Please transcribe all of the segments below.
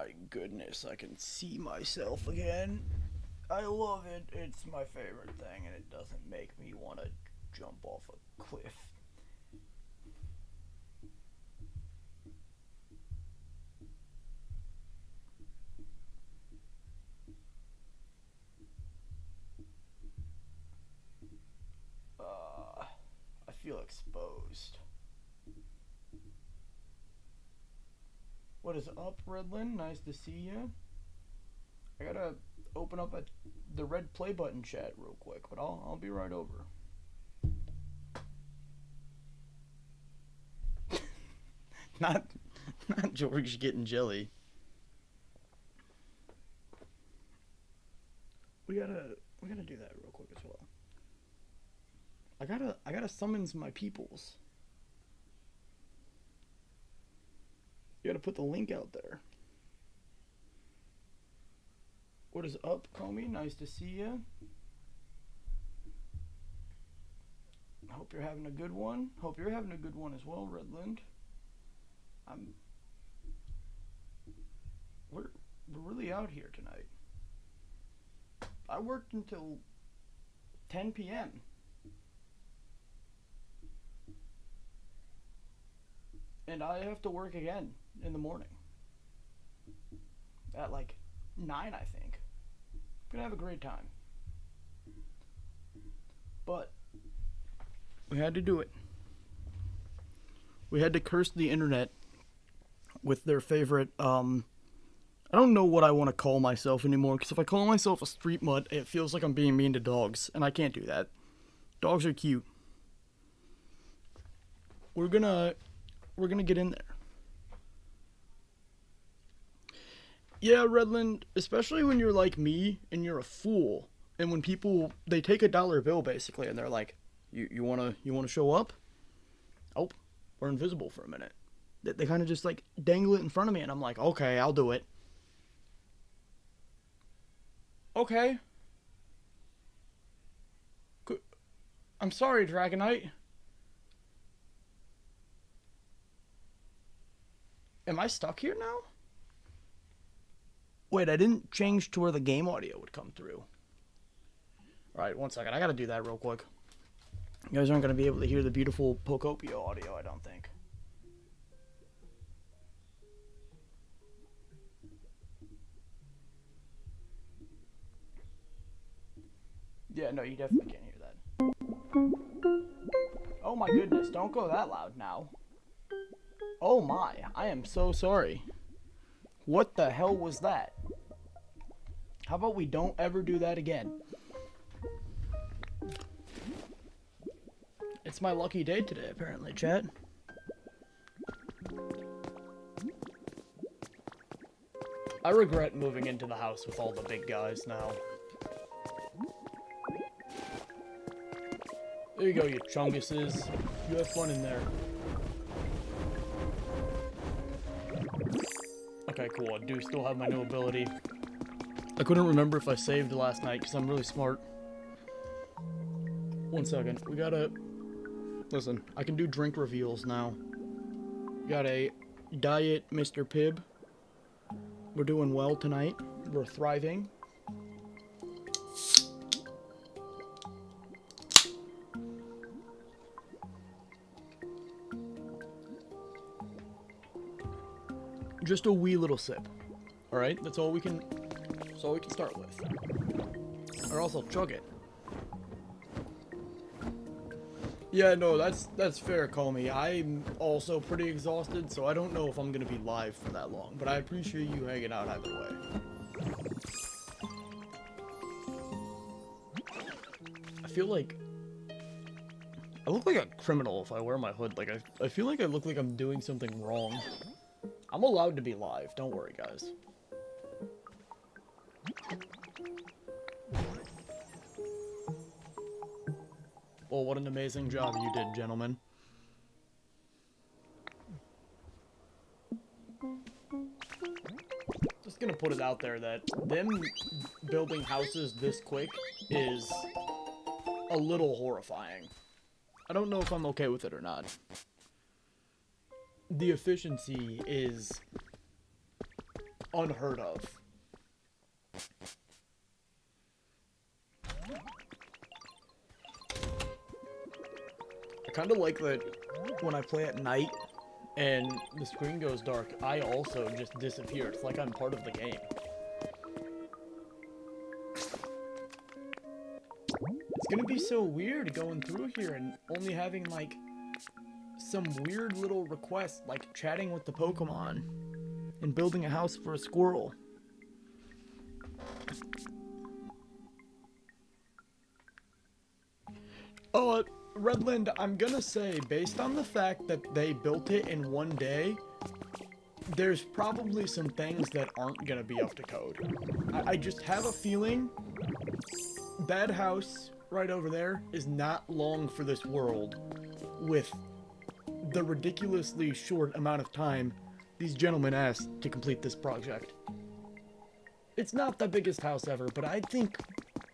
my goodness, I can see myself again. I love it. It's my favorite thing, and it doesn't make me want to jump off a cliff. I feel exposed. What is up, Redland? Nice to see you. I gotta open up the red play button chat real quick, but I'll be right over. not George getting jelly. We gotta do that real quick as well. I gotta summons my peoples. You gotta put the link out there. What is up, Comey? Nice to see you. I hope you're having a good one. Hope you're having a good one as well, Redland. We're really out here tonight. I worked until 10 p.m. And I have to work again in the morning. At like 9, I think. I'm gonna have a great time. But we had to do it. We had to curse the internet with their favorite, I don't know what I want to call myself anymore, because if I call myself a street mutt, it feels like I'm being mean to dogs, and I can't do that. Dogs are cute. We're gonna get in there. Yeah, Redland, especially when you're like me and you're a fool, and when people, they take a dollar bill basically, and they're like, you wanna show up? Oh, we're invisible for a minute. They kind of just like dangle it in front of me, and I'm like, okay, I'll do it. Okay. I'm sorry, Dragonite. Am I stuck here now? Wait, I didn't change to where the game audio would come through. Alright, one second. I gotta do that real quick. You guys aren't gonna be able to hear the beautiful Pokopia audio, I don't think. Yeah, no, you definitely can't hear that. Oh my goodness, don't go that loud now. Oh my, I am so sorry. What the hell was that? How about we don't ever do that again? It's my lucky day today, apparently, chat. I regret moving into the house with all the big guys now. There you go, you chunguses. You have fun in there. Okay, cool. I do still have my new ability. I couldn't remember if I saved last night because I'm really smart. One second. We gotta... Listen, I can do drink reveals now. Got a Diet Mr. Pibb. We're doing well tonight. We're thriving. Just a wee little sip. Alright? That's all we can start with. Or else I'll chug it. Yeah, no, that's fair, call me. I'm also pretty exhausted, so I don't know if I'm gonna be live for that long, but I appreciate you hanging out either way. I feel like I look like a criminal if I wear my hood. Like I feel like I look like I'm doing something wrong. I'm allowed to be live, don't worry, guys. Well, what an amazing job you did, gentlemen. Just gonna put it out there that them building houses this quick is a little horrifying. I don't know if I'm okay with it or not. The efficiency is unheard of. I kind of like that when I play at night and the screen goes dark, I also just disappear. It's like I'm part of the game. It's gonna be so weird going through here and only having, like, some weird little request, like chatting with the Pokemon and building a house for a squirrel. Oh, Redland, I'm gonna say, based on the fact that they built it in one day, there's probably some things that aren't gonna be up to code. I just have a feeling that house right over there is not long for this world with the ridiculously short amount of time these gentlemen asked to complete this project. It's not the biggest house ever, but I think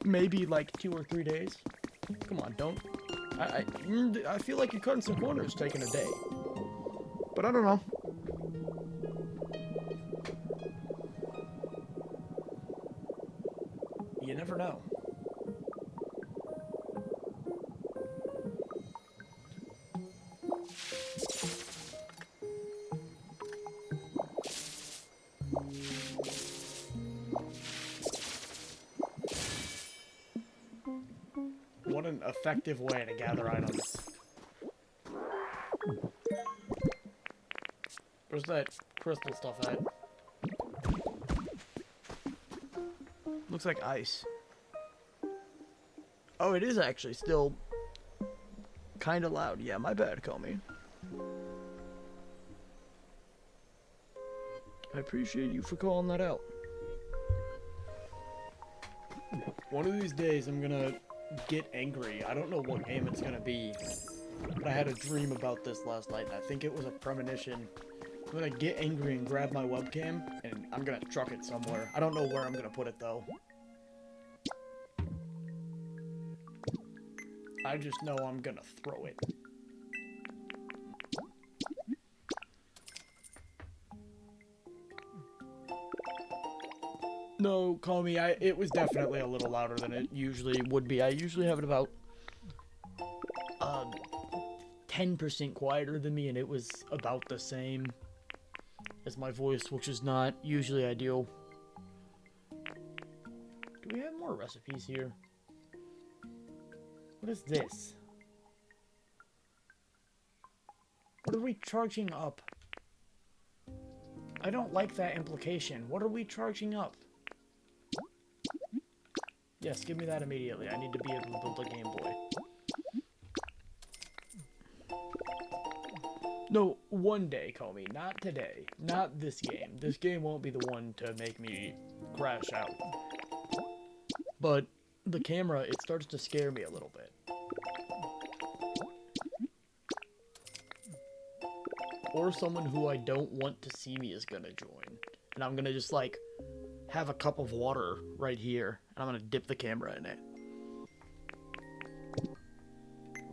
maybe like 2 or 3 days. Come on, don't. I feel like you're cutting some corners taking a day. But I don't know. You never know. What an effective way to gather items. Where's that crystal stuff at? Looks like ice. Oh, it is actually still kind of loud. Yeah, my bad, Comey. I appreciate you for calling that out. One of these days, I'm gonna get angry. I don't know what game it's gonna be, but I had a dream about this last night, and I think it was a premonition. I'm gonna get angry and grab my webcam, and I'm gonna truck it somewhere. I don't know where I'm gonna put it, though. I just know I'm gonna throw it. No, call me. It was definitely a little louder than it usually would be. I usually have it about 10% quieter than me, and it was about the same as my voice, which is not usually ideal. Do we have more recipes here? What is this? What are we charging up? I don't like that implication. What are we charging up? Yes, give me that immediately. I need to be able to build a Game Boy. No, one day, Comey. Not today. Not this game. This game won't be the one to make me crash out. But the camera, it starts to scare me a little bit. Or someone who I don't want to see me is gonna join. And I'm gonna just, like, have a cup of water right here, and I'm gonna dip the camera in it.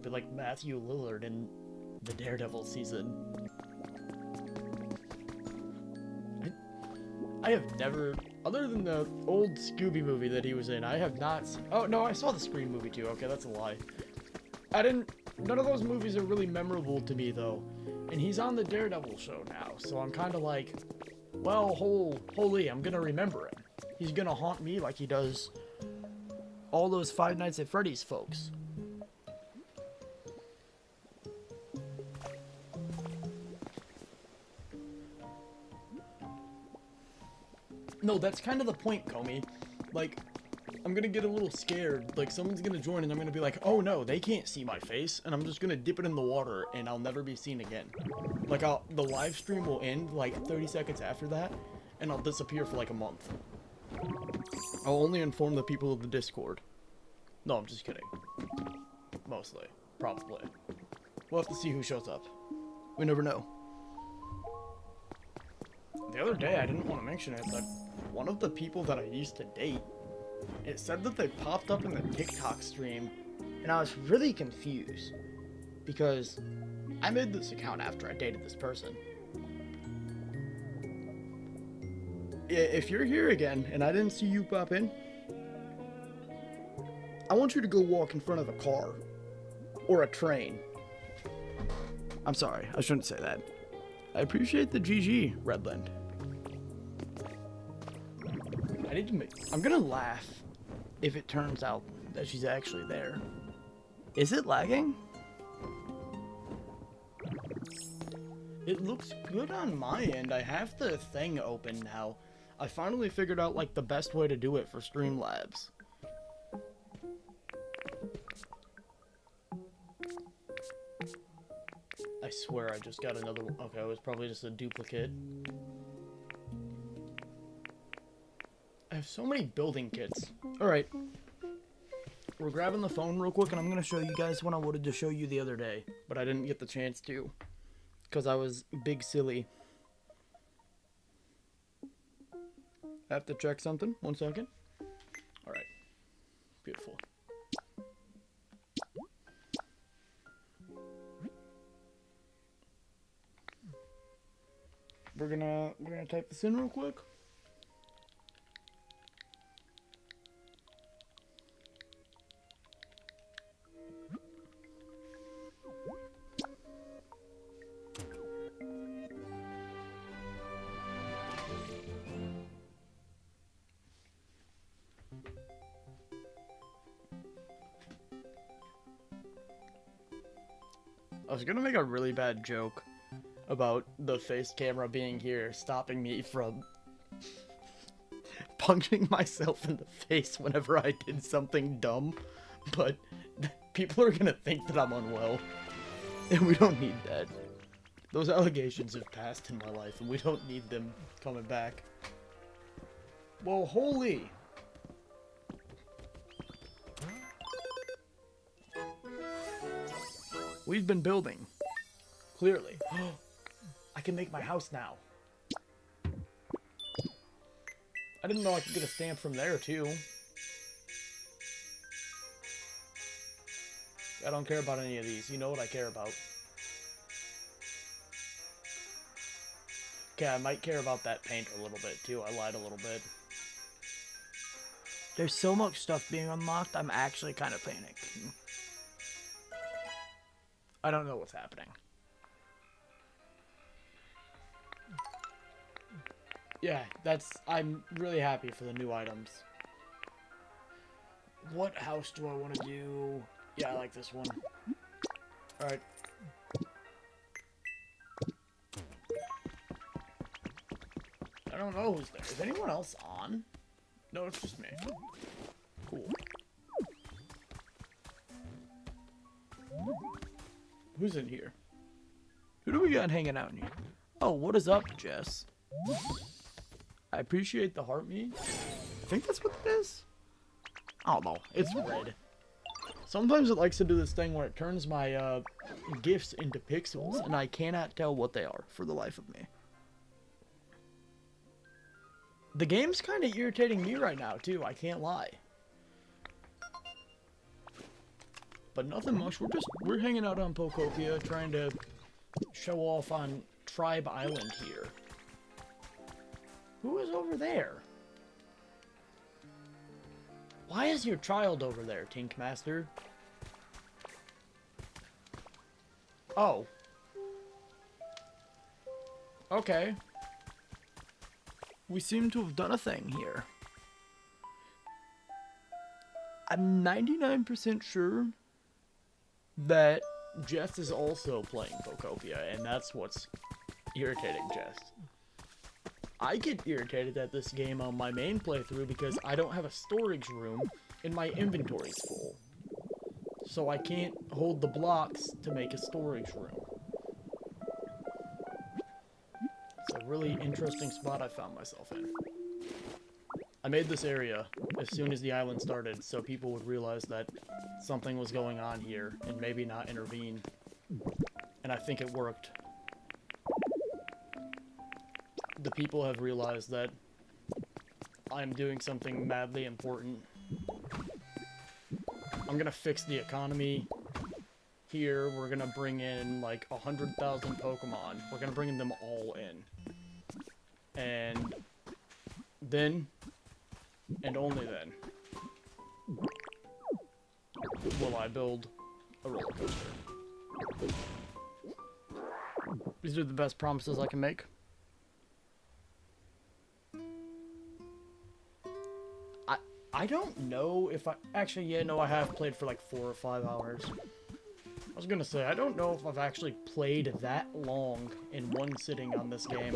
Be like Matthew Lillard in the Daredevil season. I have never, other than the old Scooby movie that he was in, I have not seen, oh no, I saw the Scream movie too, okay, that's a lie. None of those movies are really memorable to me though, and he's on the Daredevil show now, so I'm kind of like, well, holy, I'm gonna remember him. He's gonna haunt me like he does all those Five Nights at Freddy's folks. No, that's kind of the point, Comey. Like, I'm gonna get a little scared. Like, someone's gonna join and I'm gonna be like, oh no, they can't see my face. And I'm just gonna dip it in the water and I'll never be seen again. Like, the live stream will end like 30 seconds after that and I'll disappear for like a month. I'll only inform the people of the Discord. No, I'm just kidding. Mostly. Probably. We'll have to see who shows up. We never know. The other day, I didn't want to mention it, but one of the people that I used to date, it said that they popped up in the TikTok stream, and I was really confused, because I made this account after I dated this person. if you're here again and I didn't see you pop in, I want you to go walk in front of a car or a train. I'm sorry, I shouldn't say that. I appreciate the GG, Redland. I'm gonna laugh if it turns out that she's actually there. Is it lagging? It looks good on my end. I have the thing open now. I finally figured out like the best way to do it for Streamlabs. I swear I just got another one. Okay, it was probably just a duplicate. I have so many building kits. Alright. We're grabbing the phone real quick and I'm going to show you guys what I wanted to show you the other day. But I didn't get the chance to. Because I was big silly. I have to check something. 1 second. Alright. Beautiful. We're gonna type this in real quick. I was gonna make a really bad joke about the face camera being here, stopping me from punching myself in the face whenever I did something dumb, but people are gonna think that I'm unwell, and we don't need that. Those allegations have passed in my life, and we don't need them coming back. Well, holy! We've been building. Clearly. I can make my house now. I didn't know I could get a stamp from there, too. I don't care about any of these. You know what I care about. Okay, I might care about that paint a little bit, too. I lied a little bit. There's so much stuff being unlocked, I'm actually kind of panicking. I don't know what's happening. Yeah, I'm really happy for the new items. What house do I want to do? Yeah, I like this one. Alright. I don't know who's there. Is anyone else on? No, it's just me. Cool. Who's in here? Who do we got hanging out in here? Oh, what is up, Jess? I appreciate the heart me. I think that's what it is. I don't know. It's red. Sometimes it likes to do this thing where it turns my GIFs into pixels, and I cannot tell what they are for the life of me. The game's kind of irritating me right now, too. I can't lie. But nothing much. We're hanging out on Pokopia, trying to show off on Tribe Island here. Who is over there? Why is your child over there, Tinkmaster? Oh. Okay. We seem to have done a thing here. I'm 99% sure that Jess is also playing Pokopia, and that's what's irritating Jess. I get irritated at this game on my main playthrough because I don't have a storage room and my inventory's full. So I can't hold the blocks to make a storage room. It's a really interesting spot I found myself in. I made this area as soon as the island started so people would realize that something was going on here and maybe not intervene. And I think it worked. The people have realized that I'm doing something madly important. I'm gonna fix the economy here. We're gonna bring in like 100,000 Pokemon. We're gonna bring them all in. And Then, and only then, will I build a roller coaster. These are the best promises I can make. I don't know if I... Actually, yeah, no, I have played for like 4 or 5 hours. I was gonna say, I don't know if I've actually played that long in one sitting on this game.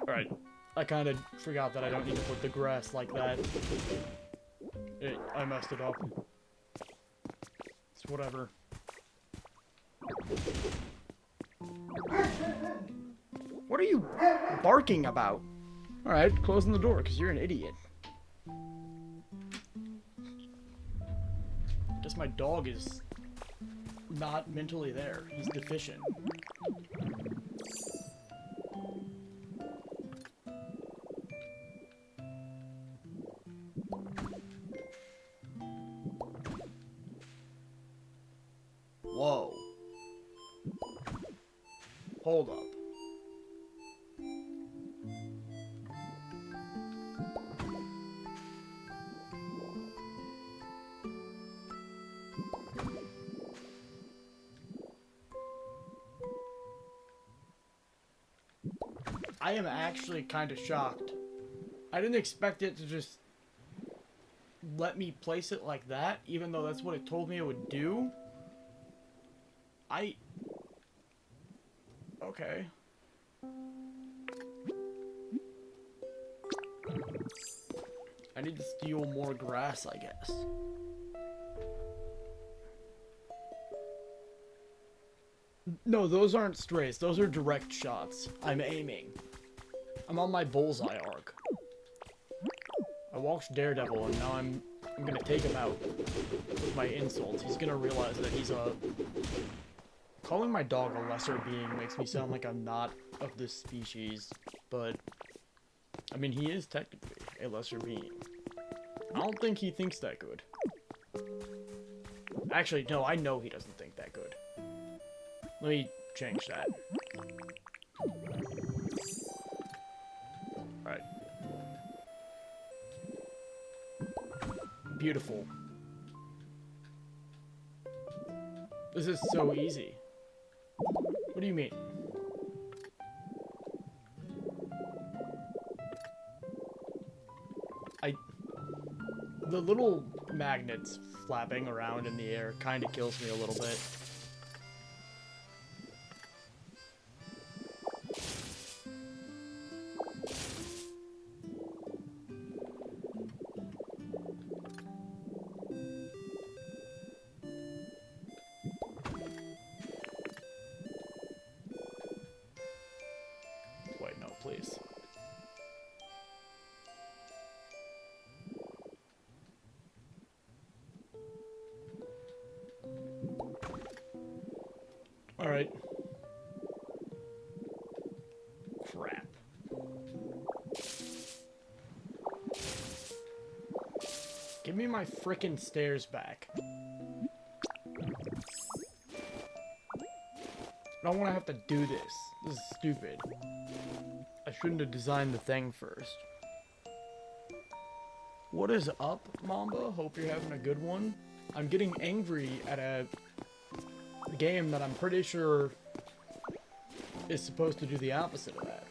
Alright, I kind of forgot that I don't need to put the grass like that. I messed it up. It's whatever. What are you barking about? Alright, closing the door, because you're an idiot. Guess my dog is not mentally there. He's deficient. Whoa. Hold up. I am actually kind of shocked. I didn't expect it to just let me place it like that, even though that's what it told me it would do. Okay. I need to steal more grass, I guess. No, those aren't strays. Those are direct shots. I'm aiming. I'm on my bullseye arc. I watched Daredevil, and now I'm gonna take him out with my insults. He's gonna realize that he's a... Calling my dog a lesser being makes me sound like I'm not of this species, but... I mean, he is technically a lesser being. I don't think he thinks that good. Actually, no, I know he doesn't think that good. Let me change that. Alright. Beautiful. This is so easy. What do you mean? The little magnets flapping around in the air kind of kills me a little bit. Wait, no, please. Alright. Crap. Give me my frickin' stairs back. I don't want to have to do this. This is stupid. I shouldn't have designed the thing first. What is up, Mamba? Hope you're having a good one. I'm getting angry at a game that I'm pretty sure is supposed to do the opposite of that.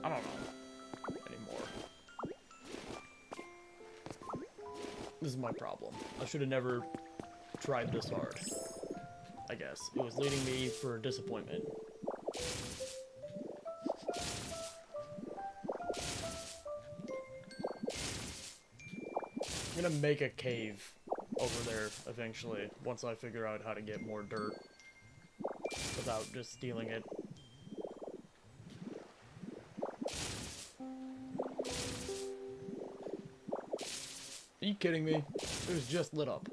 I don't know anymore. This is my problem. I should have never tried this hard. I guess. It was leading me for disappointment. I'm gonna make a cave over there eventually, once I figure out how to get more dirt without just stealing it. Are you kidding me? It was just lit up.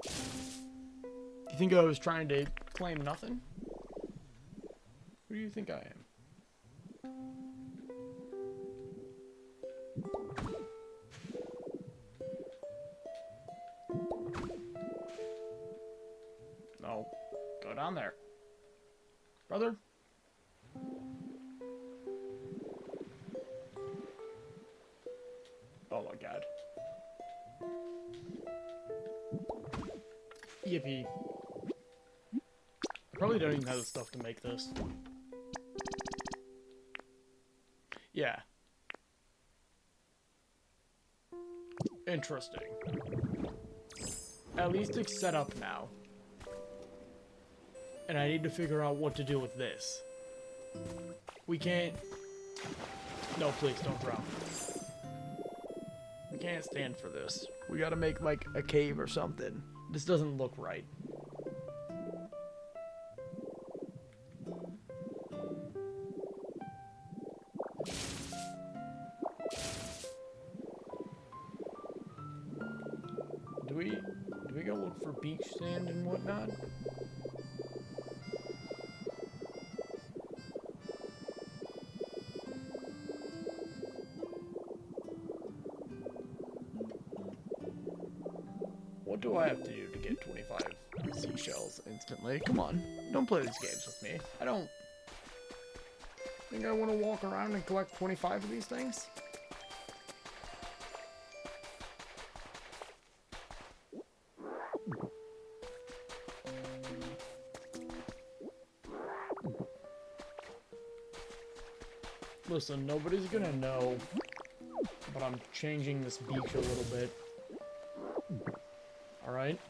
You think I was trying to claim nothing? Who do you think I am? down there. Brother? Oh my god. Yippee. I probably don't even have the stuff to make this. Yeah. Interesting. At least it's set up now. And I need to figure out what to do with this. We can't... No, please, don't drown. We can't stand for this. We gotta make, like, a cave or something. This doesn't look right. Do we go look for beach sand and whatnot? What do I have to do to get 25 seashells instantly? Come on, don't play these games with me. I don't think I want to walk around and collect 25 of these things. Listen, nobody's gonna know, but I'm changing this beach a little bit. Alright?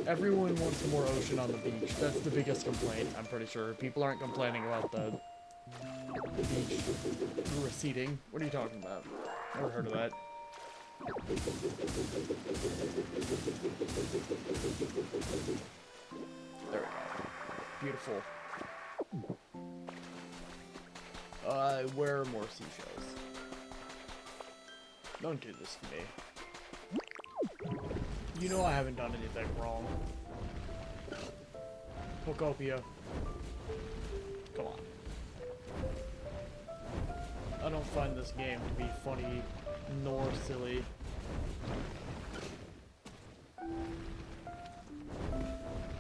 Everyone wants more ocean on the beach. That's the biggest complaint, I'm pretty sure. People aren't complaining about the beach receding. What are you talking about? Never heard of that. There we go. Beautiful. Where are more seashells? Don't do this to me. You know I haven't done anything wrong. Pokopia. Come on. I don't find this game to be funny nor silly.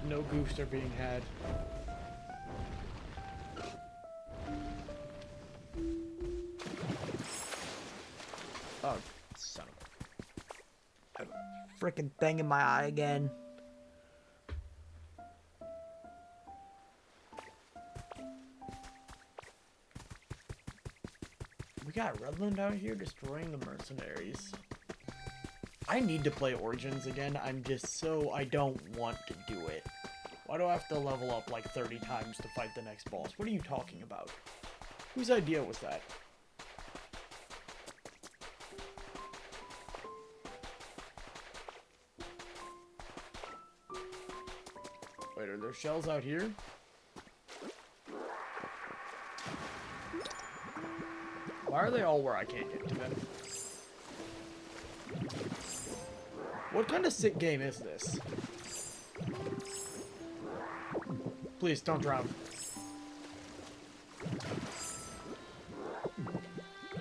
No goofs are being had. Oh, son of a frickin' thing in my eye again. We got Redland out here destroying the mercenaries. I need to play Origins again. I'm just so... I don't want to do it. Why do I have to level up like 30 times to fight the next boss? What are you talking about? Whose idea was that? Wait, are there shells out here? Why are they all where I can't get to them? What kind of sick game is this? Please, don't drown.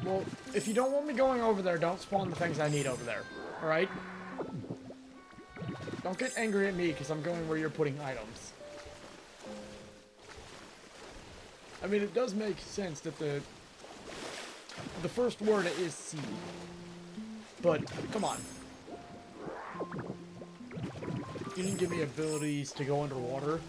Well, if you don't want me going over there, don't spawn the things I need over there. Alright? Don't get angry at me because I'm going where you're putting items. I mean, it does make sense that the first word is sea. But, come on. You didn't give me abilities to go underwater.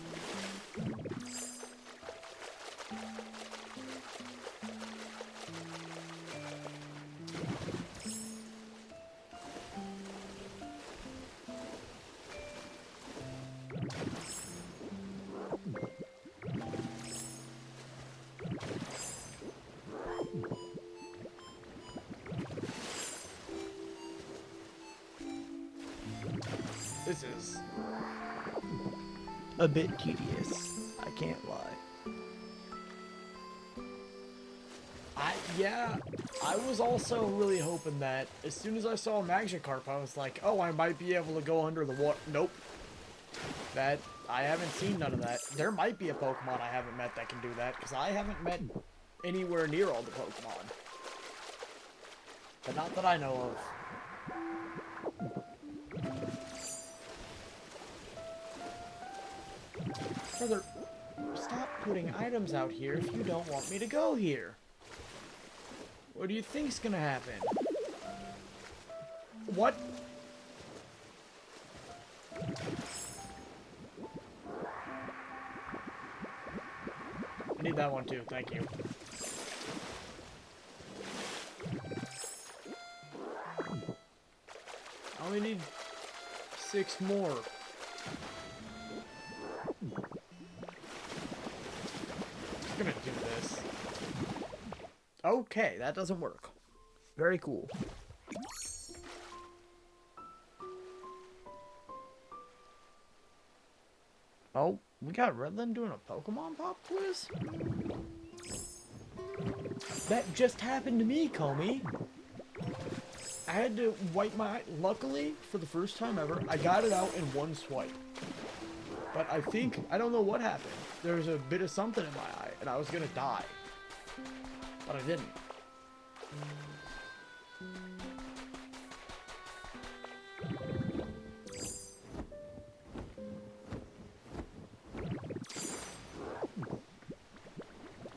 This is a bit tedious, I can't lie. I was also really hoping that as soon as I saw a Magikarp, I was like, oh, I might be able to go under the water. Nope. I haven't seen none of that. There might be a Pokemon I haven't met that can do that, because I haven't met anywhere near all the Pokemon. But not that I know of. Brother, stop putting items out here if you don't want me to go here. What do you think's gonna happen? What? I need that one too, thank you. I only need 6 more. I'm gonna do this. Okay, that doesn't work. Very cool. Oh, we got Redland doing a Pokemon Pop quiz? That just happened to me, Comey. I had to wipe my eye. Luckily, for the first time ever, I got it out in one swipe. But I don't know what happened. There was a bit of something in my eye, and I was gonna die. But I didn't.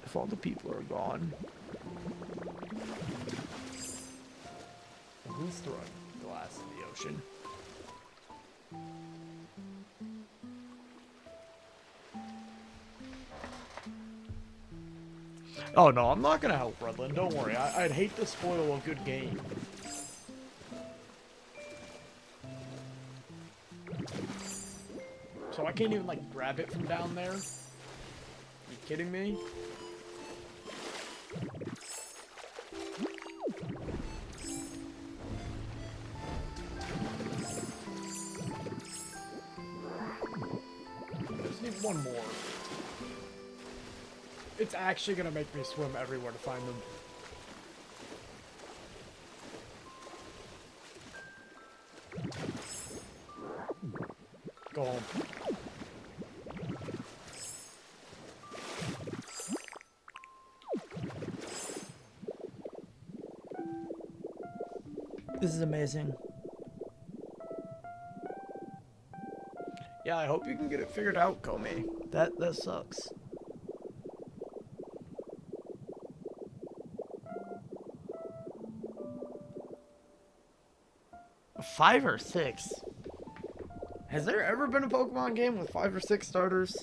If all the people are gone, who's throwing glass in the ocean? Oh no, I'm not gonna help Redland, don't worry. I'd hate to spoil a good game. So I can't even like grab it from down there? You kidding me? I just need one more. It's actually gonna make me swim everywhere to find them. Go home. This is amazing. Yeah, I hope you can get it figured out, Comey. That sucks. 5 or 6? Has there ever been a Pokemon game with 5 or 6 starters?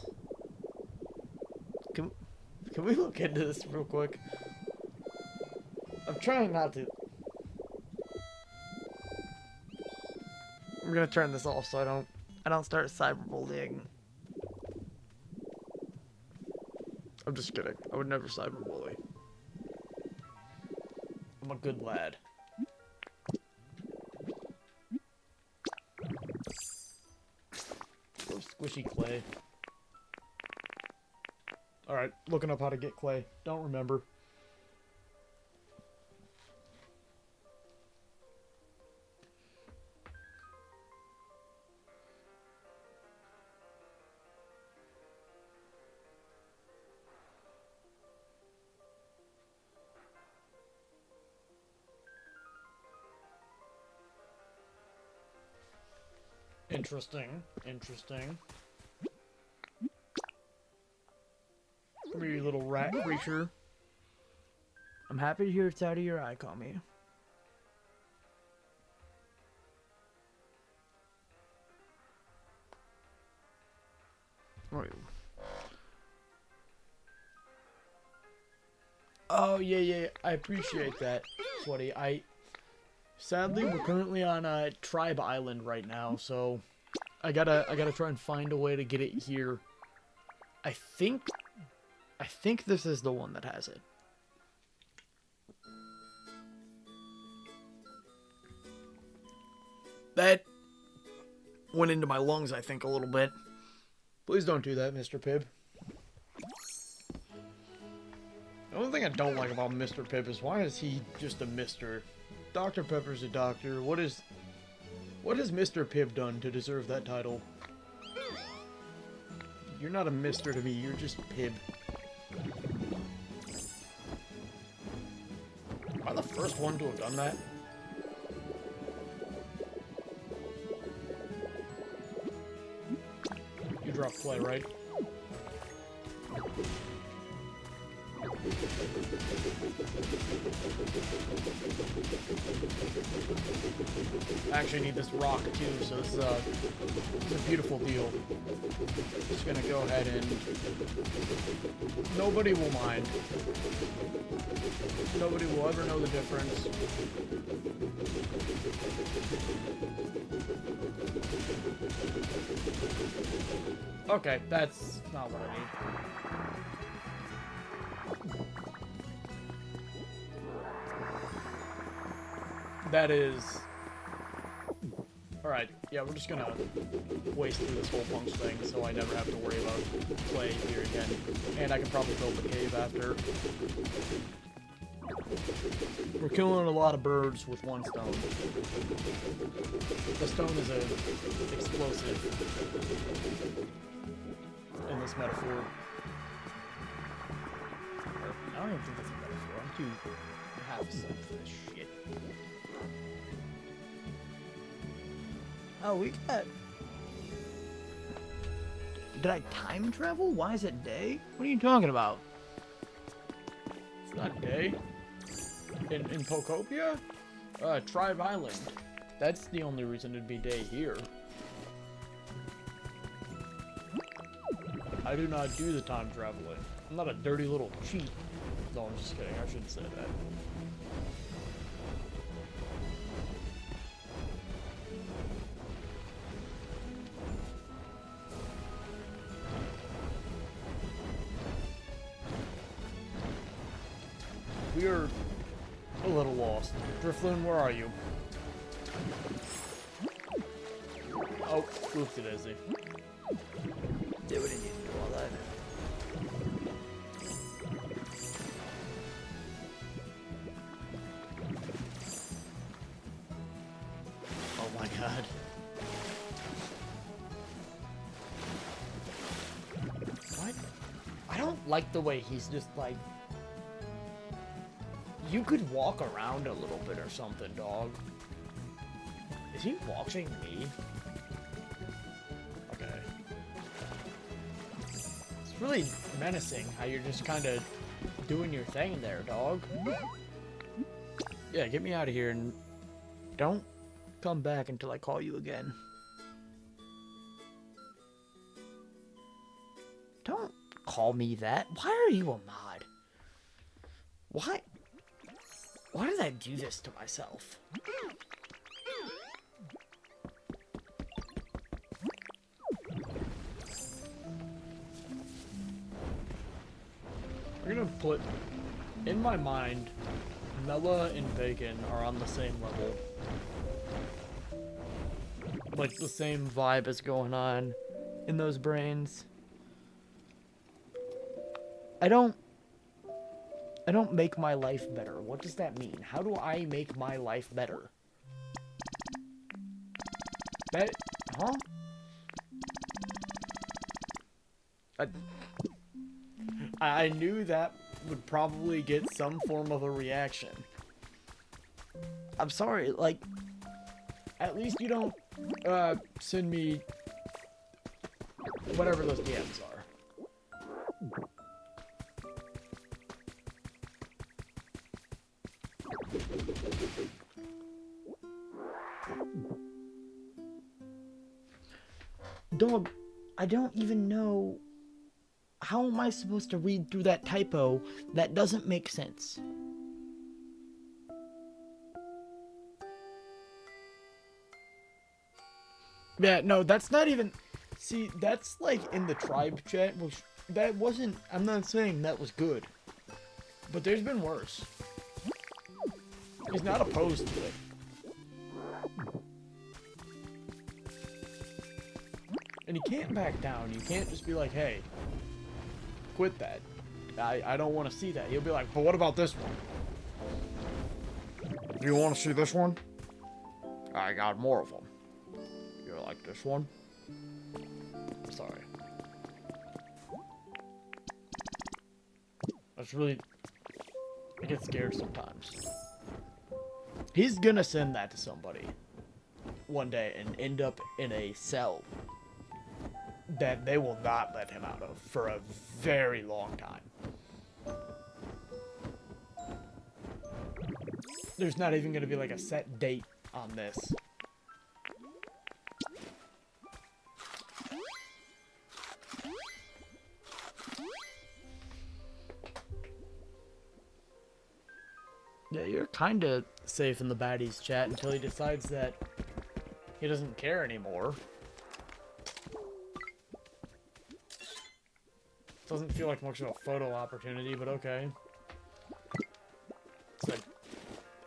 Can we look into this real quick? I'm trying not to. I'm gonna turn this off so I don't start cyberbullying. I'm just kidding. I would never cyberbully. I'm a good lad. Squishy clay. Alright, looking up how to get clay. Don't remember. Interesting. Interesting. Come here, you little rat creature. I'm happy to hear it's out of your eye, Comey. Oh, yeah. I appreciate that, Sweaty. Sadly, we're currently on a Tribe Island right now, so I gotta try and find a way to get it here. I think this is the one that has it. That went into my lungs, I think, a little bit. Please don't do that, Mr. Pibb. The only thing I don't like about Mr. Pibb is why is he just a Mr.? Dr. Pepper's a doctor. What has Mr. Pibb done to deserve that title? You're not a Mr. to me, you're just Pibb. Am I the first one to have done that? You dropped clay, right? I actually need this rock too, so this is a beautiful deal. Just gonna go ahead and nobody will mind. Nobody will ever know the difference. Okay, that's not what I need. That is... Alright, yeah, we're just gonna waste through this whole punch thing so I never have to worry about playing here again. And I can probably build the cave after. We're killing a lot of birds with one stone. The stone is an explosive in this metaphor. I don't even think that's a metaphor. I'm too half asleep for this shit. Oh, we got... Did I time travel? Why is it day? What are you talking about? It's not day. In Pokopia? Tribe Island. That's the only reason it'd be day here. I do not do the time traveling. I'm not a dirty little cheat. No, I'm just kidding. I shouldn't say that. We are a little lost. Drifloon, where are you? Oh, oopsie daisy. Yeah, we didn't need to do all that. Oh my god. What? I don't like the way he's just like... You could walk around a little bit or something, dog. Is he watching me? Okay. It's really menacing how you're just kind of doing your thing there, dog. Yeah, get me out of here and don't come back until I call you again. Don't call me that. Why are you a mod? Why? Why did I do this to myself? We're gonna put... In my mind, Mela and Bacon are on the same level. Like, the same vibe is going on in those brains. I don't make my life better. What does that mean? How do I make my life better? That... Huh? I knew that would probably get some form of a reaction. I'm sorry, like... At least you don't, send me... whatever those DMs are. Dog, I don't even know... How am I supposed to read through that typo that doesn't make sense? Yeah, no, that's not even... See, that's like in the tribe chat, which that wasn't... I'm not saying that was good. But there's been worse. He's not opposed to it. And you can't back down. You can't just be like, hey, quit that. I don't want to see that. He'll be like, but what about this one? Do you want to see this one? I got more of them. You like this one? Sorry. That's really... I get scared sometimes. He's gonna send that to somebody one day and end up in a cell that they will not let him out of for a very long time. There's not even going to be like a set date on this. Yeah, you're kind of safe in the baddies chat until he decides that he doesn't care anymore. Doesn't feel like much of a photo opportunity, but okay. It's like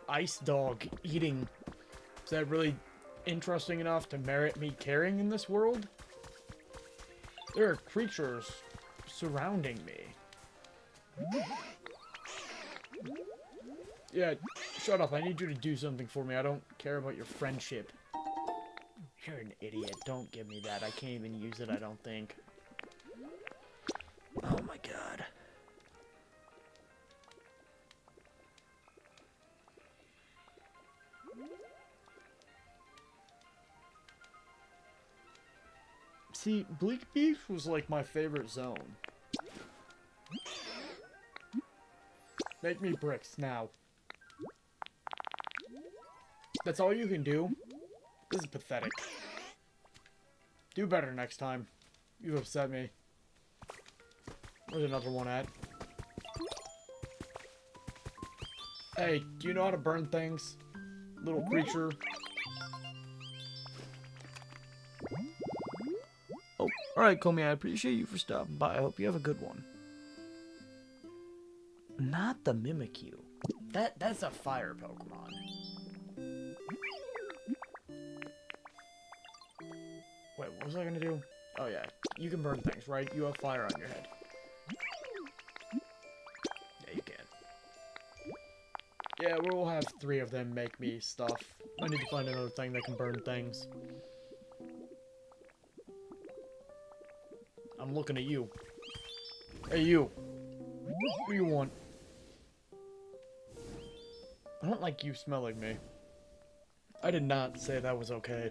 ice dog eating. Is that really interesting enough to merit me caring in this world? There are creatures surrounding me. Yeah, shut up. I need you to do something for me. I don't care about your friendship. You're an idiot. Don't give me that. I can't even use it, I don't think. Oh my god. See, Bleak Beach was like my favorite zone. Make me bricks now. That's all you can do? This is pathetic. Do better next time. You've upset me. Where's another one at? Hey, do you know how to burn things? Little creature. Oh, alright, Comey, I appreciate you for stopping by. I hope you have a good one. Not the Mimikyu. That's a fire Pokemon. Wait, what was I gonna do? Oh yeah, you can burn things, right? You have fire on your head. Yeah, you can. Yeah, we'll have 3 of them make me stuff. I need to find another thing that can burn things. I'm looking at you. Hey, you. What do you want? I don't like you smelling me. I did not say that was okay.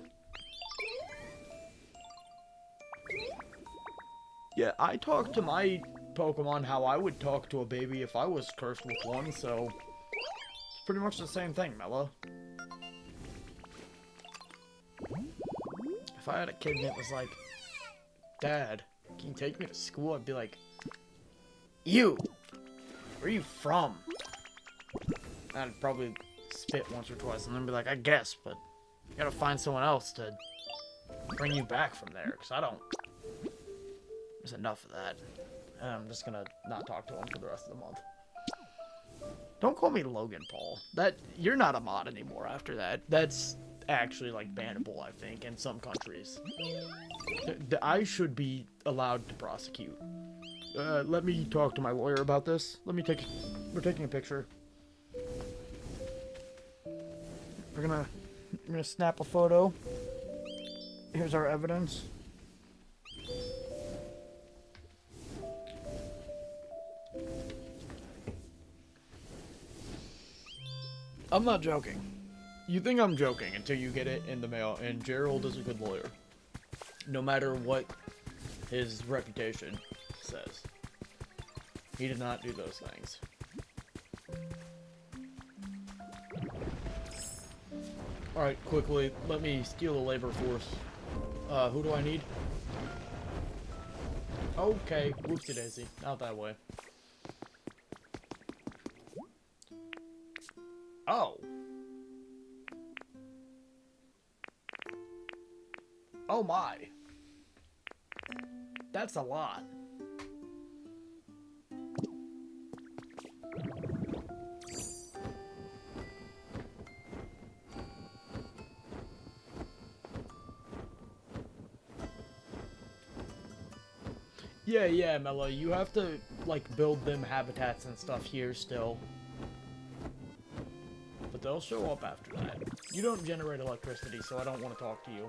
Yeah, I talk to my Pokemon how I would talk to a baby if I was cursed with one, so... It's pretty much the same thing, Mela. If I had a kid that was like, Dad, can you take me to school? I'd be like, you! Where are you from? I'd probably spit once or twice and then be like, I guess, but you gotta find someone else to bring you back from there, because I don't... There's enough of that. And I'm just gonna not talk to him for the rest of the month. Don't call me Logan Paul. You're not a mod anymore after that. That's actually, like, bannable, I think, in some countries. I should be allowed to prosecute. Let me talk to my lawyer about this. We're taking a picture. We're gonna snap a photo. Here's our evidence. I'm not joking. You think I'm joking until you get it in the mail, and Gerald is a good lawyer. No matter what his reputation says. He did not do those things. Alright, quickly, let me steal the labor force. Who do I need? Okay, whoopsie-daisy. Not that way. Oh. Oh my. That's a lot. Yeah, Mello, you have to, like, build them habitats and stuff here still. But they'll show up after that. You don't generate electricity, so I don't want to talk to you.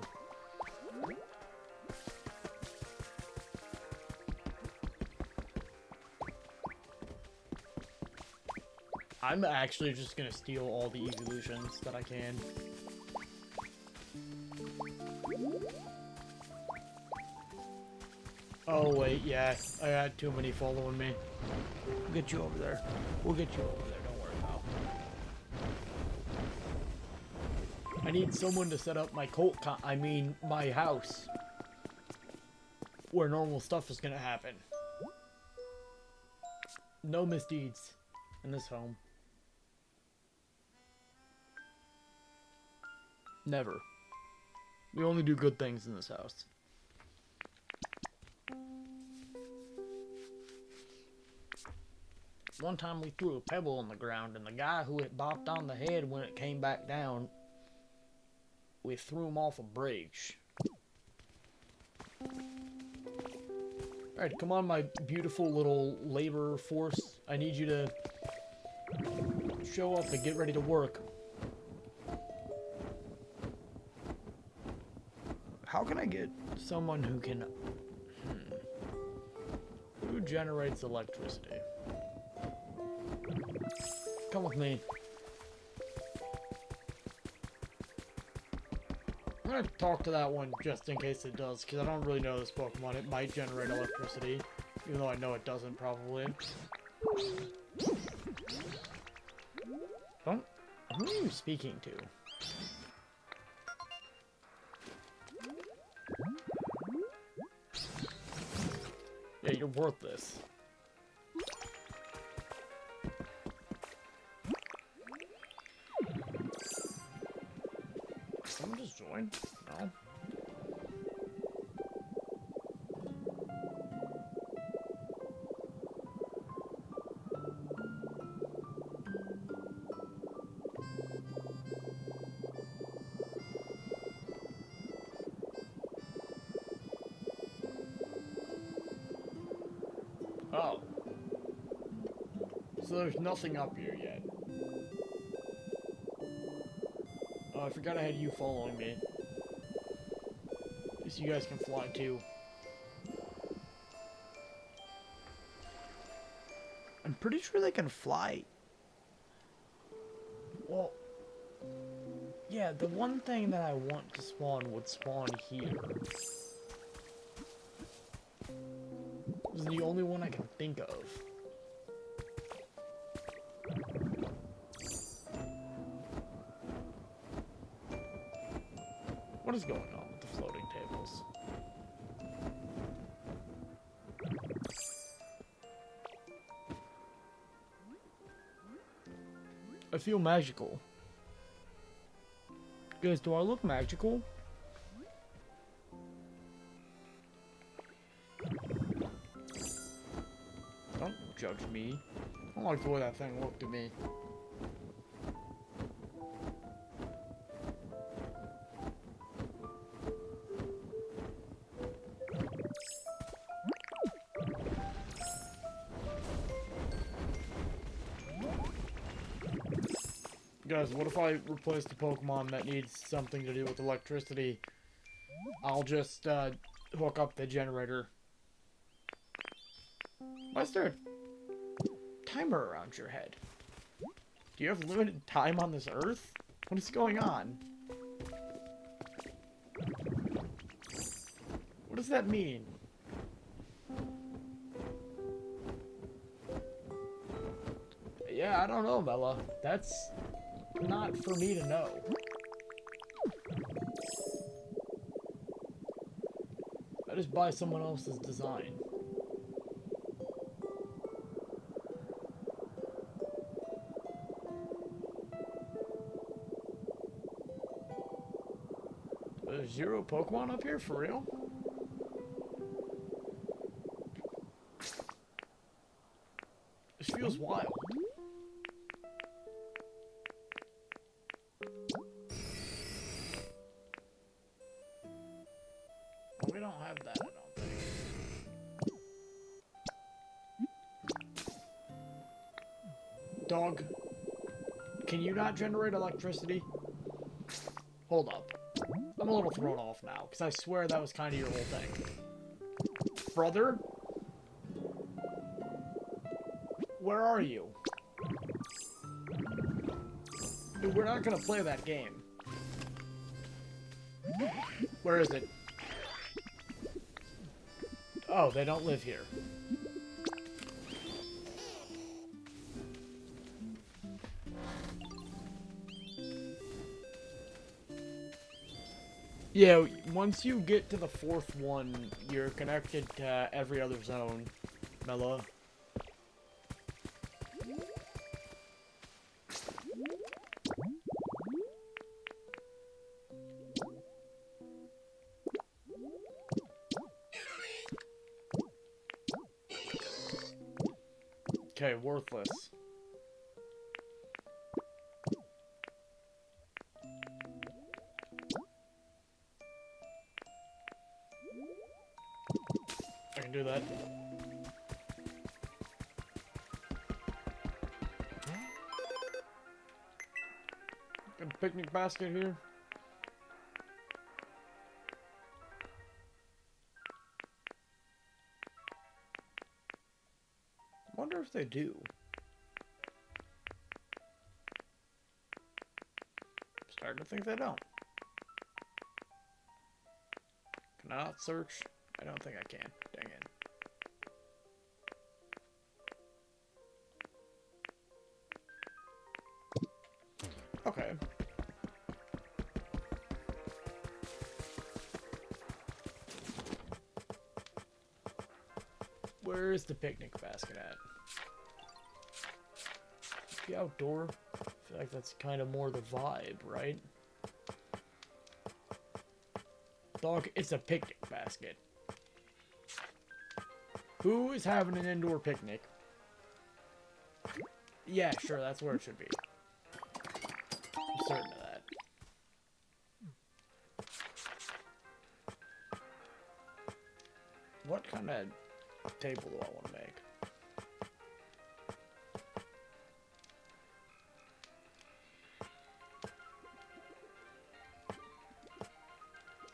I'm actually just gonna steal all the evolutions that I can. Oh wait, yeah, I had too many following me. We'll get you over there. We'll get you over there, don't worry about it. need someone to set up my my house. Where normal stuff is gonna happen. No misdeeds in this home. Never. We only do good things in this house. One time we threw a pebble on the ground, and the guy who it bopped on the head when it came back down, we threw him off a bridge. Alright, come on, my beautiful little labor force. I need you to show up and get ready to work. How can I get someone who can... Who generates electricity? Come with me. I'm gonna talk to that one just in case it does, because I don't really know this Pokemon. It might generate electricity, even though I know it doesn't, probably. Who are you speaking to? Yeah, you're worth this. Someone just joined? No. Oh. So there's nothing up here yet. Oh, I forgot I had you following me. At least you guys can fly too. I'm pretty sure they can fly. Well, yeah, the one thing that I want to spawn would spawn here. This is the only one I can think of. What is going on with the floating tables? I feel magical. Guys, do I look magical? Don't judge me. I don't like the way that thing looked at me. Guys, what if I replace the Pokemon that needs something to do with electricity? I'll just hook up the generator. Why is there a timer around your head? Do you have limited time on this earth? What is going on? What does that mean? Yeah, I don't know, Bella. That's not for me to know. I just buy someone else's design. There's 0 Pokemon up here, for real? This feels wild. We don't have that, I don't think. Dog, can you not generate electricity? Hold up. I'm a little thrown off now, because I swear that was kind of your whole thing. Brother? Where are you? Dude, we're not gonna play that game. Where is it? Oh, they don't live here. Yeah, once you get to the fourth one, you're connected to every other zone, Mela. Okay, worthless. I can do that. Got a picnic basket here. I wonder if they do. I'm starting to think they don't. Can I not search? I don't think I can. Dang it. Okay. Where is the picnic basket at? The outdoor? I feel like that's kind of more the vibe, right? Dog, it's a picnic basket. Who is having an indoor picnic? Yeah, sure, that's where it should be. I'm certain of that. What kind of table do I want to make?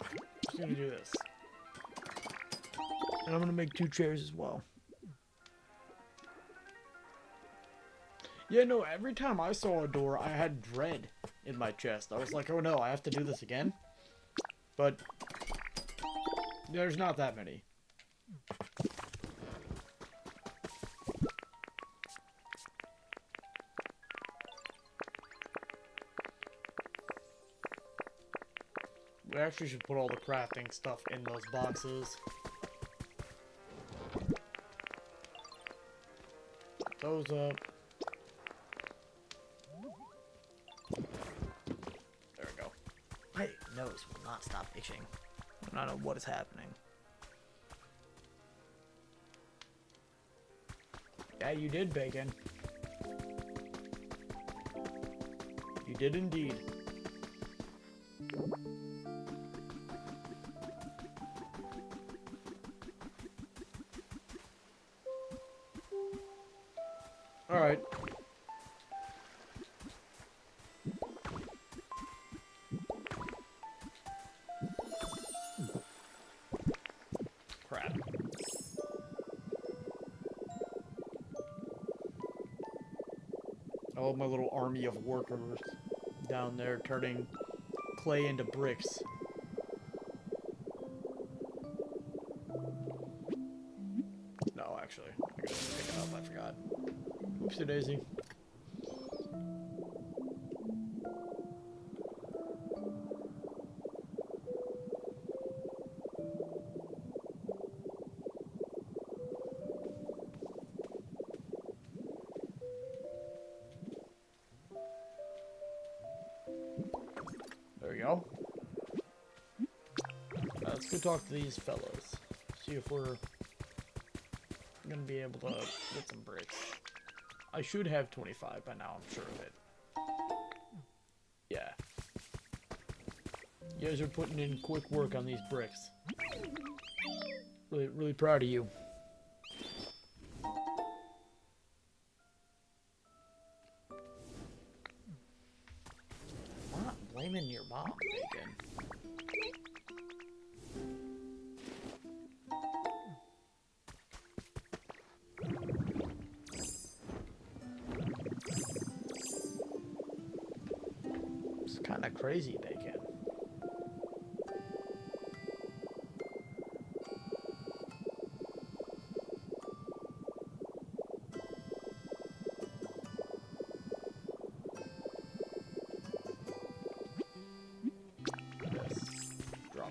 I'm just gonna do this. And I'm gonna make 2 chairs as well. Yeah, no, every time I saw a door, I had dread in my chest. I was like, oh no, I have to do this again? But there's not that many. We actually should put all the crafting stuff in those boxes. Those up. There we go. My nose will not stop itching. I don't know what is happening. Yeah, you did, Bacon. You did indeed. Alright. Crap. I love my little army of workers down there turning clay into bricks. No, actually. I gotta pick it up, I forgot. Oopsie daisy. There we go. Let's go talk to these fellows. See if we're gonna be able to get some bricks. I should have 25 by now, I'm sure of it. Yeah. You guys are putting in quick work on these bricks. Really, really proud of you. I'm not blaming your mom, Bacon. It's kind of crazy, Bacon.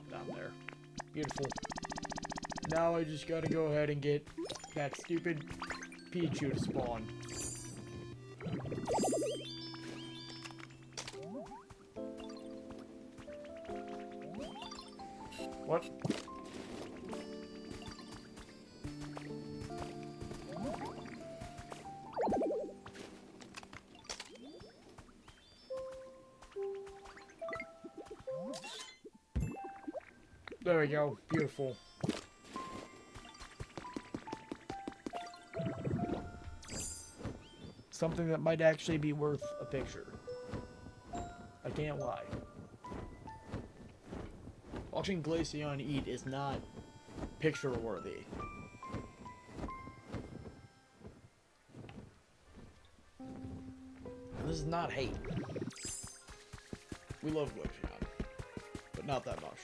down there. Beautiful. Now I just gotta go ahead and get that stupid Pichu to spawn. What? There we go. Beautiful. Something that might actually be worth a picture. I can't lie. Watching Glaceon eat is not picture worthy. This is not hate. We love Glaceon, but not that much.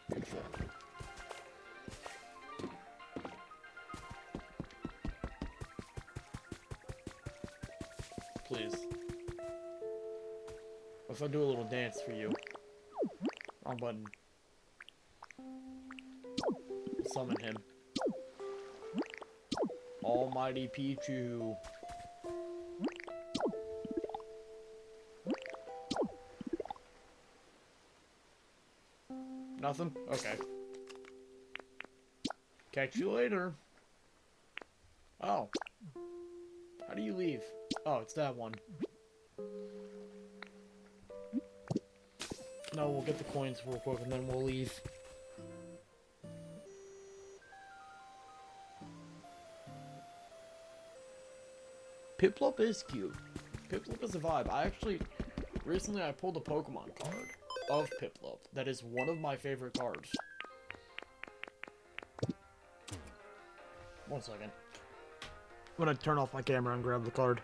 Beautiful. Please. If I do a little dance for you. Wrong button. Summon him. Almighty Pichu. Nothing? Okay. Catch you later. Oh. How do you leave? Oh, it's that one. No, we'll get the coins real quick and then we'll leave. Piplup is cute. Piplup is a vibe. Recently I pulled a Pokemon card of Piplup. That is one of my favorite cards. 1 second. I'm gonna turn off my camera and grab the card.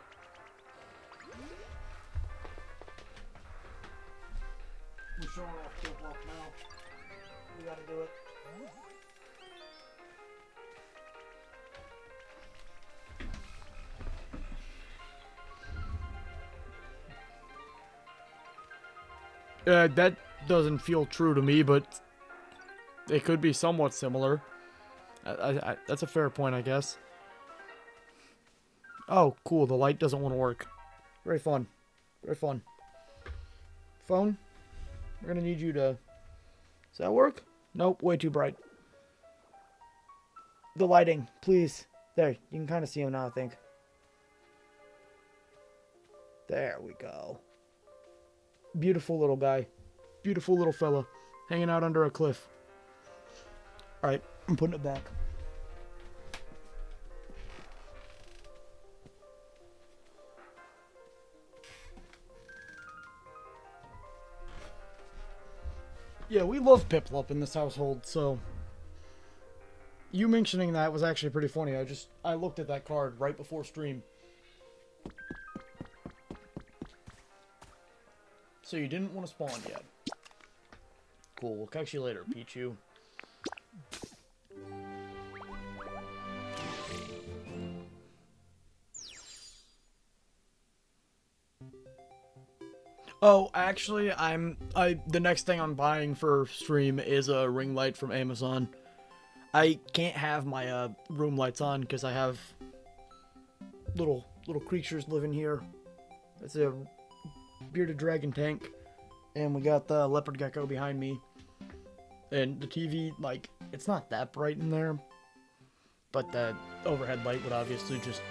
We're showing off Piplup now. We gotta do it. That doesn't feel true to me, but it could be somewhat similar. That's a fair point, I guess. Oh, cool. The light doesn't want to work. Very fun. Very fun. Phone? We're gonna need you to... Does that work? Nope, way too bright. The lighting, please. There, you can kind of see him now, I think. There we go. Beautiful little guy. Beautiful little fella. Hanging out under a cliff. Alright, I'm putting it back. Yeah, we love Piplup in this household, so... You mentioning that was actually pretty funny. I looked at that card right before stream. So you didn't want to spawn yet. Cool, we'll catch you later, Pichu. Oh, actually, the next thing I'm buying for stream is a ring light from Amazon. I can't have my room lights on because I have little creatures living here. It's a bearded dragon tank, and we got the leopard gecko behind me. And the TV, like, it's not that bright in there, but the overhead light would obviously just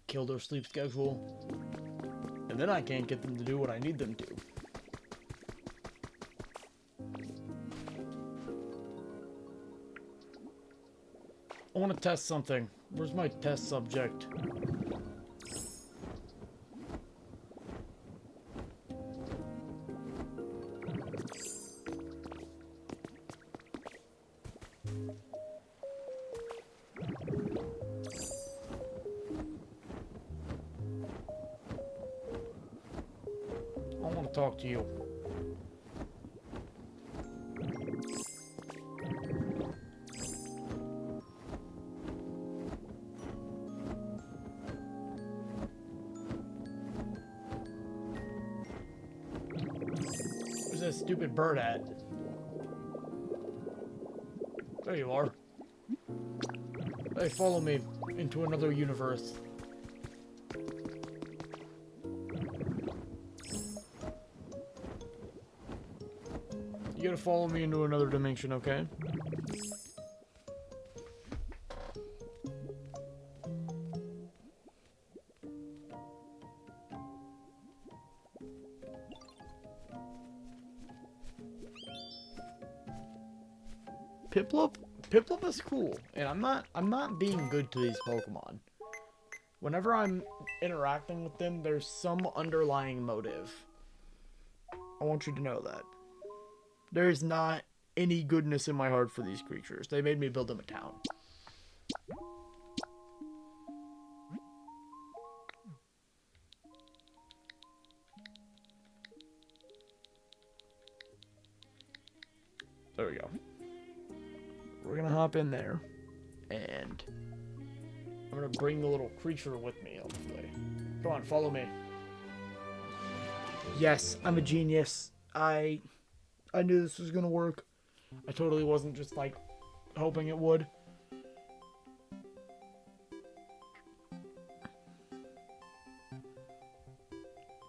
kill their sleep schedule. And then I can't get them to do what I need them to. I want to test something. Where's my test subject? I want to talk to you. this stupid bird at? There you are. Hey, follow me into another universe. You gotta follow me into another dimension, okay? Piplup? Piplup is cool, and I'm not being good to these Pokemon. Whenever I'm interacting with them, there's some underlying motive. I want you to know that. There's not any goodness in my heart for these creatures. They made me build them a town. There we go. We're gonna hop in there, and I'm gonna bring the little creature with me, hopefully. Come on, follow me. Yes, I'm a genius. I knew this was gonna work. I totally wasn't just like hoping it would.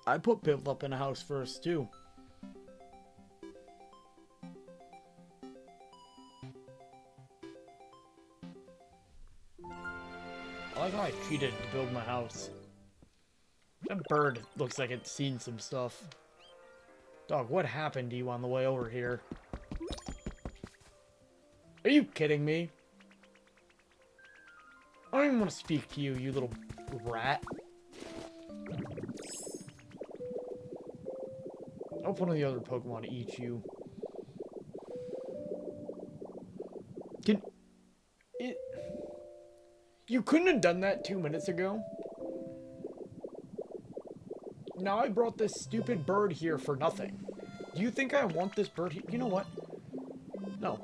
I put Piplup in a house first too. I like how I cheated to build my house. That bird looks like it's seen some stuff. Dog, what happened to you on the way over here? Are you kidding me? I don't even want to speak to you, you little rat. I hope one of the other Pokemon eats you. You couldn't have done that 2 minutes ago? Now I brought this stupid bird here for nothing. Do you think I want this bird here? You know what? No.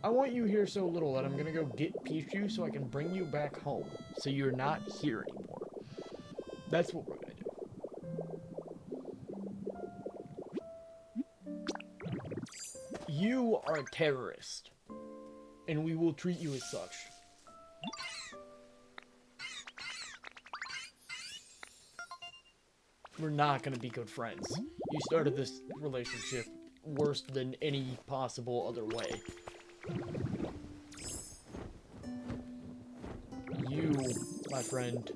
I want you here so little that I'm gonna go get Pichu so I can bring you back home. So you're not here anymore. That's what we're gonna do. You are a terrorist. And we will treat you as such. We're not gonna be good friends. You started this relationship worse than any possible other way. You, my friend,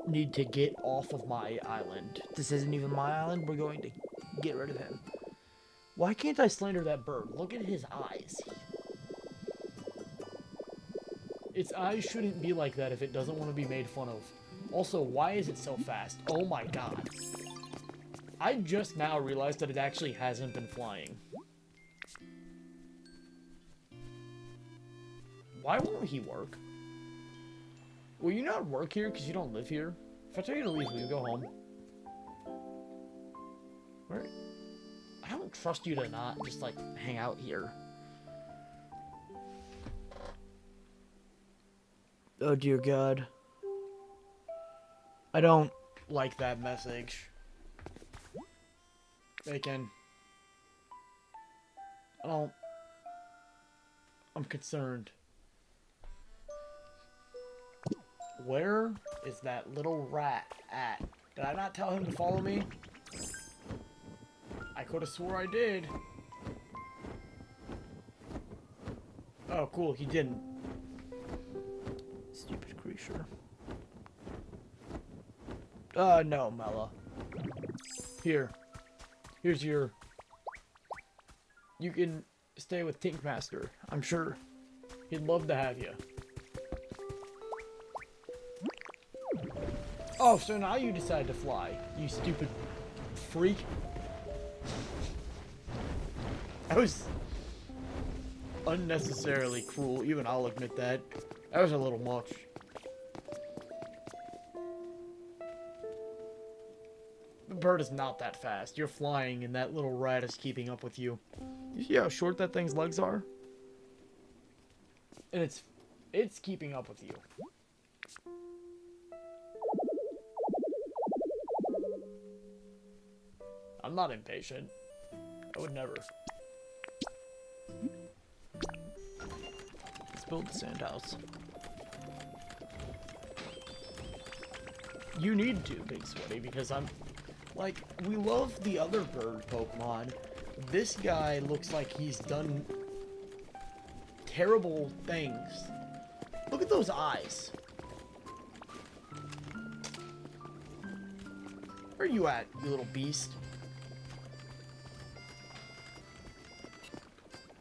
need to get off of my island. This isn't even my island. We're going to get rid of him. Why can't I slander that bird? Look at his eyes. Its eyes shouldn't be like that if it doesn't want to be made fun of. Also, why is it so fast? Oh my god. I just now realized that it actually hasn't been flying. Why won't he work? Will you not work here because you don't live here? If I tell you to leave, will you go home? Where? I don't trust you to not just, like, hang out here. Oh, dear God. I don't like that message. Bacon. I'm concerned. Where is that little rat at? Did I not tell him to follow me? I could have swore I did. Oh, cool, he didn't. Stupid creature. No, Mela. Here. Here's your... You can stay with Tinkmaster, I'm sure. He'd love to have you. Oh, so now you decide to fly, you stupid freak. That was unnecessarily cruel, even I'll admit that. That was a little much. The bird is not that fast. You're flying and that little rat is keeping up with you. You see how short that thing's legs are? And it's keeping up with you. I'm not impatient. I would never. Let's build the sand house. You need to, Big Sweaty, because I'm... Like, we love the other bird Pokemon. This guy looks like he's done terrible things. Look at those eyes. Where are you at, you little beast?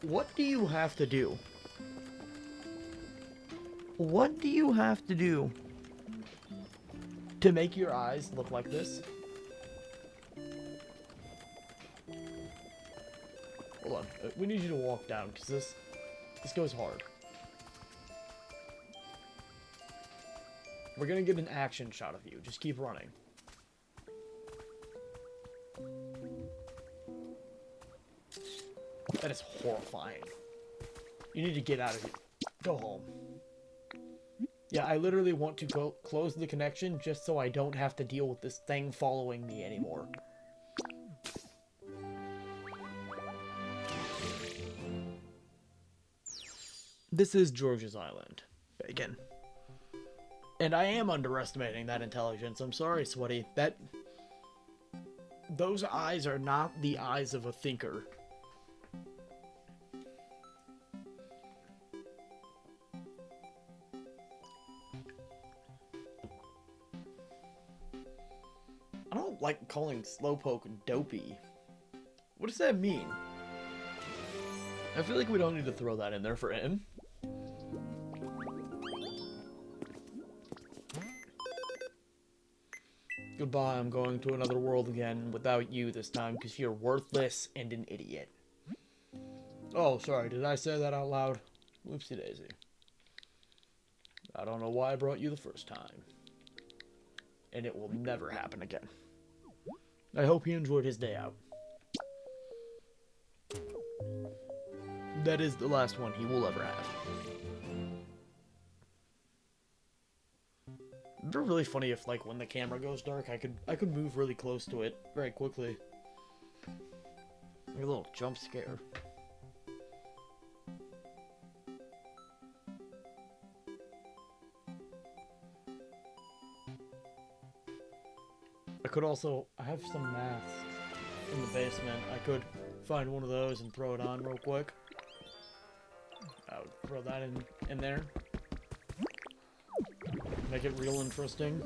What do you have to do? What do you have to do to make your eyes look like this? Hold on. We need you to walk down, because this goes hard. We're gonna get an action shot of you. Just keep running. That is horrifying. You need to get out of here. Go home. Yeah, I literally want to go close the connection just so I don't have to deal with this thing following me anymore. This is George's Island. Bacon. And I am underestimating that intelligence. I'm sorry, Sweaty. Those eyes are not the eyes of a thinker. I don't like calling Slowpoke dopey. What does that mean? I feel like we don't need to throw that in there for him. Goodbye, I'm going to another world again without you this time because you're worthless and an idiot. Oh, sorry, did I say that out loud? Whoopsie daisy. I don't know why I brought you the first time. And it will never happen again. I hope he enjoyed his day out. That is the last one he will ever have. It'd be really funny if, like, when the camera goes dark, I could move really close to it very quickly. Like a little jump scare. I have some masks in the basement. I could find one of those and throw it on real quick. I would throw that in there. Make it real interesting.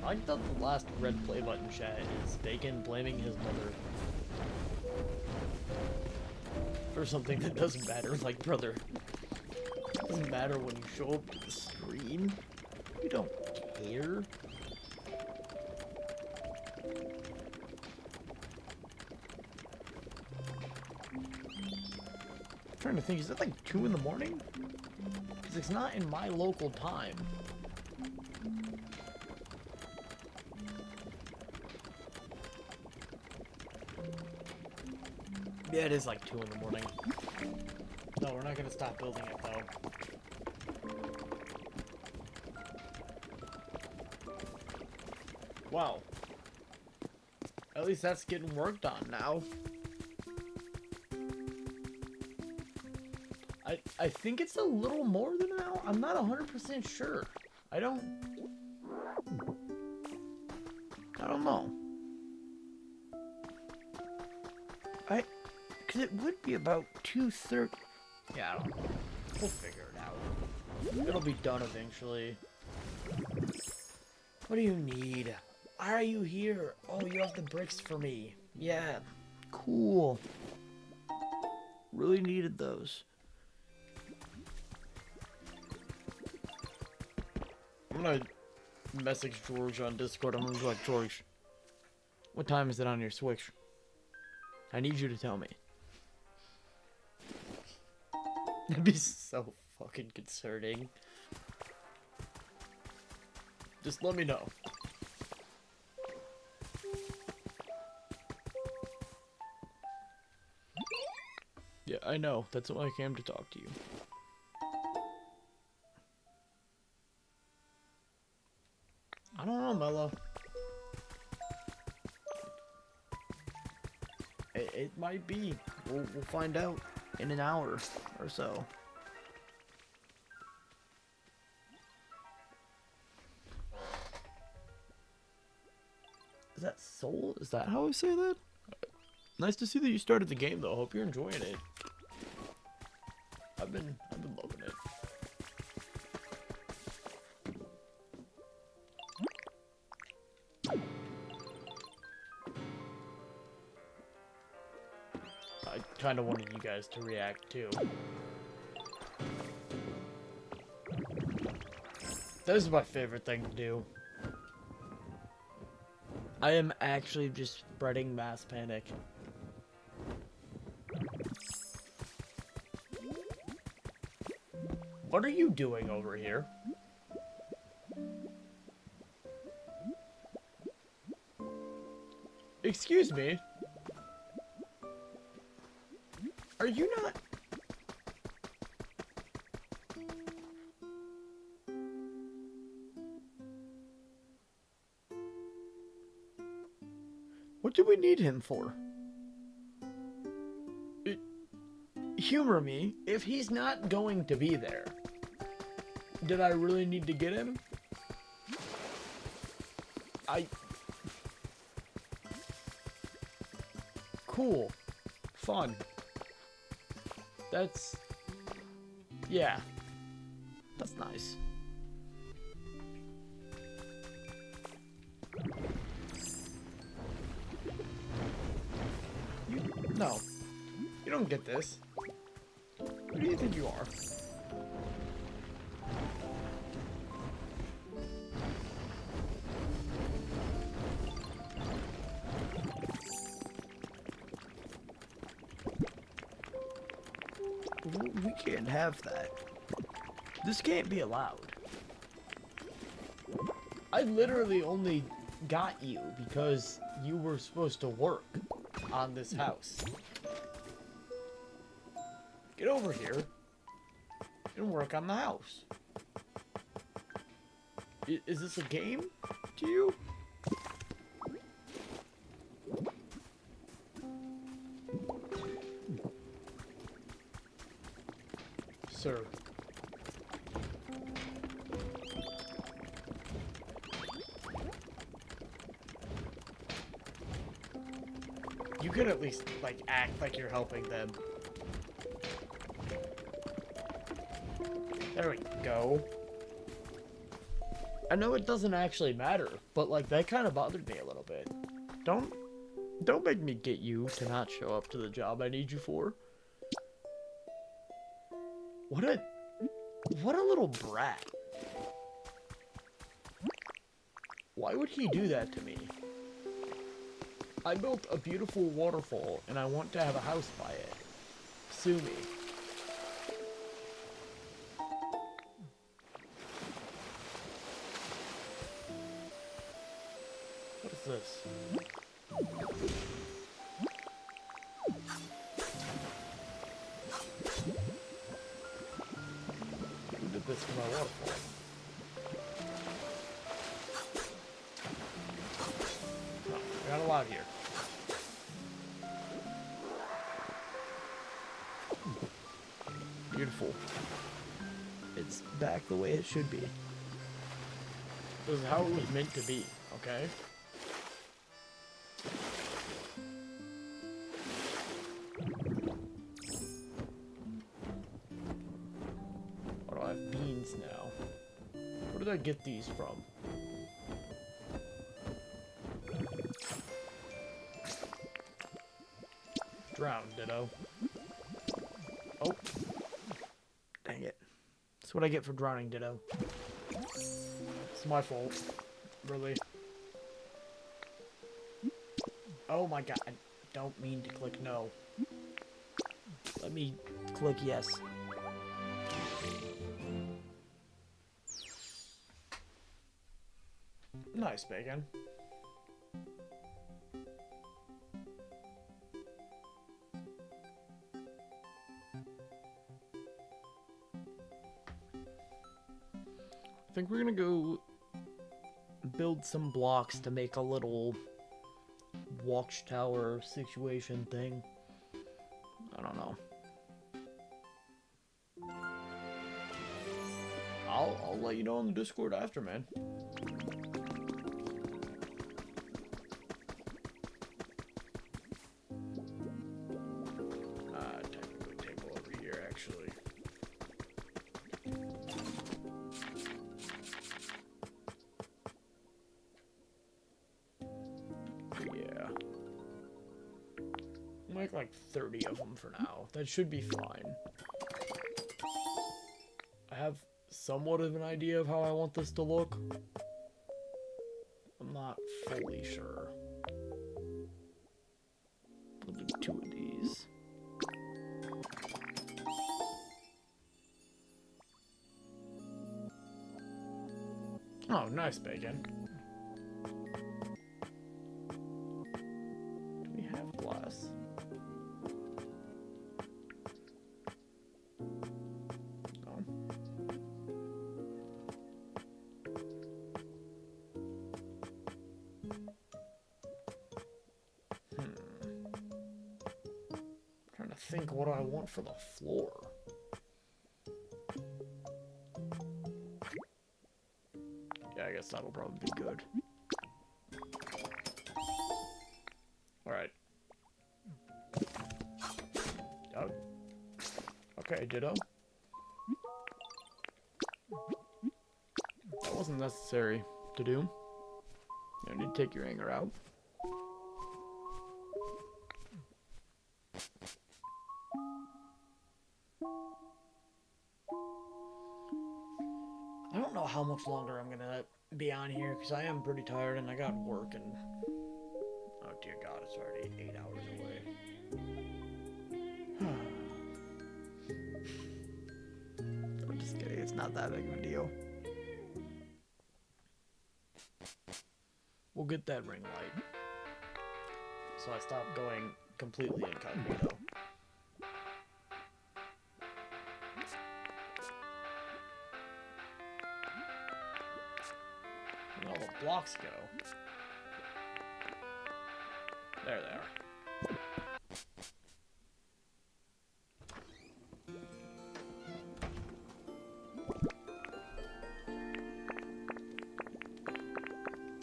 I like that the last red play button chat is Bacon blaming his mother. For something that doesn't matter, like, brother. It doesn't matter when you show up to the stream. You don't care. I'm trying to think, is it like 2 in the morning? Because it's not in my local time. Yeah, it is like 2 in the morning. No, we're not going to stop building it, though. Wow. At least that's getting worked on now. I think it's a little more than an hour. I'm not 100% sure. I don't know. Because it would be about 2:30. Yeah, I don't know. We'll figure it out. It'll be done eventually. What do you need? Why are you here? Oh, you have the bricks for me. Yeah. Cool. Really needed those. I'm gonna message George on Discord. I'm gonna be like, George, what time is it on your Switch? I need you to tell me. That'd be so fucking concerning. Just let me know. Yeah, I know. That's why I came to talk to you. I don't know, Mello. It might be. We'll find out in an hour or so. Is that Soul? Is that how I say that? Nice to see that you started the game though. Hope you're enjoying it. I've been loving it. I kind of wanted you guys to react too. That is my favorite thing to do. I am actually just spreading mass panic. What are you doing over here? Excuse me? Are you not... What do we need him for? Humor me, if he's not going to be there, did I really need to get him? Cool. Fun. That's... Yeah. That's nice. No. You don't get this. Who do you think you are? We can't have that. This can't be allowed. I literally only got you because you were supposed to work on this house. Get over here and work on the house. Is this a game to you? Sir. You could at least, like, act like you're helping them. There we go. I know it doesn't actually matter, but, like, that kind of bothered me a little bit. Don't make me get you to not show up to the job I need you for. What a little brat. Why would he do that to me? I built a beautiful waterfall, and I want to have a house by it. Sue me. What is this? Who did this to my waterfall? No, we're not allowed here. Beautiful. It's back the way it should be. This is how it was meant to be, okay? Why do I have beans now? Where did I get these from? Drown, ditto. Oh. Dang it. That's what I get for drowning, ditto. It's my fault. Really. Oh my god. I don't mean to click no. Let me click yes. Nice, bacon. I think we're gonna go build some blocks to make a little watchtower situation thing. I don't know. I'll let you know on the Discord after, man. Technically table over here, actually. Yeah. Make like 30 of them for now. That should be fine. I have somewhat of an idea of how I want this to look. I'm not fully sure. We'll do 2 of these. Oh, nice bacon. Do we have glass? No. Trying to think what I want for the floor. Yeah, I guess that'll probably be good. Alright. Oh. Okay, ditto. That wasn't necessary to do. You need to take your anger out. I don't know how much longer I'm gonna be on here because I am pretty tired and I got work and oh dear God, it's already 8 hours away. I'm just kidding, it's not that big of a deal. We'll get that ring light so I stop going completely incognito. Where all the blocks go. There they are.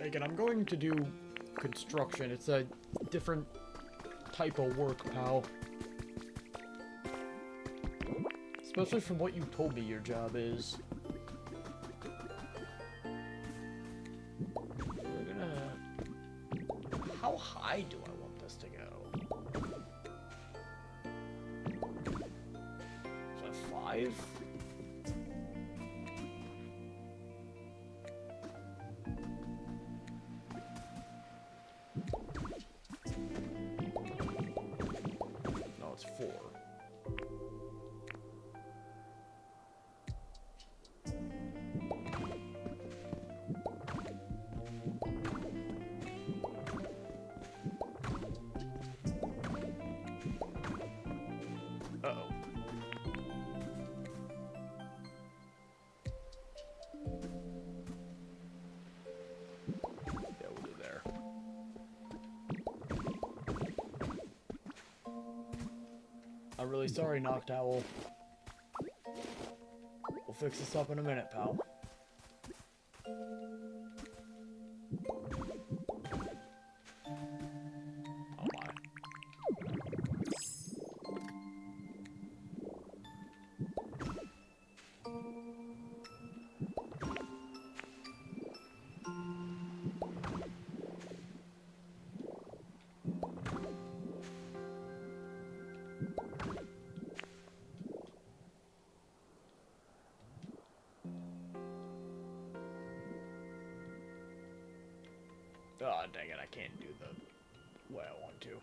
Again, I'm going to do construction. It's a different type of work, pal. Especially from what you told me your job is. We're gonna... How high do I want this to go? Is that 5? No, it's 4. Uh-oh. Yeah, we'll do there. I'm really sorry, Noctowl. We'll fix this up in a minute, pal. Oh my. Oh, dang it, I can't do the way I want to.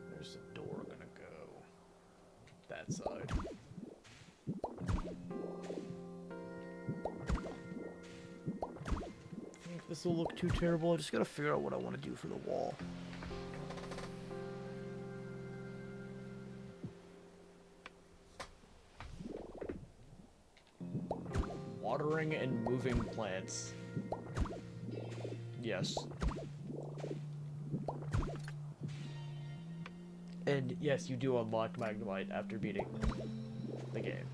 Where's the door gonna go? That side. I think this will look too terrible. I just gotta figure out what I want to do for the wall. Watering and moving plants. Yes. And yes, you do unlock Magnemite after beating the game.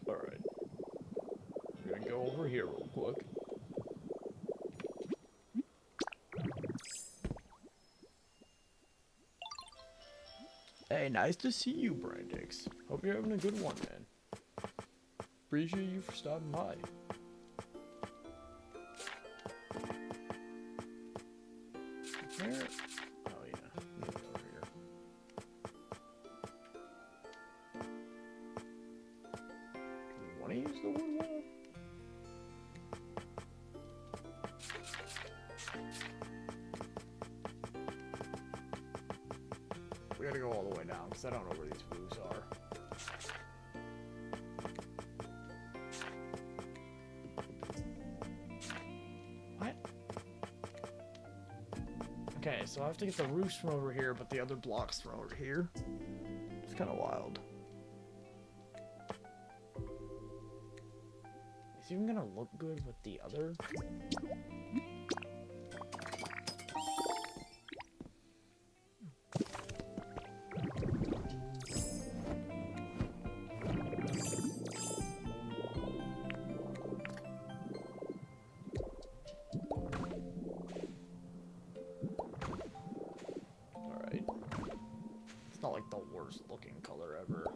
Alright. I'm gonna go over here real quick. Hey, nice to see you, Brandix. Hope you're having a good one, man. Appreciate you for stopping by. Where? Oh, yeah. Let me go over here. Do we want to use the wood wall? We gotta go all the way down, because I don't know where these blues are. What? Okay, so I have to get the roofs from over here, but the other blocks from over here. It's kind of wild. Is it even gonna look good with the other? Not like the worst looking color ever.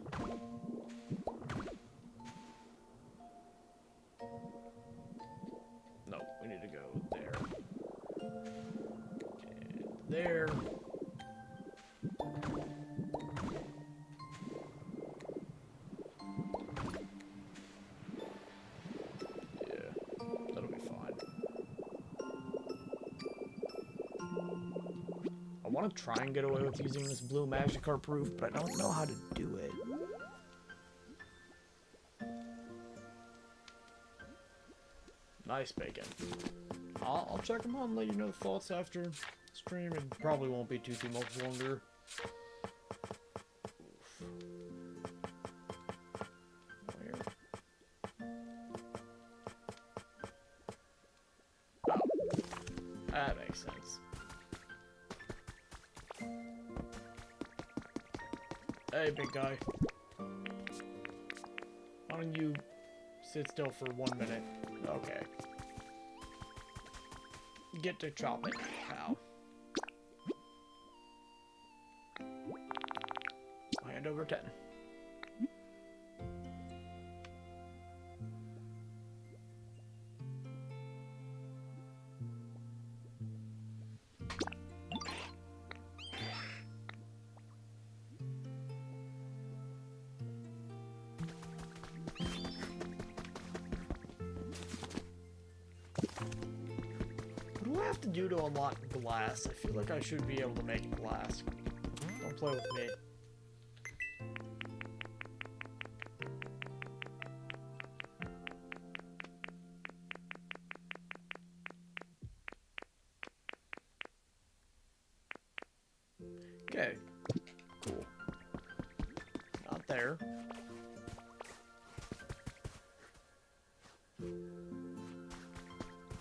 No, we need to go there. And there. Yeah, that'll be fine. I want to try and get away with using this blue Magikarp roof, but I don't know how to do it. Nice, Bacon. I'll check them out and let you know the thoughts after stream. It probably won't be too much longer. Where? Oh, that makes sense. Hey, big guy. Why don't you sit still for 1 minute? Okay. Get to chopping, pal. Hand over 10. What do I have to do to unlock glass? I feel like I should be able to make glass. Don't play with me. Okay. Cool. Not there.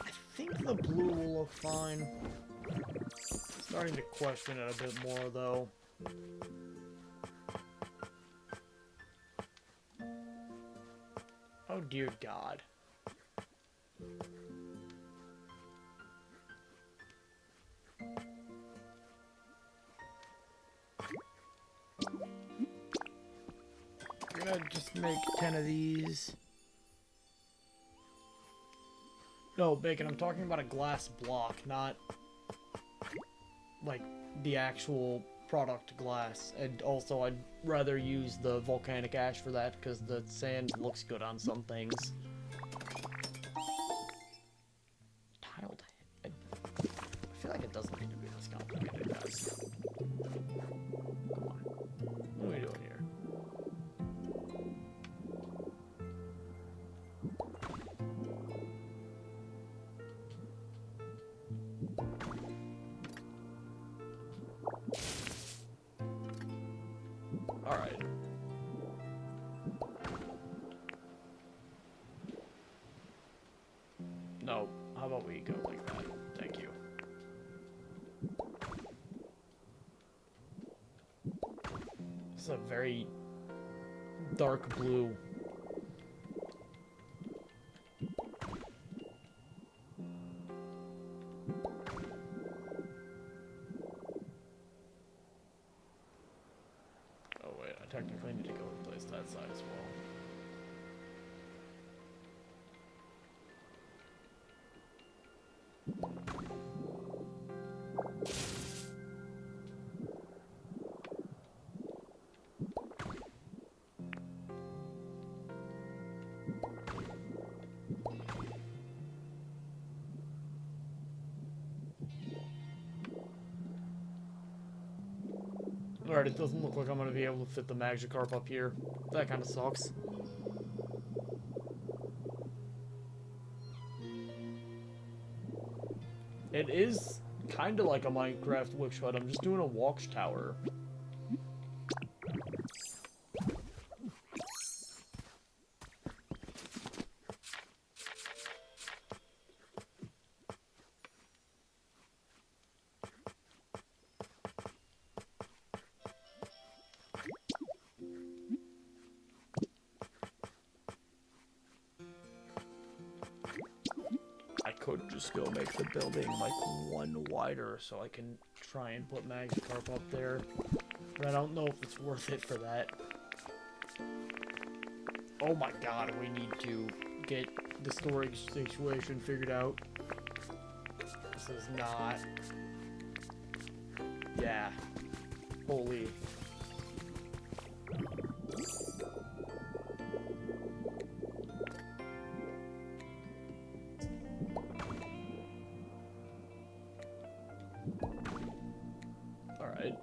I think the blue will look fine. Starting to question it a bit more, though. Oh, dear God. I'm gonna just make 10 of these. No, Bacon, I'm talking about a glass block, not like the actual product glass. And also, I'd rather use the volcanic ash for that because the sand looks good on some things. Tiled head. I feel like it doesn't need to be this complicated, guys. Come on. What are we doing here? No, how about we go like that? Thank you. This is a very dark blue. Oh wait, I technically need to go replace that side as well. Alright, it doesn't look like I'm gonna be able to fit the Magikarp up here. That kind of sucks. It is kind of like a Minecraft witch hut. I'm just doing a watchtower. I could just go make the building like one wider so I can try and put Magikarp up there. But I don't know if it's worth it for that. Oh my god, we need to get the storage situation figured out. This is not... Yeah. Holy... Alright.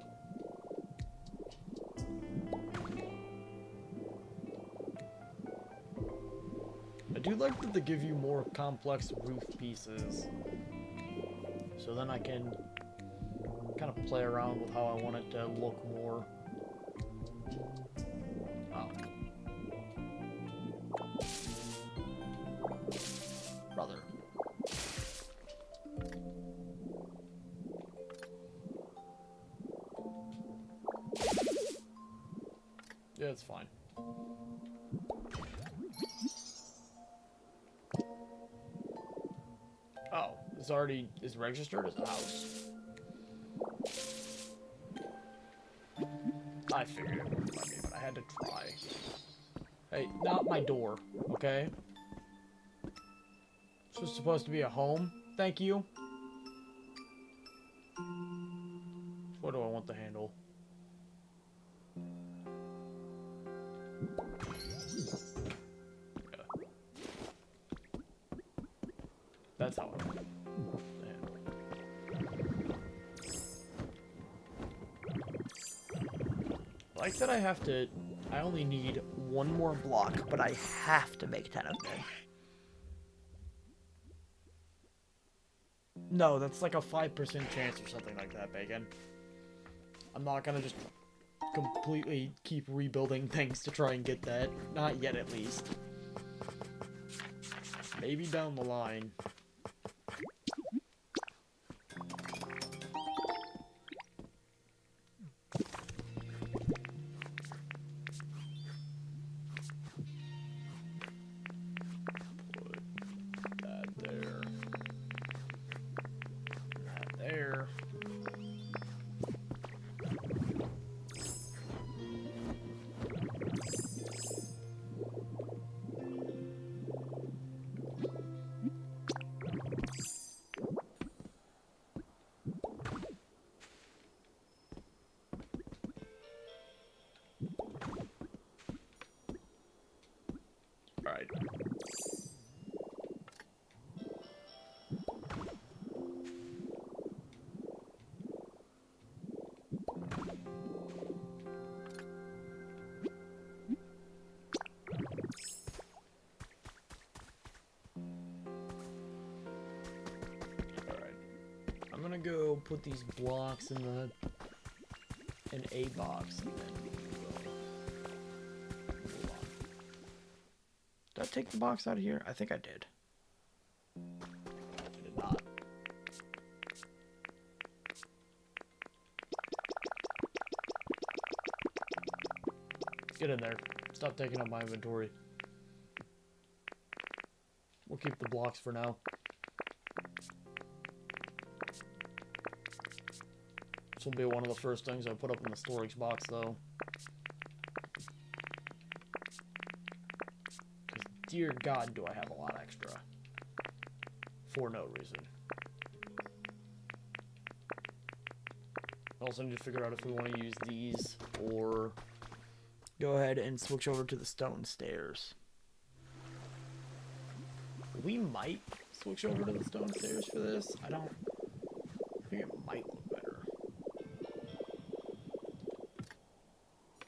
I do like that they give you more complex roof pieces. So then I can kind of play around with how I want it to look more. Oh. Brother. Yeah, it's fine. Oh, it's already is registered as a house. I figured it wouldn't let me, but I had to try. Hey, not my door, okay? This was supposed to be a home. Thank you. What do I want the handle? Yeah. That's how I want it. The handle. I like that I have to... I only need one more block, but I have to make 10 of them. No, that's like a 5% chance or something like that, Bacon. I'm not gonna just completely keep rebuilding things to try and get that. Not yet, at least. Maybe down the line. Put that there. That there. Alright. I'm gonna go put these blocks in an A box and then we'll move on. Did I take the box out of here? I think I did. Get in there. Stop taking up my inventory. We'll keep the blocks for now. This will be one of the first things I put up in the storage box, though. Because, dear God, do I have a lot extra. For no reason. Also need to figure out if we want to use these, or go ahead and switch over to the stone stairs. We might switch over to the stone stairs for this. I think it might look better.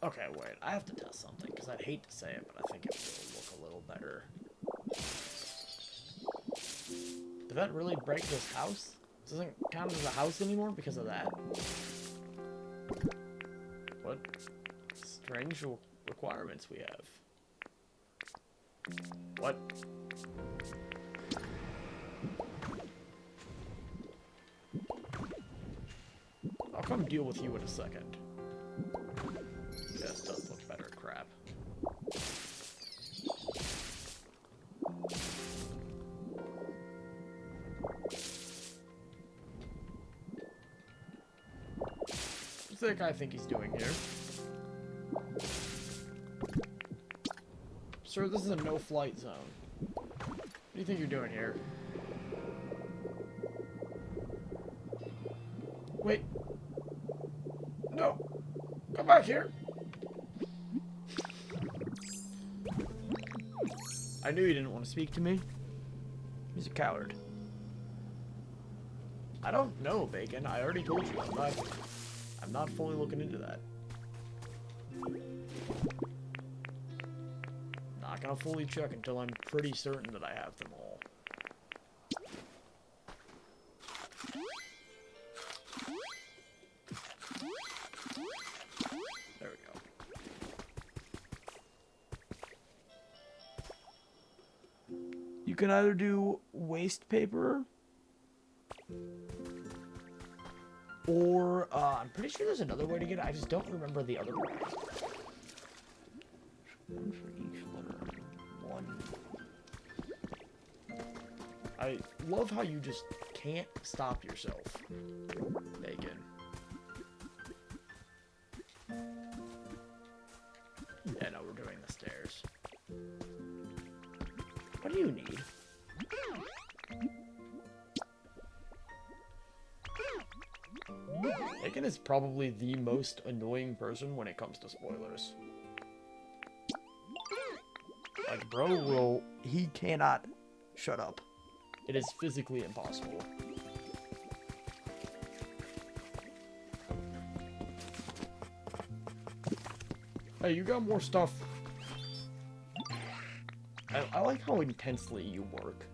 Okay, wait. I have to test something, because I'd hate to say it, but I think it will look a little better. Did that really break this house? This doesn't count as a house anymore because of that? What strange requirements we have. What? I'll come deal with you in a second. This does look better, crap. What's that guy think he's doing here? Sir, this is a no-flight zone. What do you think you're doing here? Wait. No. Come back here. I knew you didn't want to speak to me. He's a coward. I don't know, Bacon. I already told you. I'm not fully looking into that. Not gonna fully check until I'm pretty certain that I have them all. There we go. You can either do waste paper, or I'm pretty sure there's another way to get it. I just don't remember the other way. One for each letter. One. I love how you just can't stop yourself, Megan. Yeah, no, we're doing the stairs. What do you need? Megan is probably the most annoying person when it comes to spoilers. Like, bro he cannot shut up. It is physically impossible. Hey, you got more stuff. I like how intensely you work.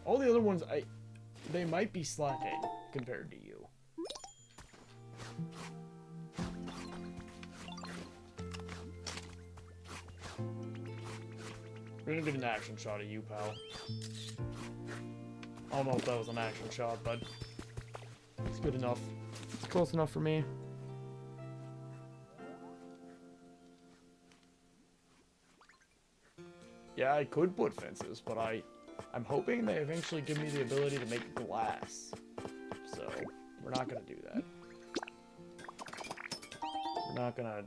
All the other ones, they might be slacking compared to you. We're gonna get an action shot of you, pal. I don't know if that was an action shot, but it's good enough. It's close enough for me. Yeah, I could put fences, but I'm hoping they eventually give me the ability to make glass. So, we're not gonna do that. We're not gonna...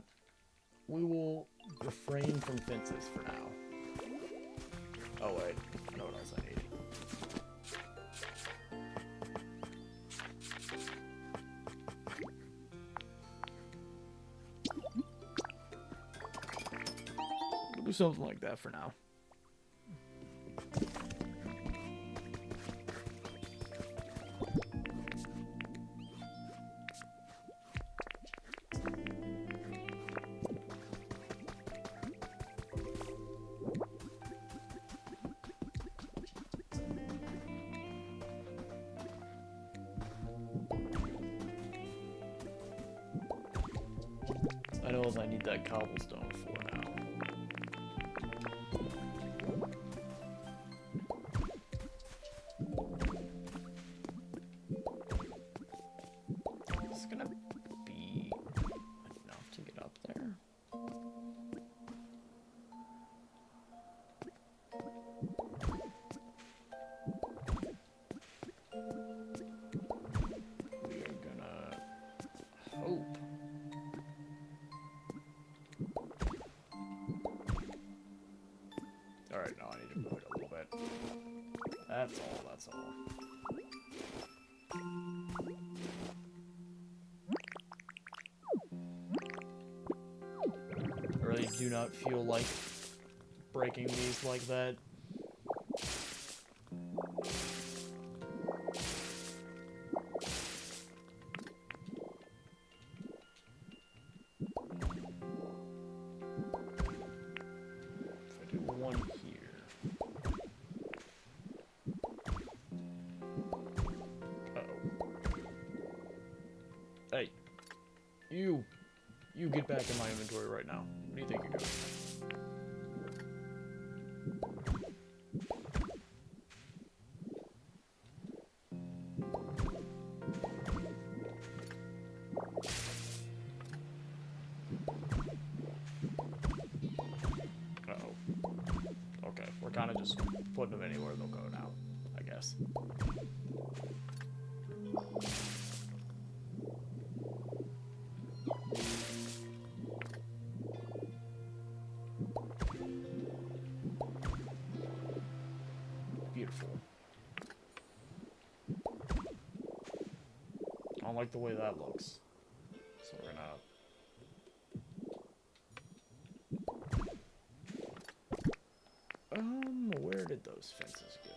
We will refrain from fences for now. Oh wait, I know what else I need. We'll do something like that for now. I know I need that cobblestone for now. Is this gonna be enough to get up there? Alright, now I need to move it a little bit. That's all, that's all. I really do not feel like breaking these like that. Hey, you get back in my inventory right now. What do you think you're doing? Uh-oh. Okay, we're kind of just putting them anywhere they'll go now, I guess. Beautiful. I don't like the way that looks. So we're gonna... where did those fences go?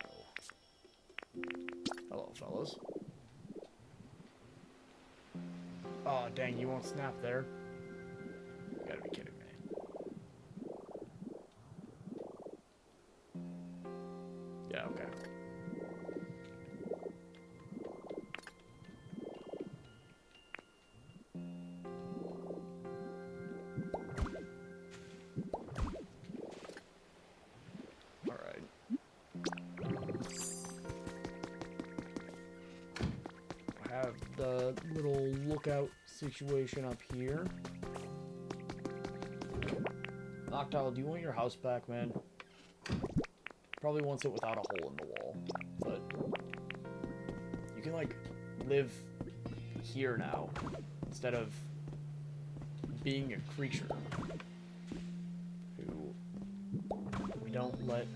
Hello, fellas. Oh, dang, you won't snap there? You gotta be kidding me. Yeah, okay. Alright. I have the little lookout situation up here. Noctile, do you want your house back, man? Probably wants it without a hole in the wall, but you can, like, live here now instead of being a creature who we don't let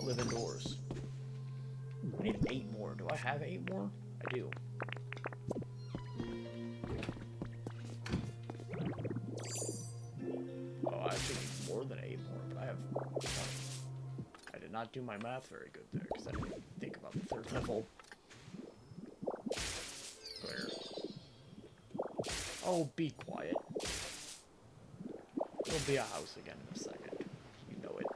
live indoors. I need 8 more. Do I have 8 more? I do. Oh, I actually need more than 8 more, but I have 20. I did not do my math very good there, because I didn't think about the 3rd level. Clear. Oh, be quiet. There'll be a house again in a second. You know it.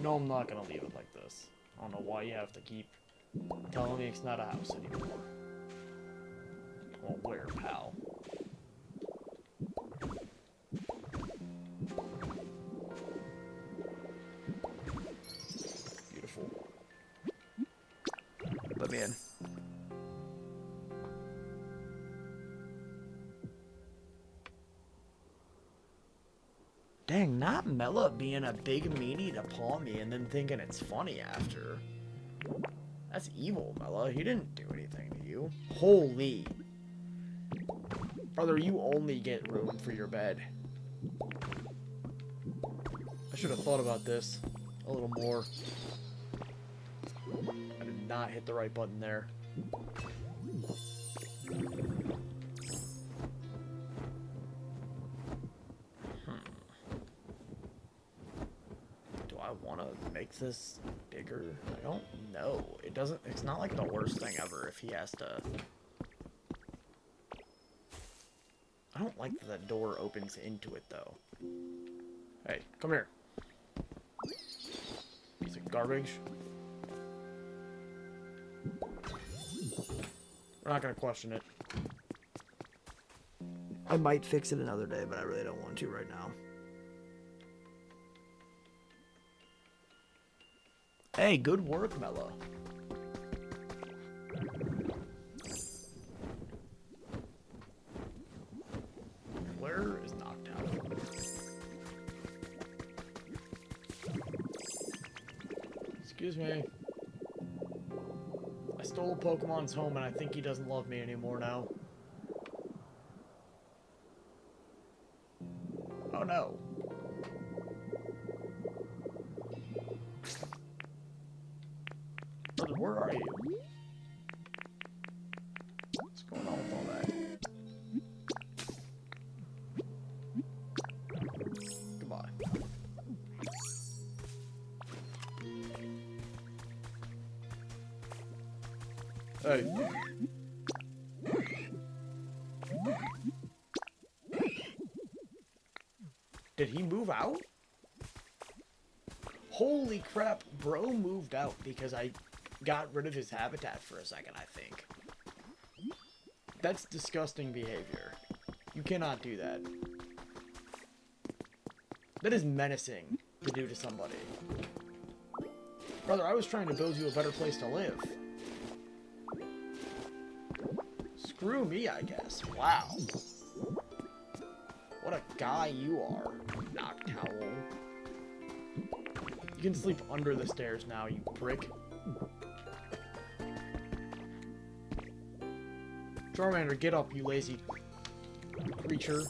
No, I'm not gonna leave it like this. I don't know why you have to keep telling me it's not a house anymore. Well, where, pal? Beautiful. Let me in. Dang, not Mela being a big meanie to paw me and then thinking it's funny after. That's evil, Mela. He didn't do anything to you. Holy. Brother, you only get room for your bed. I should have thought about this a little more. I did not hit the right button there. I want to make this bigger. I don't know. It doesn't, it's not like the worst thing ever if he has to. I don't like that the door opens into it though. Hey, come here. Piece of garbage. We're not gonna question it. I might fix it another day, but I really don't want to right now. Hey, good work, Mela. Where is Noctowl? Excuse me. I stole Pokemon's home and I think he doesn't love me anymore now. Oh no. Brother, where are you? What's going on with all that? Goodbye. Hey. Did he move out? Holy crap, bro moved out because I got rid of his habitat for a second, I think. That's disgusting behavior. You cannot do that. That is menacing to do to somebody. Brother, I was trying to build you a better place to live. Screw me, I guess. Wow. What a guy you are, Noctowl. You can sleep under the stairs now, you prick. Charmander, get up, you lazy creature.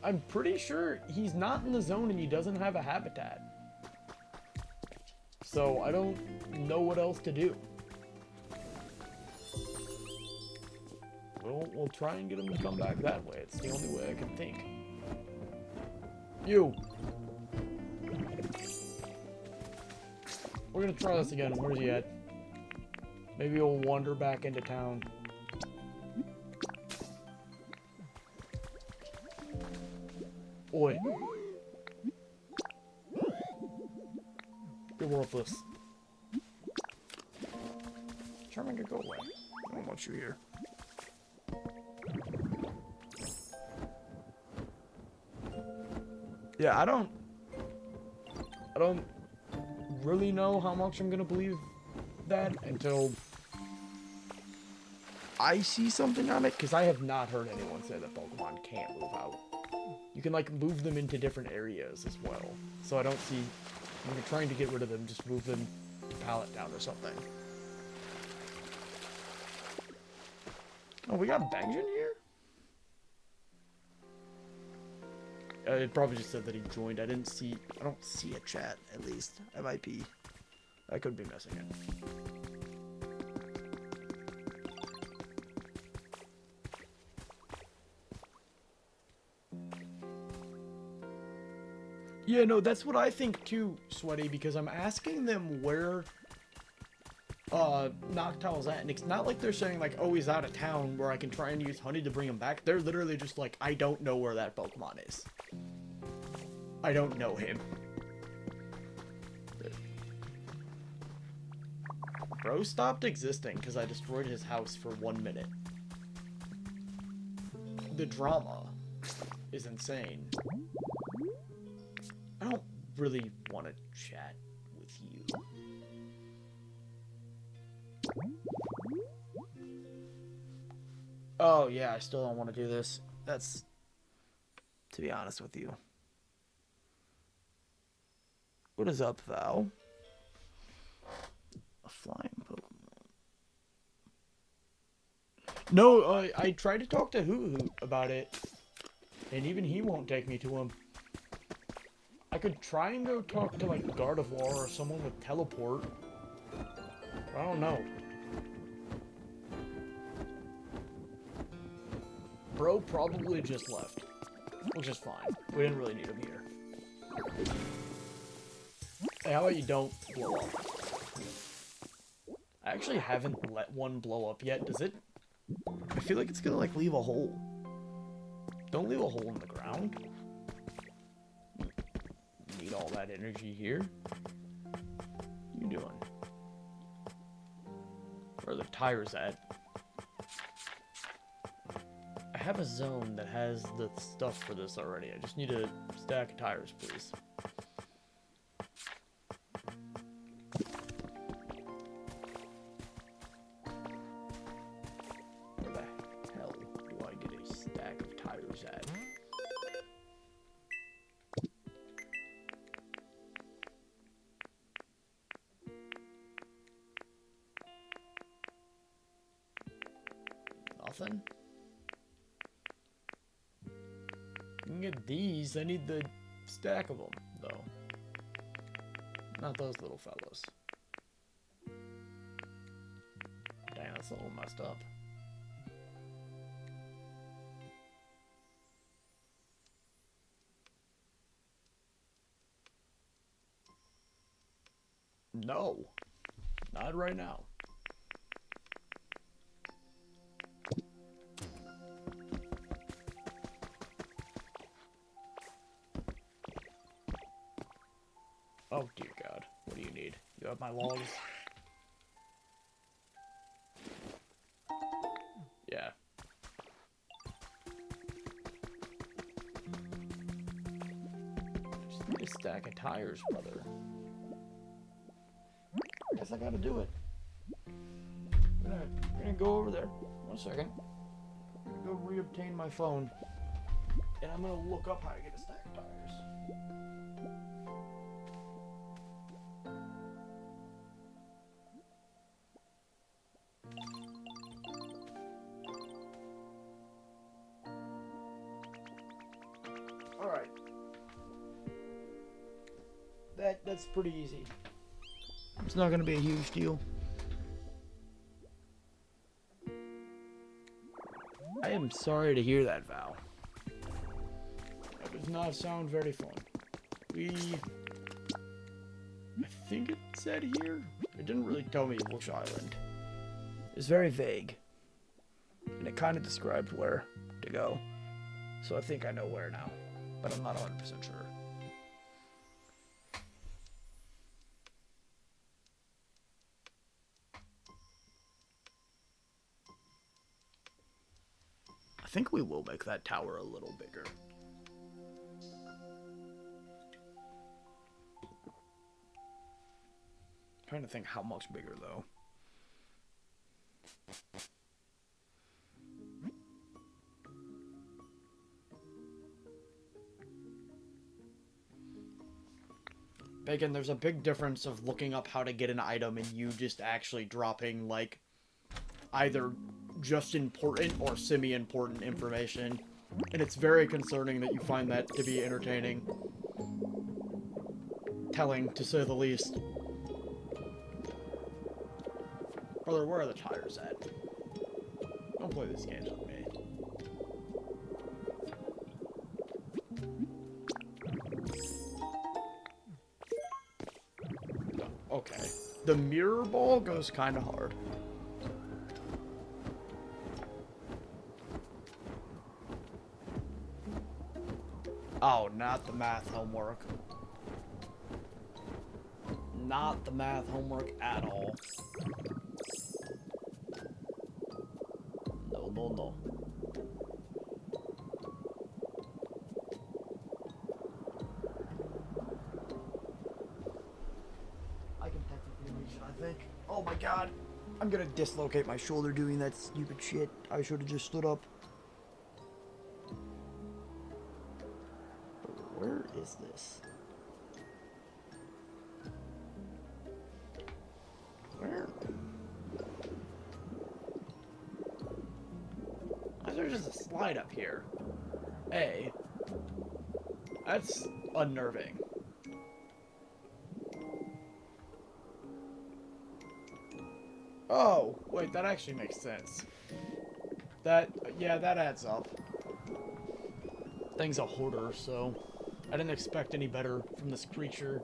I'm pretty sure he's not in the zone and he doesn't have a habitat. So I don't know what else to do. We'll try and get him to come back that way. It's the only way I can think. You! We're gonna try this again. Where's he at? Maybe he'll wander back into town. Oi. You're worthless. Charmander, go away. I don't want you here. Yeah, I don't really know how much I'm gonna believe that until I see something on it, because I have not heard anyone say that Pokemon can't move out. You can, like, move them into different areas as well. So I don't see, when you're trying to get rid of them, just move them to Pallet Town or something. Oh, we got Benjamin here? It probably just said that he joined. I don't see a chat, at least. I could be missing it. Yeah, no, that's what I think too, Sweaty, because I'm asking them where Noctowl's at, and it's not like they're saying, like, oh, he's out of town, where I can try and use honey to bring him back. They're literally just like, I don't know where that Pokemon is. I don't know him. Bro stopped existing because I destroyed his house for 1 minute. The drama is insane. I don't really want to chat with you. Oh, yeah, I still don't want to do this. That's, to be honest with you. What is up, Val? A flying Pokemon. No, I tried to talk to Hoo Hoo about it, and even he won't take me to him. I could try and go talk to, like, Gardevoir or someone with Teleport. I don't know. Bro probably just left, which is fine. We didn't really need him here. Hey, how about you don't blow up? I actually haven't let one blow up yet. Does it? I feel like it's gonna, like, leave a hole. Don't leave a hole in the ground. Need all that energy here. What you doing? Where are the tires at? I have a zone that has the stuff for this already. I just need a stack of tires, please. Where the hell do I get a stack of tires? nothing? You can get these. I need the stack of them, though. Not those little fellas. Damn, that's a little messed up. No. Not right now. Oh, dear God. What do you need? You have my logs? Yeah. Just need a stack of tires, brother. I guess I gotta do it. I'm gonna go over there. 1 second. I'm gonna go reobtain my phone. And I'm gonna look up how to get a stack of tires. Alright. That's pretty easy. It's not going to be a huge deal. I am sorry to hear that, Val. That does not sound very fun. I think it said here. It didn't really tell me which island. It's very vague. And it kind of described where to go. So I think I know where now. But I'm not 100% sure. I think we will make that tower a little bigger. Trying to think how much bigger, though. Bacon, there's a big difference of looking up how to get an item and you just actually dropping, like, either just important or semi-important information. And it's very concerning that you find that to be entertaining. Telling, to say the least. Brother, where are the tires at? Don't play these games with me. Okay. The mirror ball goes kind of hard. Oh, not the math homework. Not the math homework at all. No, no, no. I can technically reach it, I think. Oh my god. I'm gonna dislocate my shoulder doing that stupid shit. I should have just stood up. Where is this? Where? Why is there just a slide up here? A. That's unnerving. Oh, wait, that actually makes sense. Yeah, that adds up. Thing's a hoarder, so I didn't expect any better from this creature.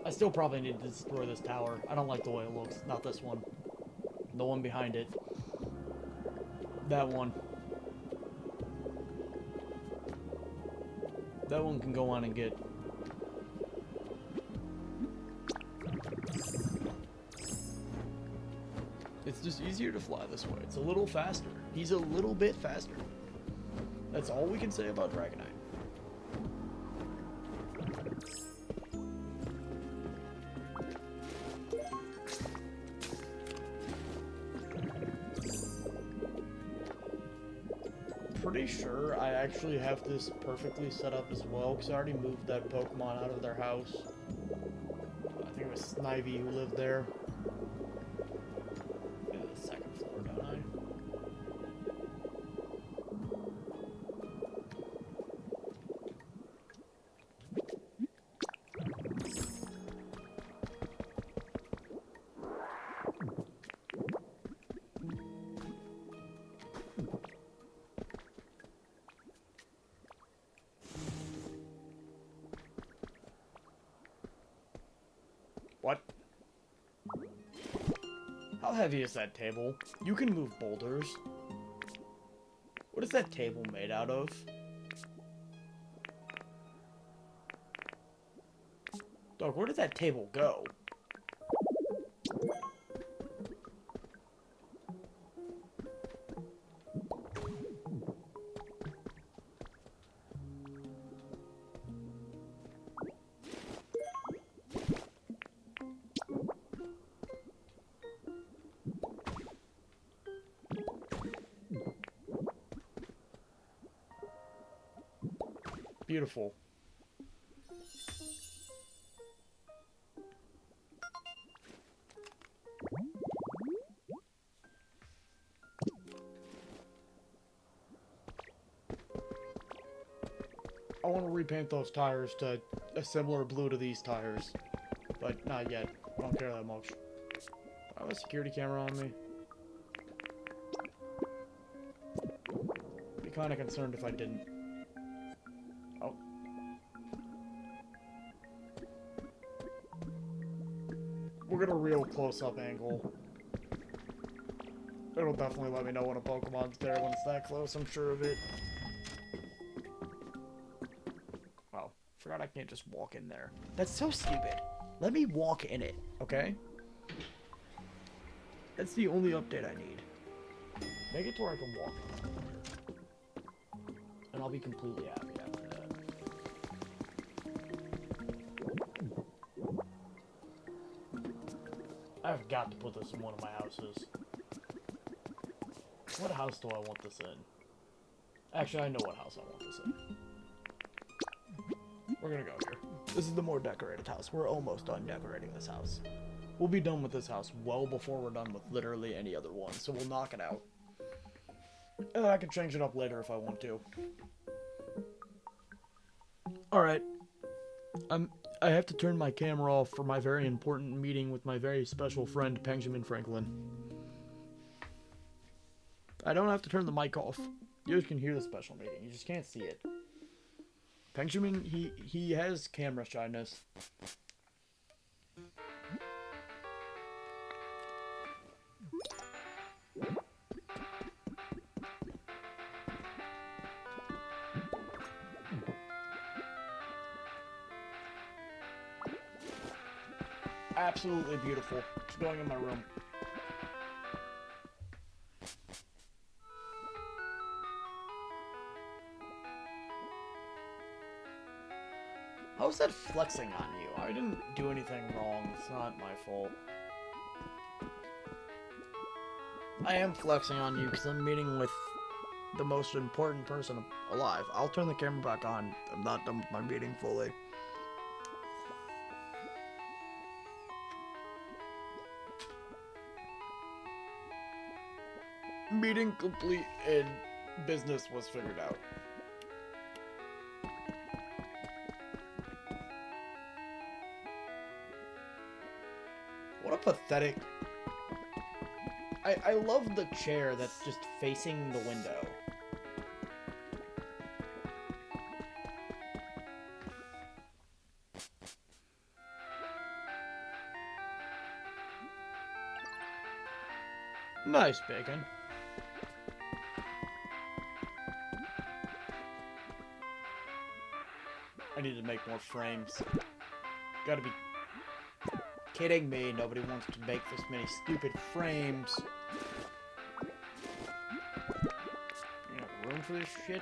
I still probably need to destroy this tower. I don't like the way it looks. Not this one. The one behind it. That one. That one can go on and get. It's just easier to fly this way. It's a little faster. He's a little bit faster. That's all we can say about Dragonite. Pretty sure I actually have this perfectly set up as well, because I already moved that Pokemon out of their house. I think it was Snivy who lived there. The second floor, don't I? heavy is that table? You can move boulders. What is that table made out of? Dog, where did that table go? Beautiful. I want to repaint those tires to a similar blue to these tires, but not yet. I don't care that much. I have a security camera on me. Be kind of concerned if I didn't. Oh. We'll get a real close-up angle. It'll definitely let me know when a Pokemon's there when it's that close, I'm sure of it. Wow, forgot I can't just walk in there. That's so stupid. Let me walk in it, okay? That's the only update I need. Make it to where I can walk in there. And I'll be completely happy after that. I've got to put this in one of my houses. What house do I want this in? Actually, I know what house I want this in. We're gonna go here. This is the more decorated house. We're almost done decorating this house. We'll be done with this house well before we're done with literally any other one, so we'll knock it out. And I can change it up later if I want to. Alright. I have to turn my camera off for my very important meeting with my very special friend, Benjamin Franklin. I don't have to turn the mic off. You guys can hear the special meeting. You just can't see it. Benjamin, he has camera shyness. Absolutely beautiful. It's going in my room. How's that flexing on you? I didn't do anything wrong. It's not my fault. I am flexing on you because I'm meeting with the most important person alive. I'll turn the camera back on. I'm not done with my meeting fully. Meeting complete and business was figured out. What a pathetic... I love the chair that's just facing the window. Nice, Bacon. I need to make more frames. Gotta be kidding me. Nobody wants to make this many stupid frames. You got room for this shit?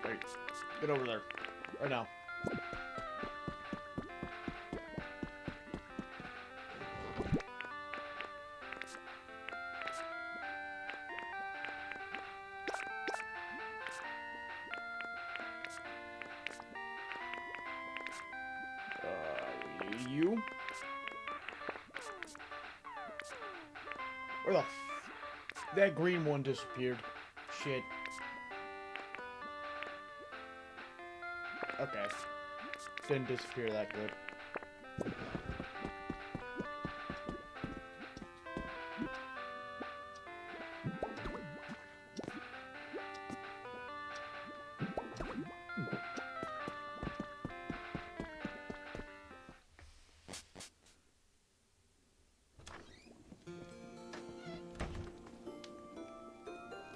Wait, get over there. Right now. You? Where the that green one disappeared. Shit. Okay. Didn't disappear that good.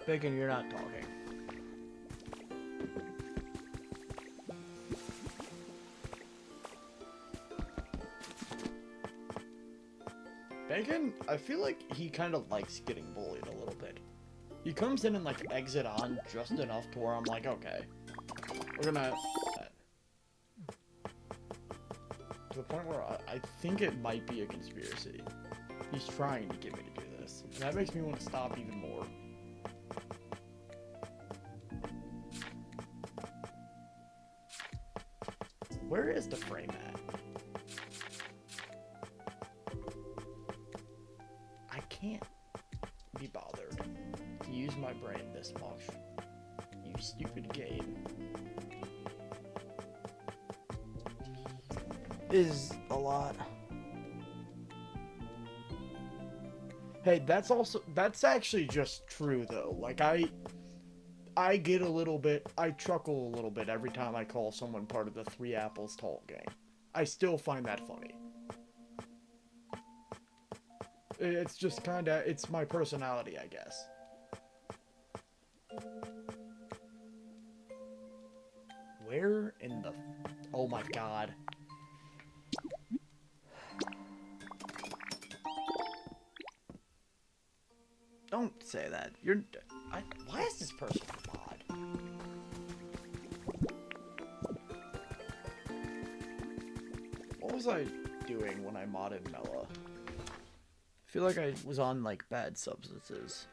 Bacon, you're not talking. Bacon, I feel like he kind of likes getting bullied a little bit. He comes in and like eggs it on just enough to where I'm like, okay, we're gonna... To the point where I think it might be a conspiracy. He's trying to get me to do this. And that makes me want to stop even more. Where is the frame at? I can't be bothered to use my brain this much. You stupid game. Is a lot. Hey, that's actually just true though. Like I get a little bit, I chuckle a little bit every time I call someone part of the 3 Apples Tall gang. I still find that funny. It's just kinda, it's my personality, I guess. Where in the, oh my god. Don't say that. Why is this person a mod? What was I doing when I modded Mela? I feel like I was on, like, bad substances.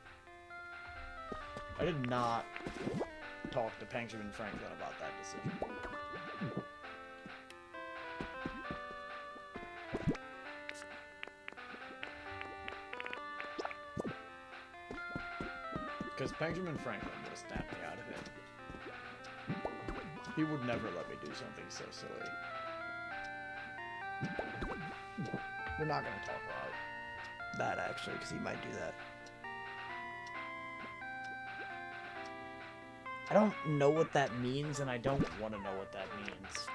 I did not talk to Benjamin Franklin about that decision. Because Benjamin Franklin would have snapped me out of it. He would never let me do something so silly. We're not going to talk about that, actually, because he might do that. I don't know what that means, and I don't want to know what that means.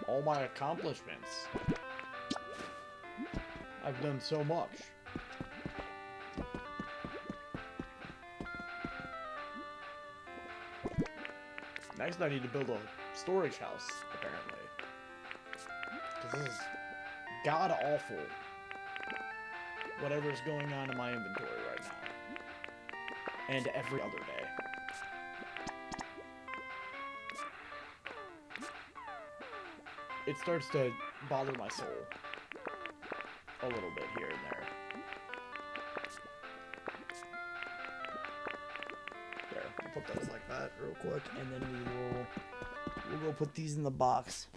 All my accomplishments. I've done so much. Next, I need to build a storage house, apparently. Because this is god-awful. Whatever's going on in my inventory right now. And every other day. It starts to bother my soul. A little bit here and there. There, I'll put those like that real quick, and then we'll go put these in the box.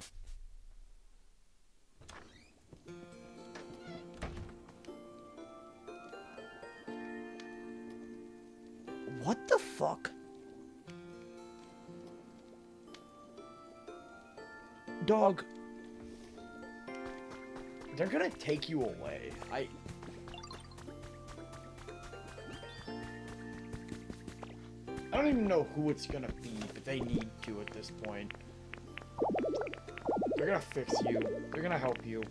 What the fuck? Dog. They're gonna take you away. I don't even know who it's gonna be, but they need to at this point. They're gonna fix you. They're gonna help you.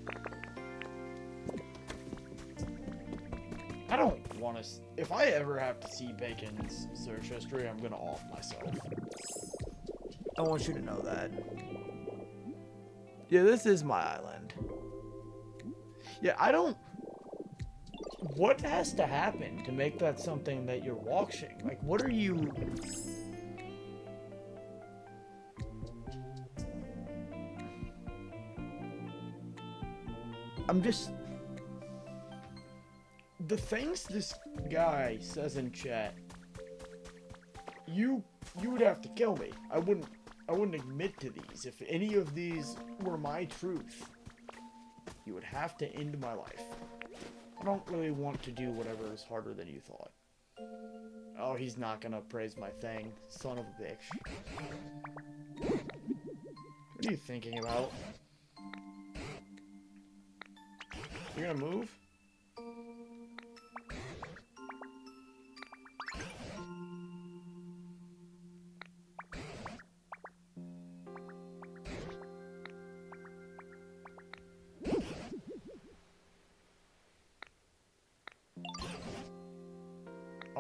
I don't want to... If I ever have to see Bacon's search history, I'm gonna off myself. I want you to know that. Yeah, this is my island. Yeah, I don't... What has to happen to make that something that you're watching? Like, what are you... I'm just... The things this guy says in chat, you would have to kill me. I wouldn't admit to these. If any of these were my truth, you would have to end my life. I don't really want to do whatever is harder than you thought. Oh, he's not gonna praise my thing. Son of a bitch. What are you thinking about? You're gonna move?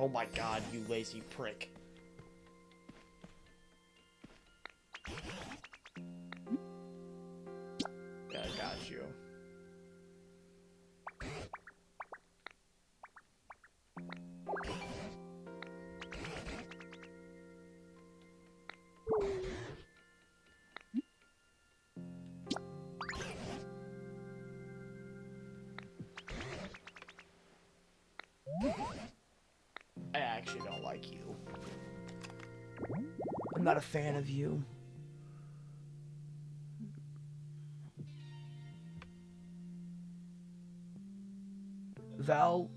Oh my god, you lazy prick. Yeah, I got you. I actually don't like you. I'm not a fan of you. Val,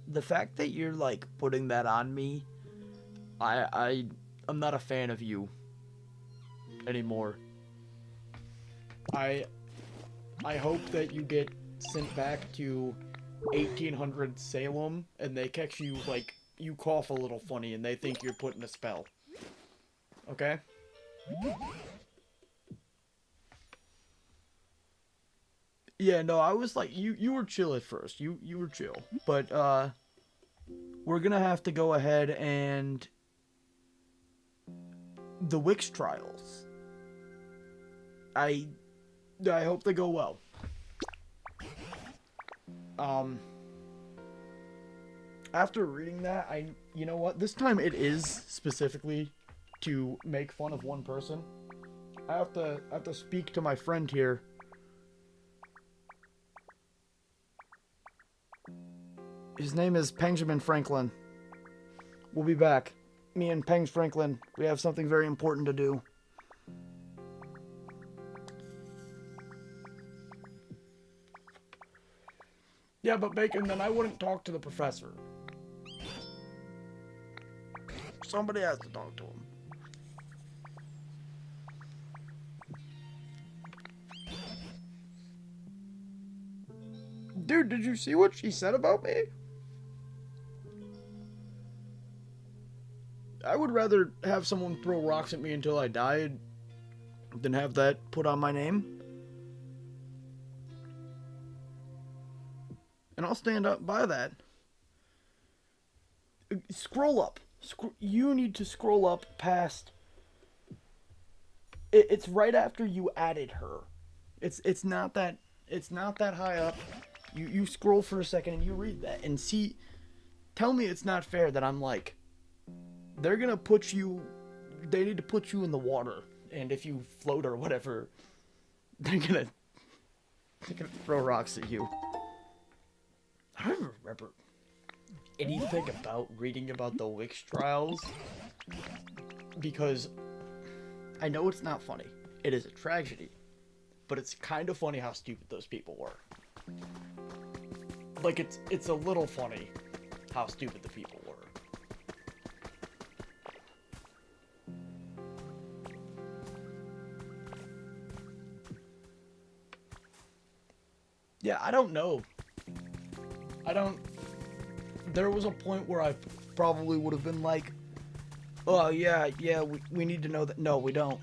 the fact that you're like putting that on me, I'm not a fan of you anymore. I hope that you get sent back to 1800 Salem and they catch you like you cough a little funny and they think you're putting a spell. Okay? Yeah, no, I was like you were chill at first. You were chill. But we're going to have to go ahead and the Wix trials. I hope they go well. After reading that, you know what? This time it is specifically to make fun of one person. I have to speak to my friend here. His name is Benjamin Franklin. We'll be back. Me and Pengs Franklin, we have something very important to do. Yeah, but Bacon, then I wouldn't talk to the professor. Somebody has to talk to him. Dude, did you see what she said about me? I would rather have someone throw rocks at me until I died than have that put on my name. And I'll stand up by that. Scroll up. You need to scroll up past... It's right after you added her. It's not that high up. You scroll for a second and you read that and see... Tell me it's not fair that I'm like... They're gonna put you... They need to put you in the water. And if you float or whatever... They're gonna throw rocks at you. I don't remember anything about reading about the Wix trials. Because... I know it's not funny. It is a tragedy. But it's kind of funny how stupid those people were. Like, it's a little funny how stupid the people were. Yeah, I don't know. There was a point where I probably would have been like, oh, yeah, we need to know that. No, we don't.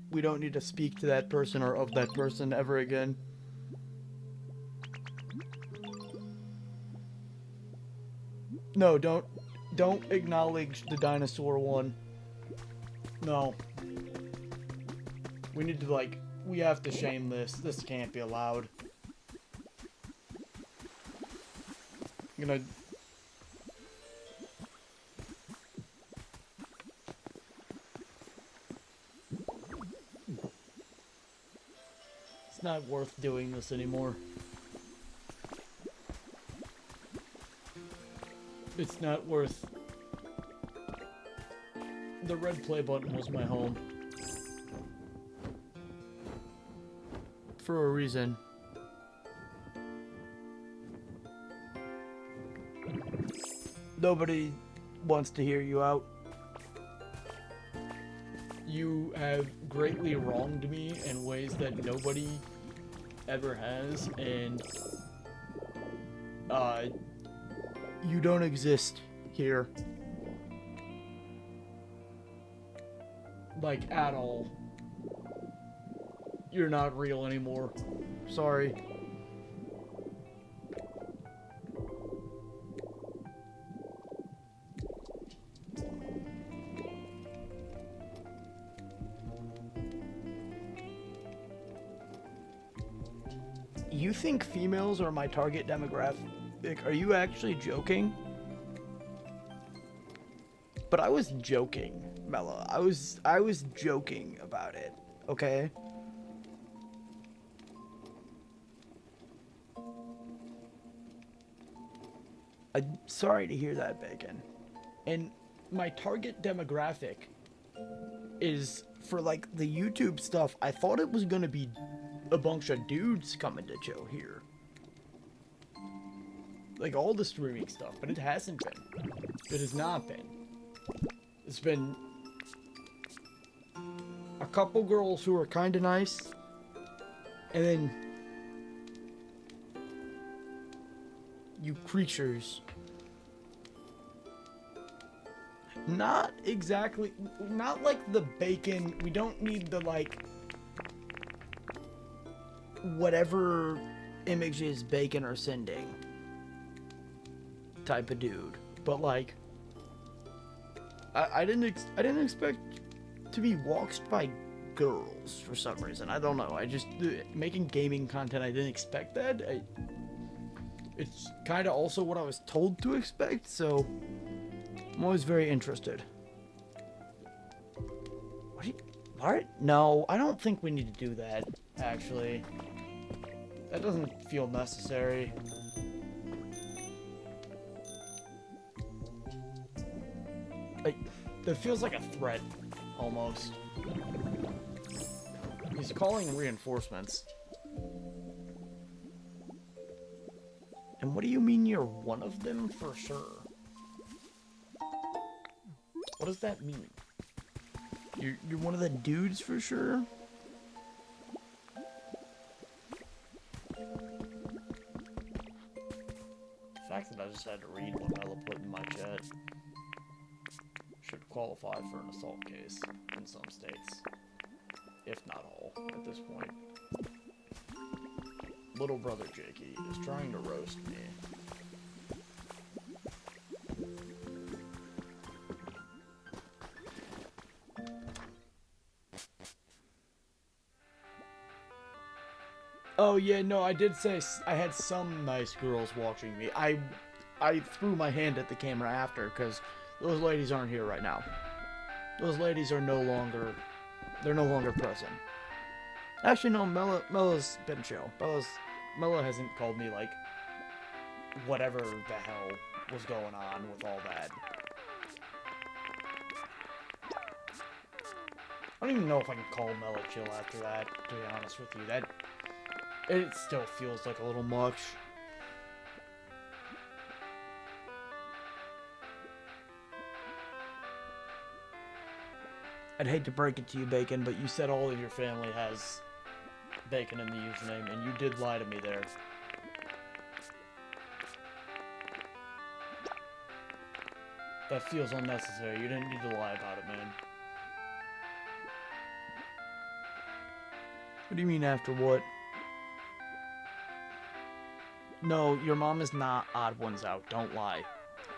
We don't need to speak to that person or of that person ever again. No, don't acknowledge the dinosaur one. No. We need to, like, we have to shame this. This can't be allowed. I'm gonna... It's not worth doing this anymore. It's not worth... The red play button was my home. For a reason. Nobody wants to hear you out. You have greatly wronged me in ways that nobody ever has, and you don't exist here. Like, at all. You're not real anymore. Sorry. You think females are my target demographic? Are you actually joking? But I was joking, Mella. I was joking about it, okay? I'm sorry to hear that, Bacon. And my target demographic is for like the YouTube stuff. I thought it was gonna be a bunch of dudes coming to chill here. Like all the streaming stuff, but it hasn't been. It has not been. It's been a couple girls who are kind of nice, and then you creatures. Not exactly, not like the Bacon. We don't need the like whatever images Bacon are sending type of dude, but like I didn't expect to be watched by girls for some reason. I don't know. I just making gaming content. I didn't expect that. It's kind of also what I was told to expect, so I'm always very interested. What? No, I don't think we need to do that, actually. That doesn't feel necessary. That feels like a threat, almost. He's calling reinforcements. And what do you mean you're one of them for sure? What does that mean? You're one of the dudes for sure? The fact that I just had to read what Mela put in my chat should qualify for an assault case in some states, if not all, at this point. Little brother Jakey is trying to roast me. Oh yeah, no, I did say I had some nice girls watching me. I threw my hand at the camera after because those ladies aren't here right now. Those ladies are no longer present. Actually, no, Mella's been chill. Mella hasn't called me like whatever the hell was going on with all that. I don't even know if I can call Mella chill after that, to be honest with you. It still feels like a little much. I'd hate to break it to you, Bacon, but you said all of your family has Bacon in the username, and you did lie to me there. That feels unnecessary. You didn't need to lie about it, man. What do you mean after what? No, your mom is not Odd Ones Out. Don't lie.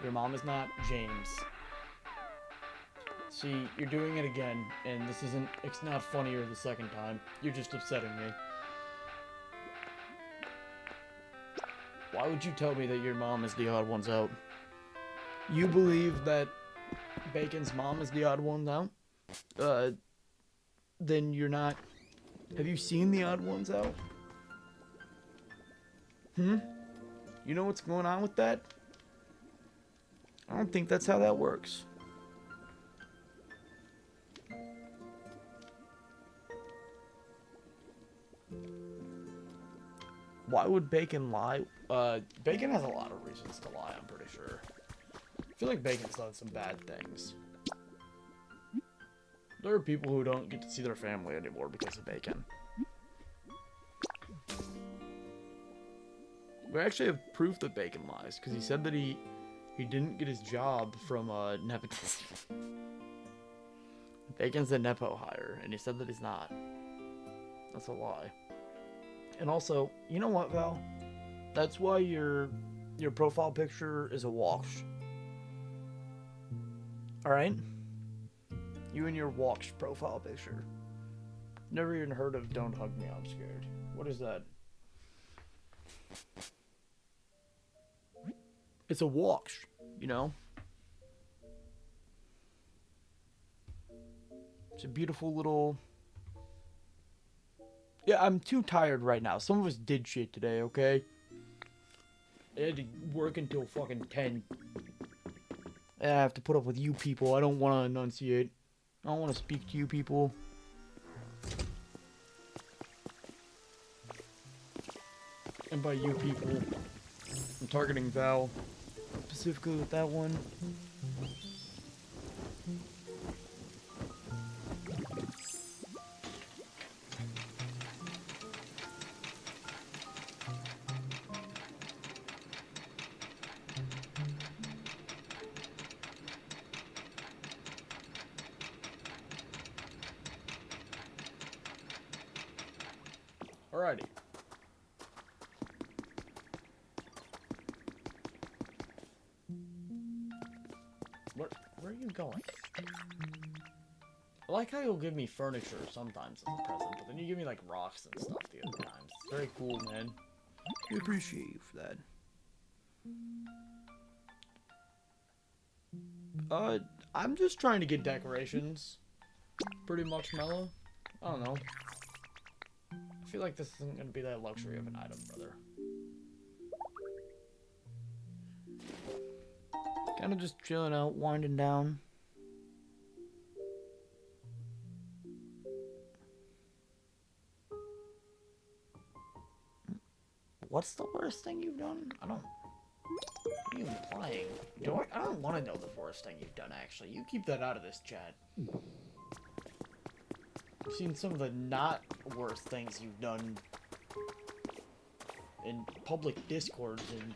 Your mom is not James. See, you're doing it again, and it's not funnier the second time. You're just upsetting me. Why would you tell me that your mom is the Odd Ones Out? You believe that Bacon's mom is the Odd Ones Out? Then you're not... Have you seen the Odd Ones Out? You know what's going on with that? I don't think that's how that works. Why would Bacon lie? Bacon has a lot of reasons to lie, I'm pretty sure. I feel like Bacon's done some bad things. There are people who don't get to see their family anymore because of Bacon. We actually have proof that Bacon lies, because he said that he didn't get his job from nepotism. Bacon's a nepo hire, and he said that he's not. That's a lie. And also, you know what, Val? That's why your profile picture is a wash. Alright? You and your wash profile picture. Never even heard of Don't Hug Me, I'm Scared. What is that? It's a walk, you know? It's a beautiful little... Yeah, I'm too tired right now. Some of us did shit today, okay? I had to work until fucking 10. I have to put up with you people. I don't want to enunciate. I don't want to speak to you people. And by you people, I'm targeting Val. Specifically with that one. Alrighty. Where are you going? I like how you'll give me furniture sometimes as a present, but then you give me like rocks and stuff the other times. It's very cool, man. We appreciate you for that. I'm just trying to get decorations. Pretty much mellow. I don't know. I feel like this isn't gonna be that luxury of an item, brother. Kinda just chilling out, winding down. What's the worst thing you've done? I don't... What are you implying? I don't want to know the worst thing you've done, actually. You keep that out of this chat. I've seen some of the not worst things you've done in public discords, and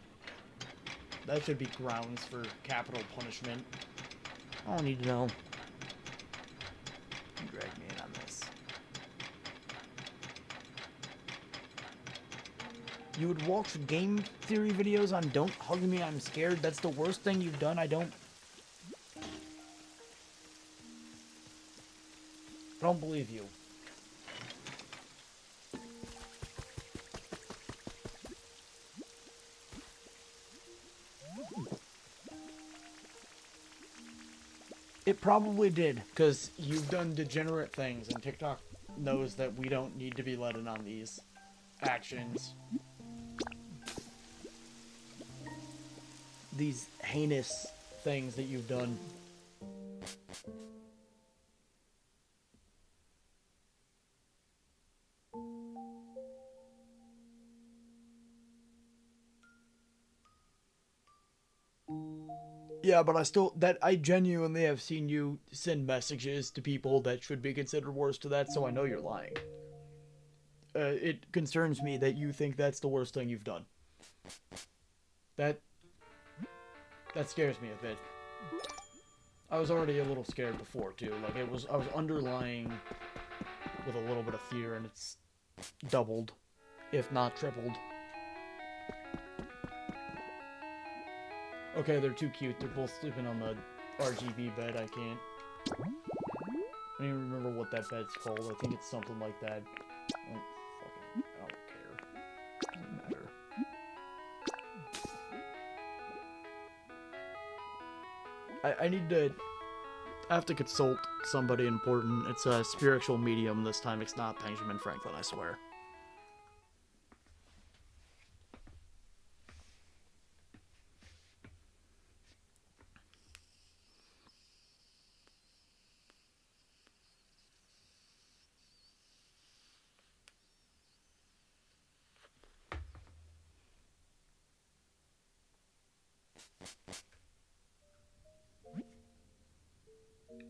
that should be grounds for capital punishment. I don't need to know. You drag me in on this. You would watch game theory videos on Don't Hug Me, I'm Scared. That's the worst thing you've done. I don't believe you. It probably did, because you've done degenerate things, and TikTok knows that we don't need to be let in on these actions. These heinous things that you've done. Yeah, but I genuinely have seen you send messages to people that should be considered worse to that, so I know you're lying. It concerns me that you think that's the worst thing you've done. That scares me a bit. I was already a little scared before, too. Like, I was underlying with a little bit of fear, and it's doubled, if not tripled. Okay, they're too cute. They're both sleeping on the RGB bed. I can't. I don't even remember what that bed's called. I think it's something like that. I don't care. Doesn't matter. I have to consult somebody important. It's a spiritual medium this time. It's not Benjamin Franklin, I swear.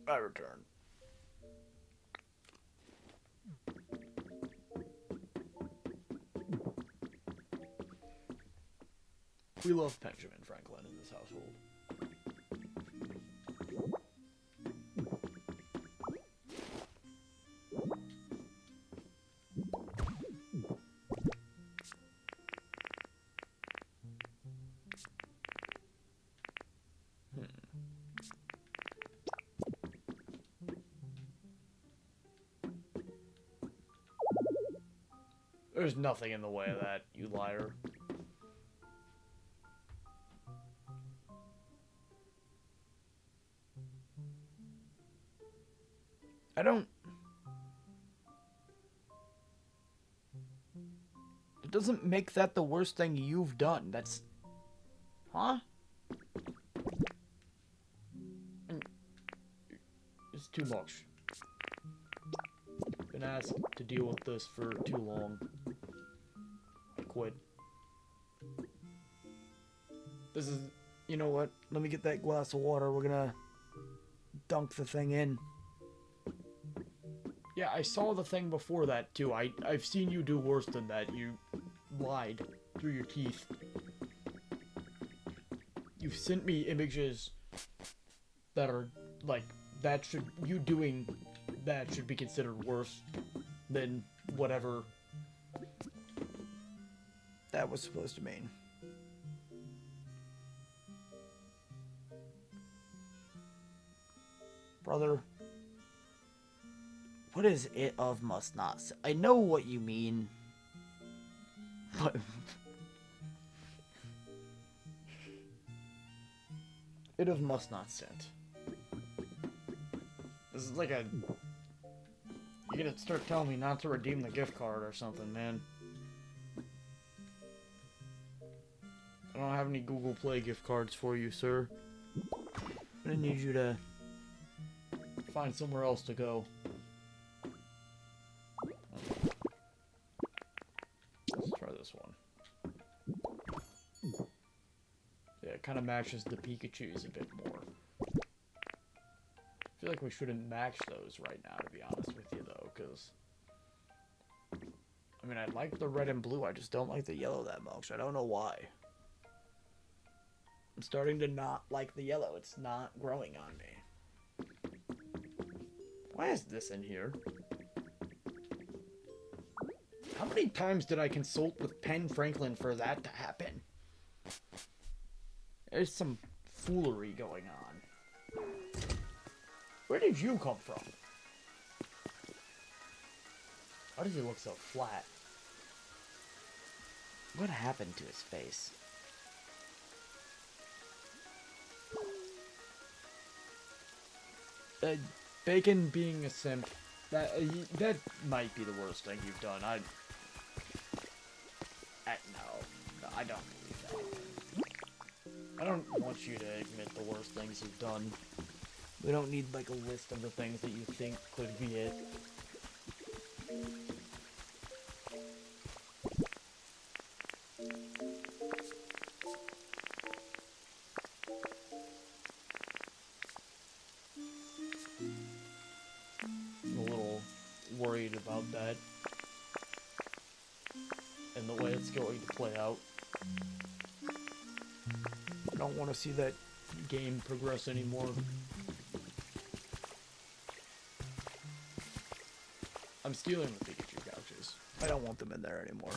I return. We love Benjamin Franklin in this household. There's nothing in the way of that, you liar. I don't... It doesn't make that the worst thing you've done. That's... Huh? It's too much. Been asked to deal with this for too long. I quit. This is... You know what? Let me get that glass of water. We're gonna dunk the thing in. Yeah, I saw the thing before that, too. I've seen you do worse than that. You lied through your teeth. You've sent me images that are, like, that should... You doing that should be considered worse than whatever that was supposed to mean. Brother... What is it of must not? I know what you mean. But... it of must not sent. This is like a... You're gonna start telling me not to redeem the gift card or something, man. I don't have any Google Play gift cards for you, sir. I'm gonna need you to find somewhere else to go. Let's try this one. Yeah, it kind of matches the Pikachu's a bit more. I feel like we shouldn't match those right now, to be honest with you, though, because... I mean, I like the red and blue, I just don't like the yellow that much. I don't know why. I'm starting to not like the yellow. It's not growing on me. Why is this in here? How many times did I consult with Penn Franklin for that to happen? There's some foolery going on. Where did you come from? Why does he look so flat? What happened to his face? Bacon being a simp, that might be the worst thing you've done. No, I don't believe that. I don't want you to admit the worst things you've done. We don't need, like, a list of the things that you think could be it. I'm a little worried about that. And the way it's going to play out. I don't want to see that game progress anymore. I'm stealing the Pikachu couches. I don't want them in there anymore.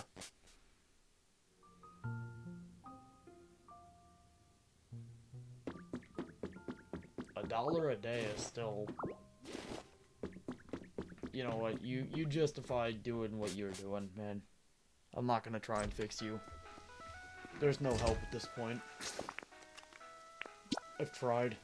$1 a day is still... You know what, you justified doing what you're doing, man. I'm not gonna try and fix you. There's no help at this point. I've tried.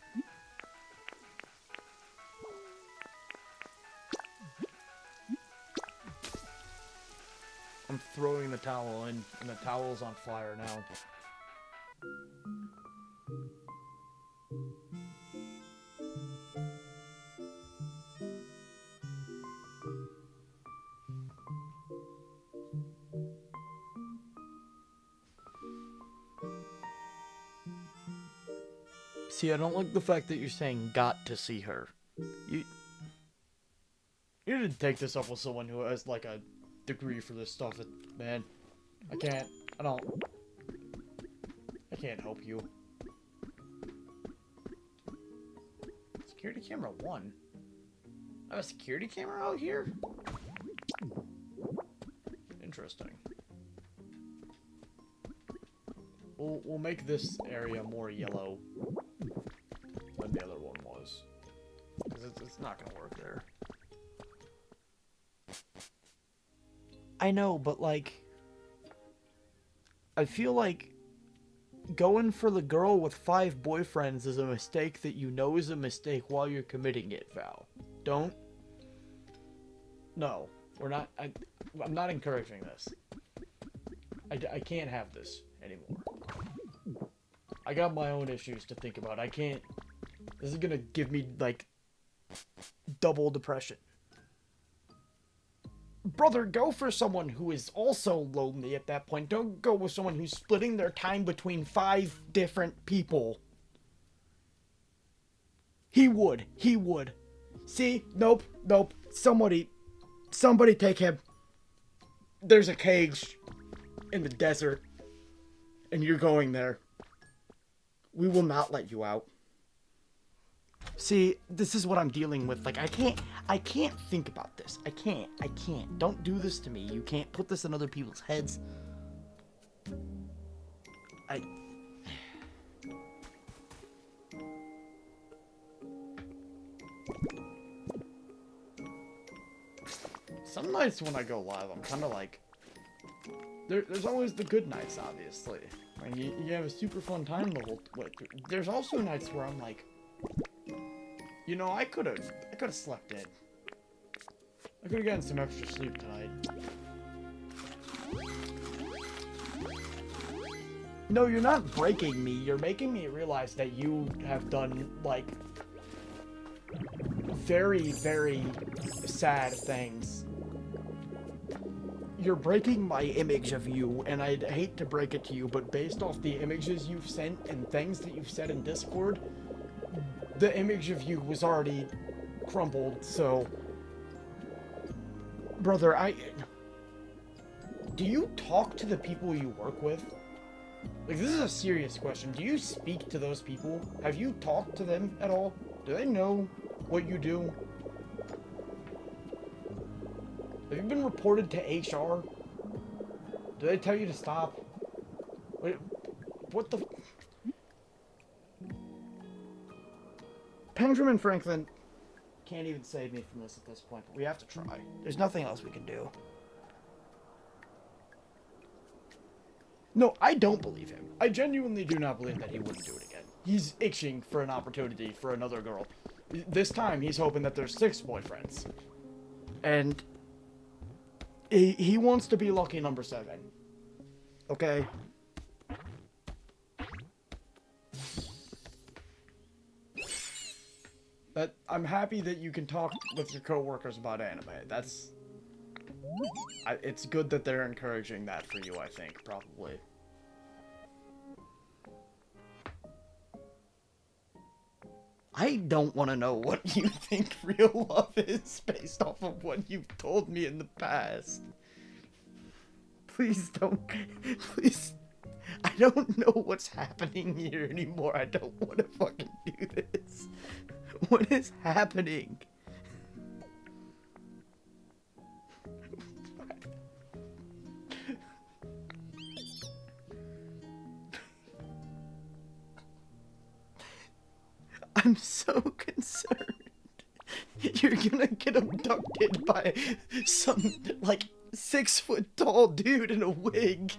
I'm throwing the towel in, and the towel's on fire now. See, I don't like the fact that you're saying got to see her. You didn't take this up with someone who has, like, a degree for this stuff, man. I can't help you. Security camera 1? I have a security camera out here? Interesting. We'll make this area more yellow than the other one was. Because it's not gonna work there. I know, but like... I feel like going for the girl with 5 boyfriends is a mistake that you know is a mistake while you're committing it, Val. Don't No, we're not. I'm not encouraging this. I can't have this anymore. I got my own issues to think about. I can't. This is gonna give me, like, double depression. Brother, go for someone who is also lonely at that point. Don't go with someone who's splitting their time between 5 different people. He would. He would. See? Nope. Nope. Somebody take him. There's a cage in the desert, and you're going there. We will not let you out. See, this is what I'm dealing with. Like, I can't think about this. I can't. Don't do this to me. You can't put this in other people's heads. Some nights when I go live, I'm kind of like... There's always the good nights, obviously. I mean, you have a super fun time the whole way. There's also nights where I'm like... You know, I could have slept in. I could have gotten some extra sleep tonight. No, you're not breaking me. You're making me realize that you have done, like, very, very sad things. You're breaking my image of you, and I'd hate to break it to you, but based off the images you've sent and things that you've said in Discord, the image of you was already crumbled, so... Brother, do you talk to the people you work with? Like, this is a serious question. Do you speak to those people? Have you talked to them at all? Do they know what you do? Have you been reported to HR? Do they tell you to stop? Wait, what the... Benjamin Franklin can't even save me from this at this point, but we have to try. There's nothing else we can do. No, I don't believe him. I genuinely do not believe that he wouldn't do it again. He's itching for an opportunity for another girl. This time, he's hoping that there's 6 boyfriends. And he wants to be lucky number 7. Okay? I'm happy that you can talk with your coworkers about anime. It's good that they're encouraging that for you, I think, probably. I don't want to know what you think real love is based off of what you've told me in the past. Please don't. Please. I don't know what's happening here anymore. I don't want to fucking do this. What is happening? I'm so concerned. You're gonna get abducted by some, like, 6-foot tall dude in a wig.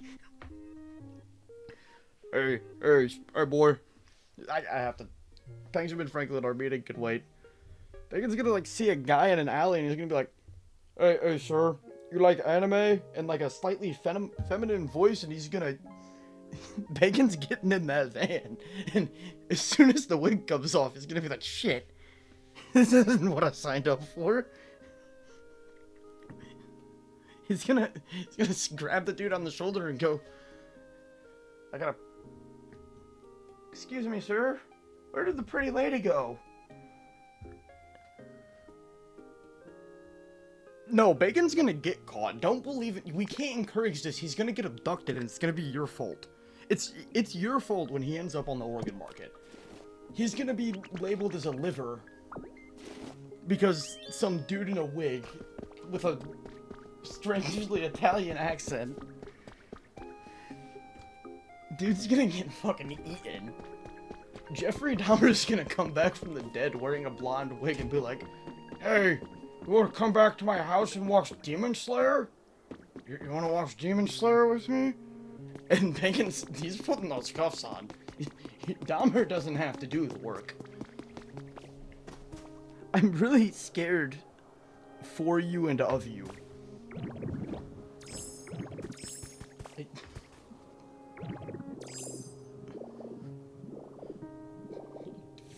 Hey, boy. I have to... Benjamin Franklin, our meeting can wait. Bacon's gonna, like, see a guy in an alley and he's gonna be like, hey, sir, you like anime? And, like, a slightly feminine voice, and he's gonna... Bacon's getting in that van, and as soon as the wig comes off, he's gonna be like, shit, this isn't what I signed up for. He's gonna grab the dude on the shoulder and go, excuse me, sir, where did the pretty lady go? No, Bacon's gonna get caught. Don't believe it. We can't encourage this. He's gonna get abducted, and it's gonna be your fault. It's your fault when he ends up on the organ market. He's gonna be labeled as a liver because some dude in a wig with a strangely Italian accent. Dude's gonna get fucking eaten. Jeffrey Dahmer's gonna come back from the dead wearing a blonde wig and be like, hey, you wanna come back to my house and watch Demon Slayer? You wanna watch Demon Slayer with me? And he's putting those cuffs on. Dahmer doesn't have to do the work. I'm really scared for you and of you.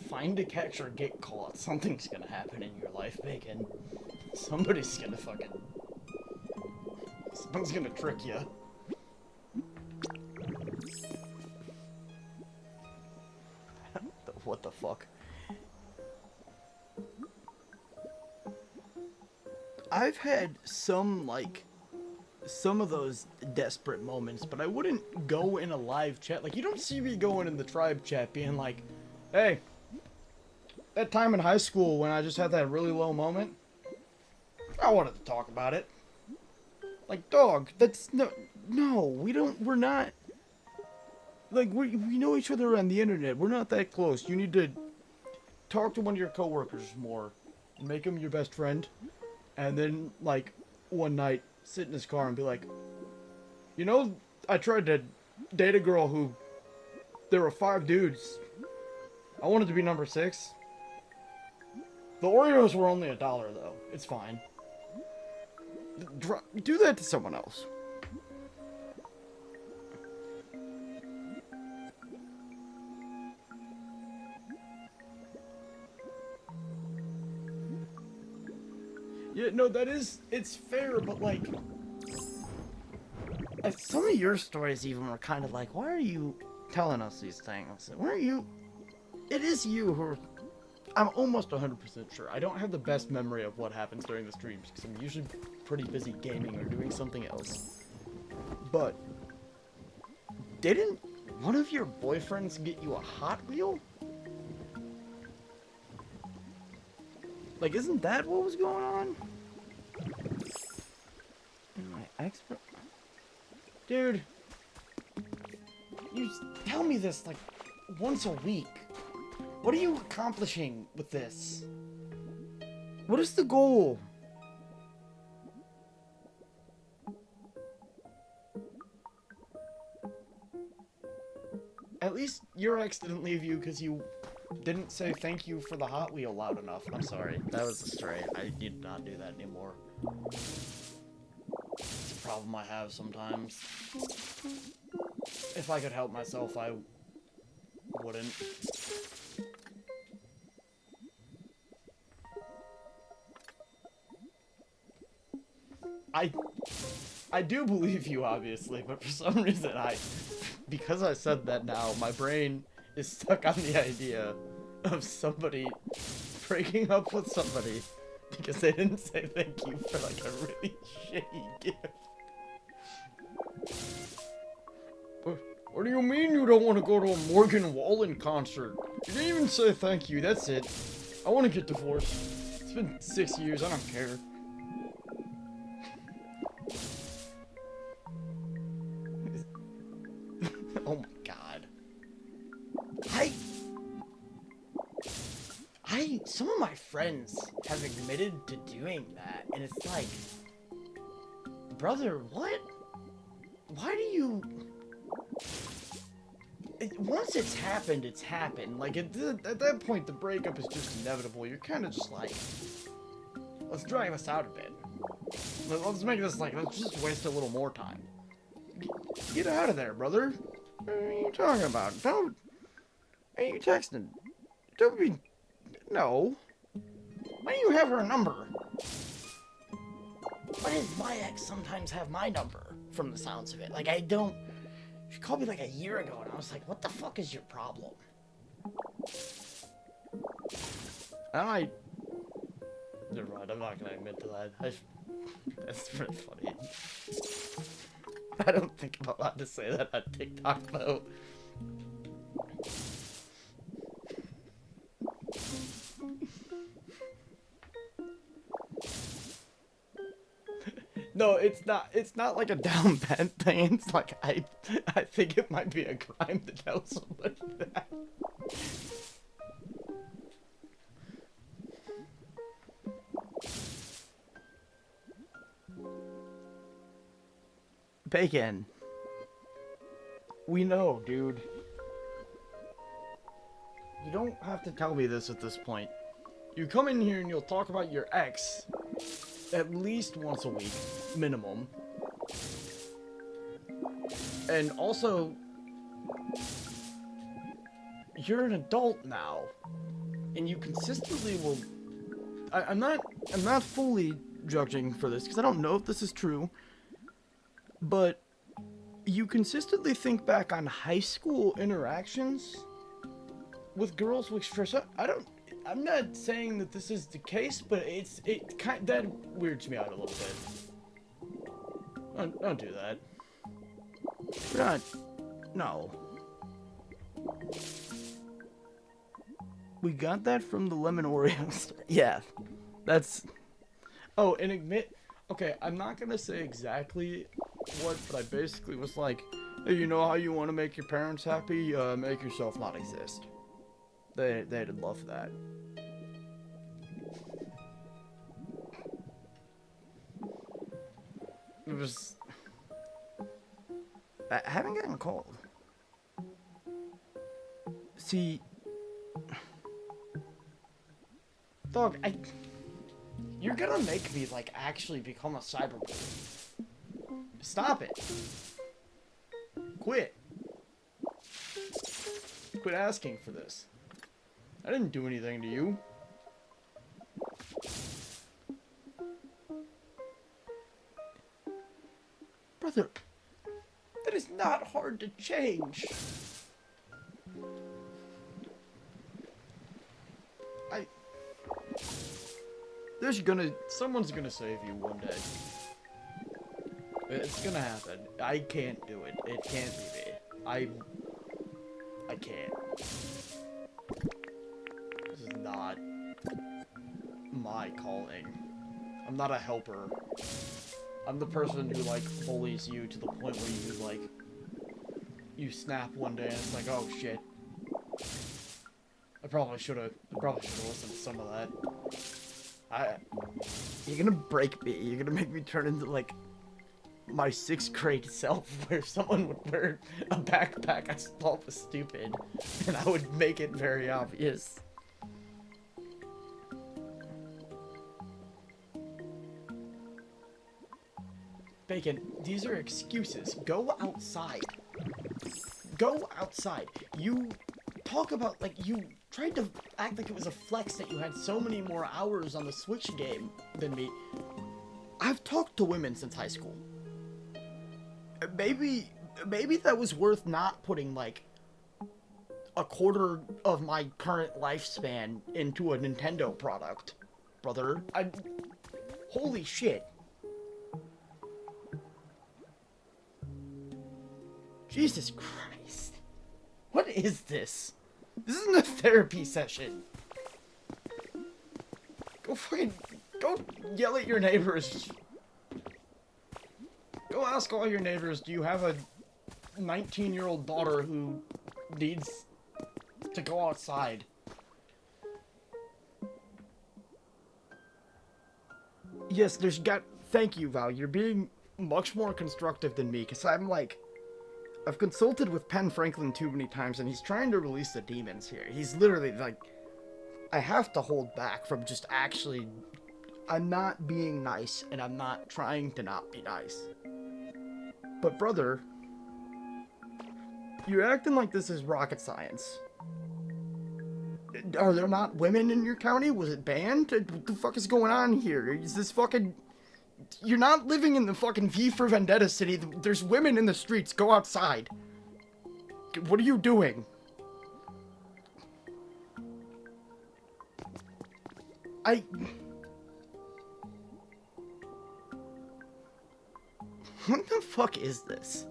Find a catch or get caught. Something's gonna happen in your life, Bacon. Somebody's gonna fucking... Someone's gonna trick you. What the fuck? I've had some of those desperate moments, but I wouldn't go in a live chat. Like, you don't see me going in the tribe chat being like, hey, that time in high school when I just had that really low moment, I wanted to talk about it. Like, dog, that's no, we're not, like, we know each other on the internet. We're not that close. You need to talk to one of your coworkers more and make him your best friend. And then, like, one night, sit in his car and be like, you know, I tried to date a girl who, there were 5 dudes. I wanted to be number 6. The Oreos were only $1, though. It's fine. Do that to someone else. Yeah, no, it's fair, but like, some of your stories even were kind of like, why are you telling us these things? Why are you, it is you who are, I'm almost 100% sure. I don't have the best memory of what happens during the streams, because I'm usually pretty busy gaming or doing something else. But, didn't one of your boyfriends get you a Hot Wheel? Like, isn't that what was going on? My expert... Dude. You tell me this, like, once a week. What are you accomplishing with this? What is the goal? At least your ex didn't leave you because you didn't say thank you for the Hot Wheel loud enough. I'm sorry. That was a stray. I need not do that anymore. It's a problem I have sometimes. If I could help myself, I wouldn't. I do believe you, obviously, but for some reason because I said that now, my brain is stuck on the idea of somebody breaking up with somebody because they didn't say thank you for, like, a really shitty gift. What do you mean you don't want to go to a Morgan Wallen concert? You didn't even say thank you, that's it. I want to get divorced. It's been 6 years, I don't care. Oh my god. Some of my friends have admitted to doing that, and it's like, brother, what? Why do you... once it's happened, it's happened. Like, at that point, the breakup is just inevitable. You're kind of just like, let's drag this out a bit. Let's make this, like, let's just waste a little more time. Get out of there, brother. What are you talking about? Don't... Are you texting? Don't be... No. Why do you have her number? Why does my ex sometimes have my number, from the sounds of it? Like, I don't... She called me like a year ago, and I was like, what the fuck is your problem? And never mind, I'm not gonna admit to that. That's pretty funny. I don't think I'm allowed to say that on TikTok, though. No, it's not like a down bad thing. It's like, I think it might be a crime to tell somebody that. Bacon. We know, dude. You don't have to tell me this at this point. You come in here and you'll talk about your ex, at least once a week, minimum. And also, you're an adult now, and you consistently will. I'm not fully judging for this because I don't know if this is true, but you consistently think back on high school interactions with girls, which for some, I'm not saying that this is the case, but that weirds me out a little bit. Don't do that. You're not. No. We got that from the lemon Oreos. Yeah, that's. Oh, and admit. Okay, I'm not gonna say exactly what, but I basically was like, hey, you know how you want to make your parents happy? Make yourself not exist. They'd love that. It was. I haven't gotten cold. See, dog, you're gonna make me like actually become a cyberbully. Stop it. Quit. Quit asking for this. I didn't do anything to you. Brother, that is not hard to change. Someone's gonna save you one day. It's gonna happen. I can't do it. It can't be me. I can't. This is not my calling. I'm not a helper. I'm the person who, like, bullies you to the point where you, like, you snap one day and it's like, oh shit. I probably should've listened to some of that. You're gonna break me. You're gonna make me turn into, like, my 6th grade self, where someone would wear a backpack I thought was stupid, and I would make it very obvious. Bacon, these are excuses. Go outside. Go outside. You talk about, like, you tried to act like it was a flex that you had so many more hours on the Switch game than me. I've talked to women since high school. Maybe that was worth not putting, like, a quarter of my current lifespan into a Nintendo product, brother. Holy shit. Jesus Christ. What is this? This isn't a therapy session. Go yell at your neighbors. Go ask all your neighbors, do you have a 19-year-old daughter who needs to go outside? Yes, thank you, Val. You're being much more constructive than me, because I'm like, I've consulted with Penn Franklin too many times, and he's trying to release the demons here. He's literally like, I have to hold back from just actually, I'm not being nice, and I'm not trying to not be nice. But brother, you're acting like this is rocket science. Are there not women in your county? Was it banned? What the fuck is going on here? Is this fucking... You're not living in the fucking V for Vendetta city. There's women in the streets. Go outside. What are you doing? What the fuck is this?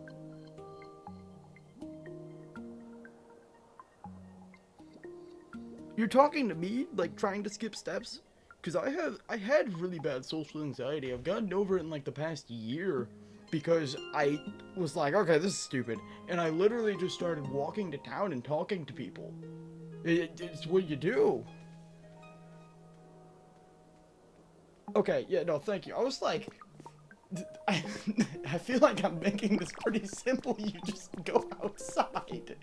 You're talking to me, like, trying to skip steps? Because I had really bad social anxiety. I've gotten over it in, like, the past year. Because I was like, okay, this is stupid. And I literally just started walking to town and talking to people. It's what you do. Okay, yeah, no, thank you. I was like... I feel like I'm making this pretty simple. You just go outside.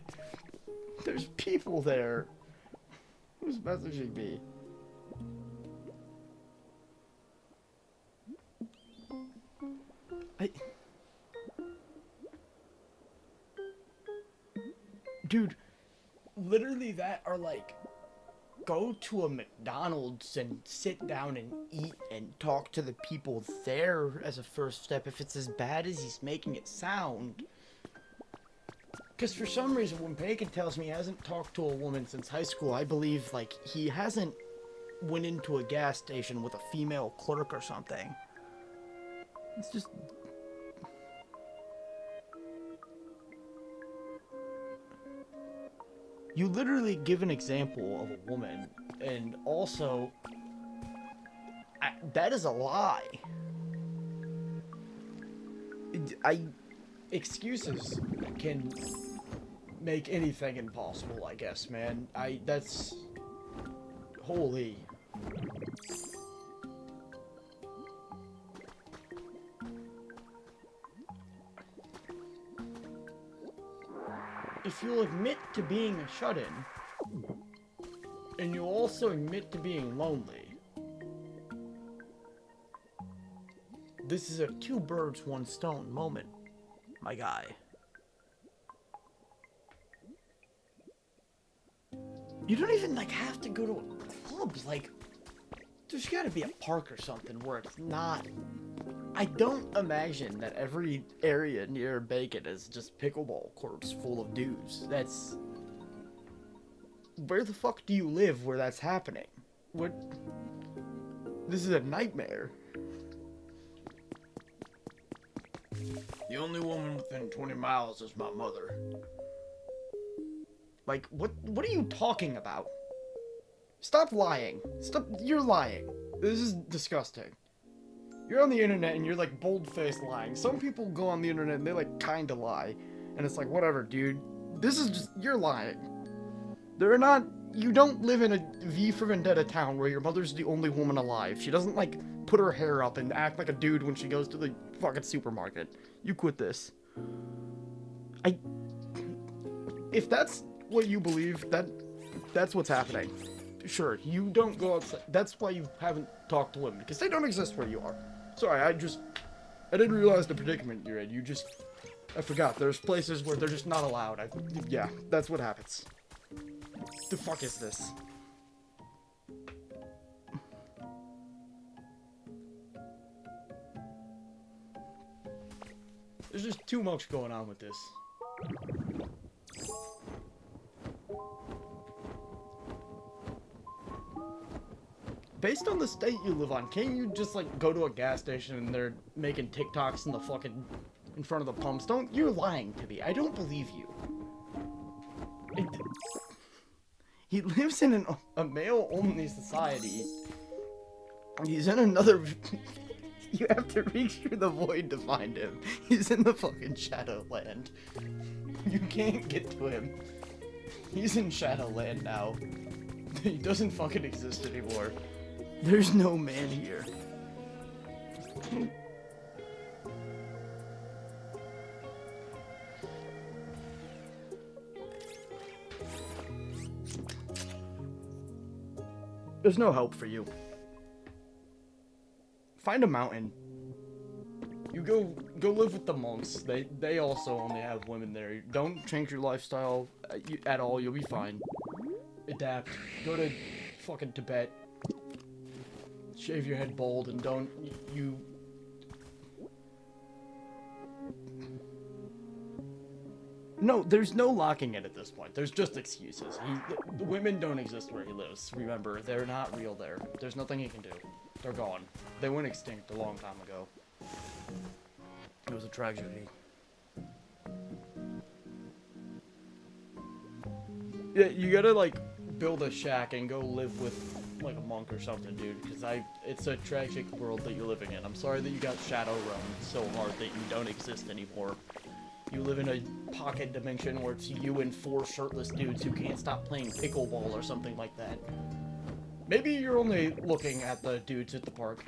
There's people there. Who's messaging me? I... Dude, literally that are like, go to a McDonald's and sit down and eat and talk to the people there as a first step if it's as bad as he's making it sound. Because for some reason, when Bacon tells me he hasn't talked to a woman since high school, I believe, like, he hasn't went into a gas station with a female clerk or something. It's just... You literally give an example of a woman, and also, that is a lie. Excuses can make anything impossible, I guess, man. That's... Holy... If you'll admit to being a shut-in, and you'll also admit to being lonely, this is a two birds, one stone moment, my guy. You don't even, like, have to go to a club, like, there's gotta be a park or something where it's not... I don't imagine that every area near Bacon is just pickleball courts full of dudes. That's... Where the fuck do you live where that's happening? What... This is a nightmare. The only woman within 20 miles is my mother. Like, what are you talking about? Stop lying. Stop, you're lying. This is disgusting. You're on the internet and you're like bold-faced lying. Some people go on the internet and they like kinda lie. And it's like, whatever, dude. This is just, you're lying. They're not, you don't live in a V for Vendetta town where your mother's the only woman alive. She doesn't like put her hair up and act like a dude when she goes to the fucking supermarket. You quit this. If that's what you believe, that's what's happening. Sure, you don't go outside. That's why you haven't talked to women, because they don't exist where you are. Sorry, I didn't realize the predicament you're in. I forgot. There's places where they're just not allowed. Yeah, that's what happens. The fuck is this? There's just too much going on with this. Based on the state you live on, can't you just, like, go to a gas station and they're making TikToks in front of the pumps? You're lying to me. I don't believe you. He lives in a male-only society. He's in another... You have to reach through the void to find him. He's in the fucking Shadowland. You can't get to him. He's in Shadowland now. He doesn't fucking exist anymore. There's no man here. There's no help for you. Find a mountain. You go live with the monks. They also only have women there. Don't change your lifestyle at all. You'll be fine. Adapt. Go to fucking Tibet. Shave your head bald and don't you... No, there's no locking it at this point. There's just excuses. The women don't exist where he lives. Remember, they're not real there. There's nothing he can do. They're gone. They went extinct a long time ago. It was a tragedy. Yeah, you gotta, like, build a shack and go live with, like, a monk or something, dude, because it's a tragic world that you're living in. I'm sorry that you got shadow run so hard that you don't exist anymore. You live in a pocket dimension where it's you and 4 shirtless dudes who can't stop playing pickleball or something like that. Maybe you're only looking at the dudes at the park.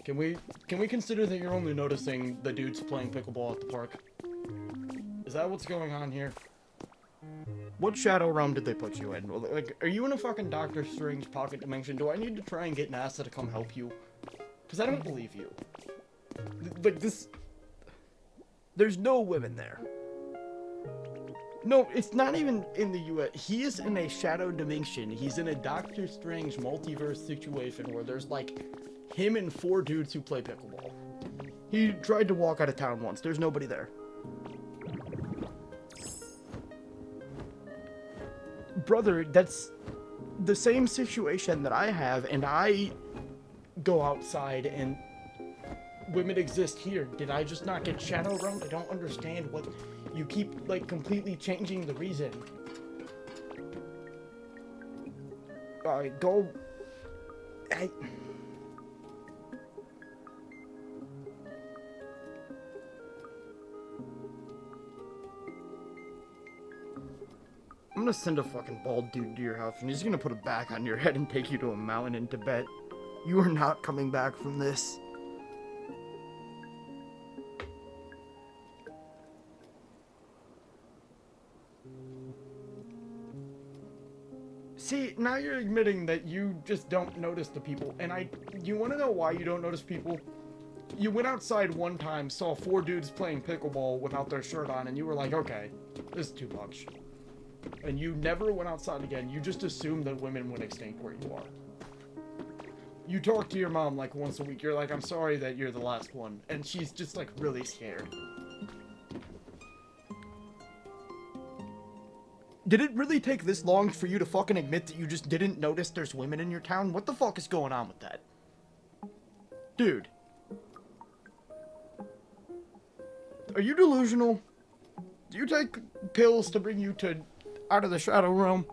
Can we consider that you're only noticing the dudes playing pickleball at the park? Is that what's going on here? What shadow realm did they put you in? Like, are you in a fucking Doctor Strange pocket dimension? Do I need to try and get NASA to come help you? Because I don't believe you. Like, this... There's no women there. No, it's not even in the U.S. He is in a shadow dimension. He's in a Doctor Strange multiverse situation where there's like him and 4 dudes who play pickleball. He tried to walk out of town once. There's nobody there. Brother, that's the same situation that I have, and I go outside and women exist here. Did I just not get shadow realmed? I don't understand what you keep like completely changing the reason. Alright, go. I'm gonna send a fucking bald dude to your house, and he's gonna put a bag on your head and take you to a mountain in Tibet. You are not coming back from this. See, now you're admitting that you just don't notice the people, and you wanna know why you don't notice people? You went outside one time, saw 4 dudes playing pickleball without their shirt on, and you were like, okay, this is too much. And you never went outside again. You just assumed that women went extinct where you are. You talk to your mom like once a week. You're like, I'm sorry that you're the last one. And she's just like really scared. Did it really take this long for you to fucking admit that you just didn't notice there's women in your town? What the fuck is going on with that? Dude. Are you delusional? Do you take pills to bring you out of the shadow realm?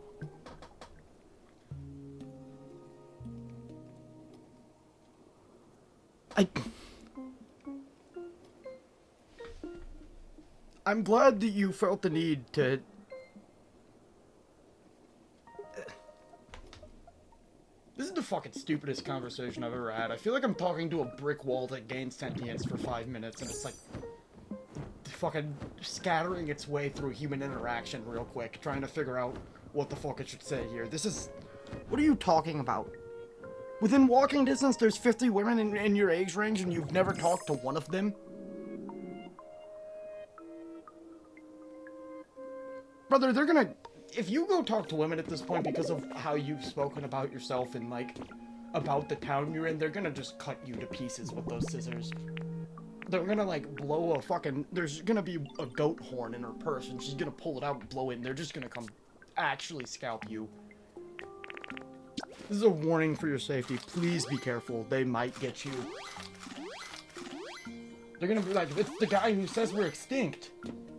I'm glad that you felt the need to... This is the fucking stupidest conversation I've ever had. I feel like I'm talking to a brick wall that gains sentience for 5 minutes, and it's like... fucking scattering its way through human interaction real quick, trying to figure out what the fuck it should say here. This is... What are you talking about? Within walking distance, there's 50 women in your age range, and you've never talked to one of them? Brother, they're gonna... If you go talk to women at this point because of how you've spoken about yourself and, like, about the town you're in, they're gonna just cut you to pieces with those scissors. They're gonna, like, blow a fucking... There's gonna be a goat horn in her purse, and she's gonna pull it out and blow it, and they're just gonna come actually scalp you. This is a warning for your safety. Please be careful. They might get you. They're gonna be like, it's the guy who says we're extinct,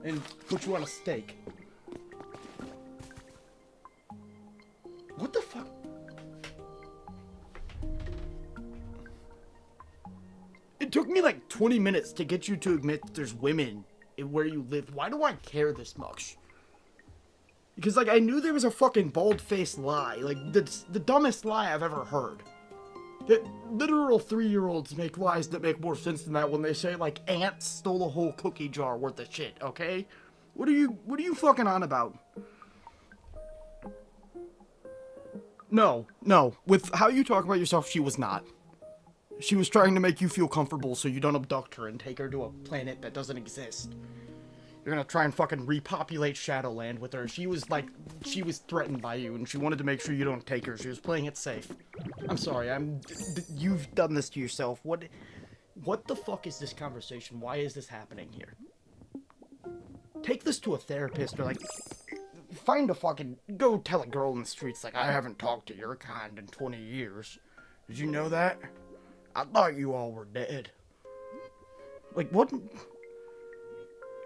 and put you on a stake. What the fuck? It took me like 20 minutes to get you to admit that there's women in where you live. Why do I care this much? Because, like, I knew there was a fucking bald-faced lie. Like, that's the dumbest lie I've ever heard. That literal 3-year-olds make lies that make more sense than that when they say, like, ants stole a whole cookie jar worth of shit, okay? What are you fucking on about? No. With how you talk about yourself, she was not. She was trying to make you feel comfortable so you don't abduct her and take her to a planet that doesn't exist. You're gonna try and fucking repopulate Shadowland with her. She was threatened by you and she wanted to make sure you don't take her. She was playing it safe. I'm sorry, you've done this to yourself. What the fuck is this conversation? Why is this happening here? Take this to a therapist or, like, go tell a girl in the streets, like, I haven't talked to your kind in 20 years. Did you know that? I thought you all were dead. Like, what?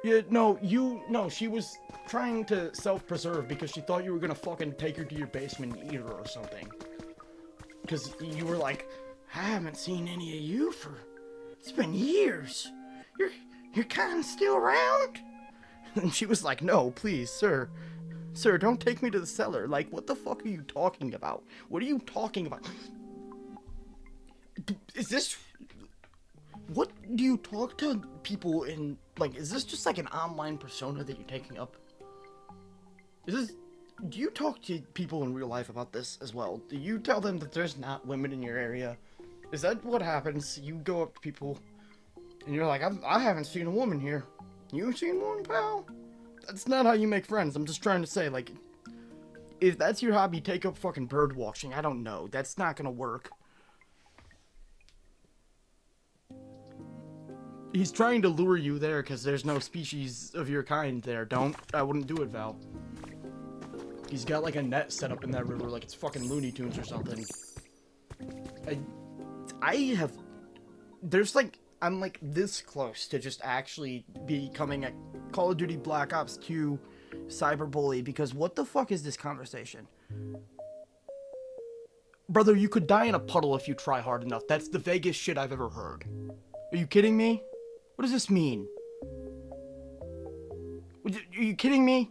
Yeah, no, she was trying to self-preserve because she thought you were gonna fucking take her to your basement and eat her or something. Because you were like, I haven't seen any of you it's been years. You're kinda still around? And she was like, no, please, sir. Sir, don't take me to the cellar. Like, what the fuck are you talking about? What are you talking about? Is this... What do you talk to people in... Like, is this just like an online persona that you're taking up? Do you talk to people in real life about this as well? Do you tell them that there's not women in your area? Is that what happens? You go up to people and you're like, I haven't seen a woman here. You seen one, pal? That's not how you make friends. I'm just trying to say, like, if that's your hobby, take up fucking bird watching. I don't know. That's not gonna work. He's trying to lure you there because there's no species of your kind there. I wouldn't do it, Val. He's got like a net set up in that river like it's fucking Looney Tunes or something. I'm like this close to just actually becoming a Call of Duty Black Ops 2 cyberbully because what the fuck is this conversation? Brother, you could die in a puddle if you try hard enough. That's the vaguest shit I've ever heard. Are you kidding me? What does this mean? Are you kidding me?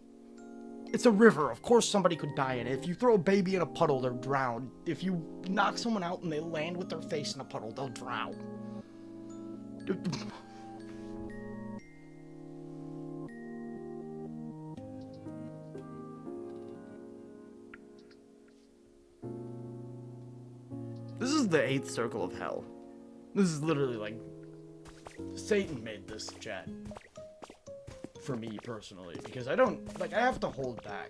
It's a river. Of course somebody could die in it. If you throw a baby in a puddle, they're drowned. If you knock someone out and they land with their face in a puddle, they'll drown. This is the 8th circle of hell. This is literally like Satan made this chat. For me personally, because I have to hold back.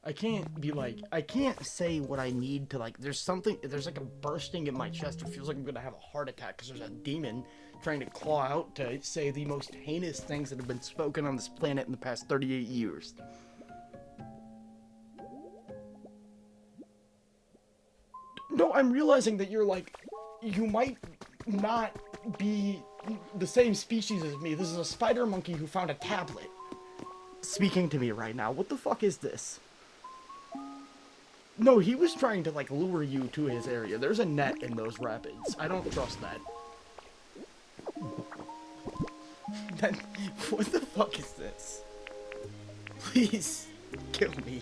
I can't say what I need to, like, there's like a bursting in my chest. It feels like I'm gonna have a heart attack because there's a demon trying to claw out to say the most heinous things that have been spoken on this planet in the past 38 years. No, I'm realizing that you might not be the same species as me. This is a spider monkey who found a tablet speaking to me right now. What the fuck is this? No, he was trying to like lure you to his area. There's a net in those rapids. I don't trust that. What the fuck is this? Please kill me.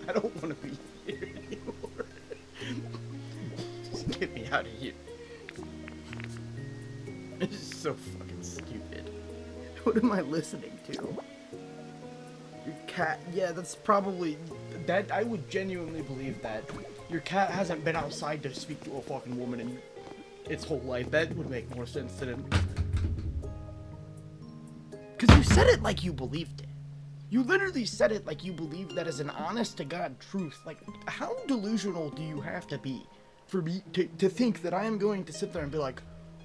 I don't want to be here anymore. Just get me out of here. This is so fucking stupid. What am I listening to? Your cat? Yeah, that's probably... That, I would genuinely believe that. Your cat hasn't been outside to speak to a fucking woman in its whole life. That would make more sense than it. Because you said it like you believed it. You literally said it like you believed that as an honest-to-God truth. Like, how delusional do you have to be for me to think that I am going to sit there and be like,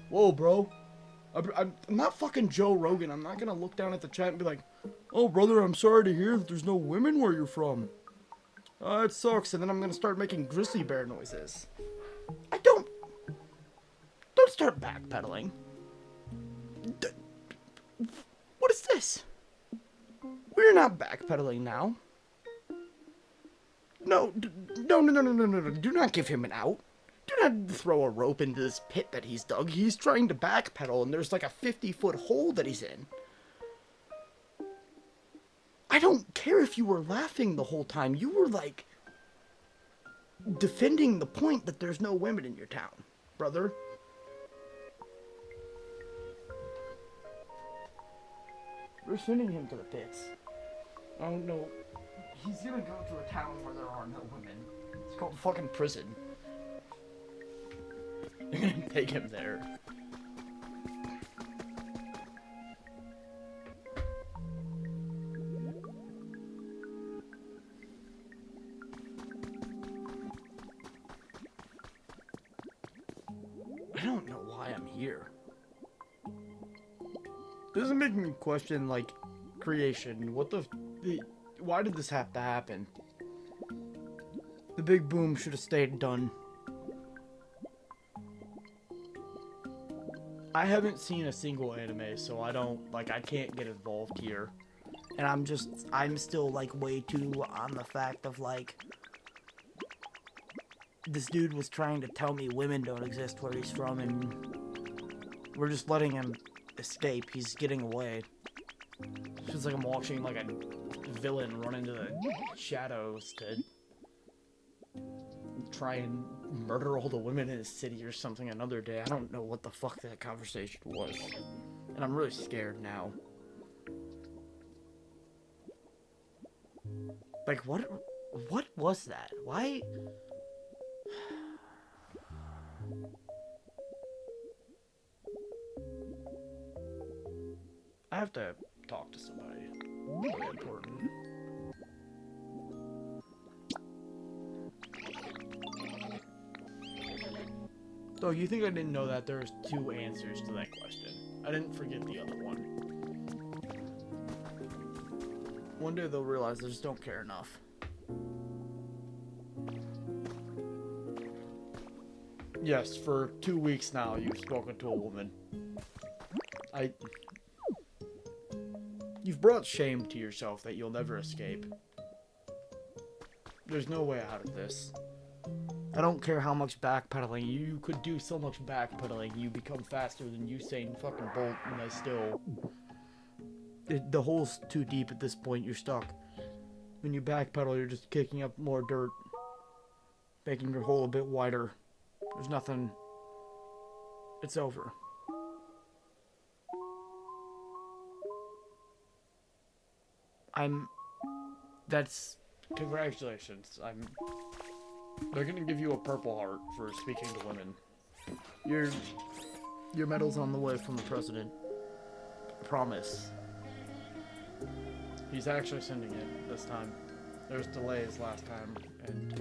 whoa, bro. I'm not fucking Joe Rogan. I'm not gonna look down at the chat and be like, oh, brother, I'm sorry to hear that there's no women where you're from. It sucks. And then I'm gonna start making grizzly bear noises. Don't start backpedaling. What is this? We're not backpedaling now. No. Do not give him an out. Do not throw a rope into this pit that he's dug. He's trying to backpedal, and there's like a 50-foot hole that he's in. I don't care if you were laughing the whole time. You were, like, defending the point that there's no women in your town, brother. We're sending him to the pits. Oh, no. He's gonna go to a town where there are no women. It's called fucking prison. They're gonna take him there. I don't know why I'm here. This is making me question, like, creation. Why did this have to happen? The big boom should have stayed done. I haven't seen a single anime, so I can't get involved here. And I'm still, like, way too on the fact of, like, this dude was trying to tell me women don't exist where he's from, and we're just letting him escape. He's getting away. It's just like I'm watching, like, a villain run into the shadows to try and murder all the women in his city or something another day. I don't know what the fuck that conversation was. And I'm really scared now. Like, what was that? Why? I have to talk to somebody. Really important. So you think I didn't know that there's 2 answers to that question? I didn't forget the other one. One day they'll realize they just don't care enough. Yes, for 2 weeks now you've spoken to a woman. You've brought shame to yourself that you'll never escape. There's no way out of this. I don't care how much backpedaling. You could do so much backpedaling. You become faster than Usain fucking Bolt, and I still... The hole's too deep at this point. You're stuck. When you backpedal, you're just kicking up more dirt. Making your hole a bit wider. There's nothing... It's over. That's... Congratulations. They're gonna give you a Purple Heart for speaking to women. Your medal's on the way from the president. I promise. He's actually sending it this time. There's delays last time, and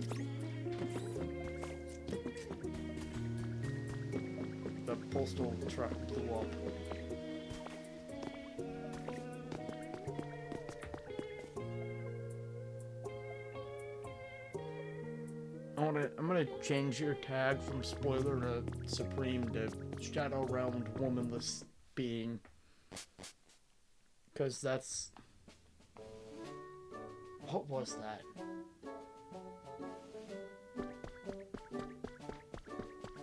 the postal truck blew up. I'm gonna change your tag from spoiler to supreme to shadow realmed womanless being. Cause that's... What was that?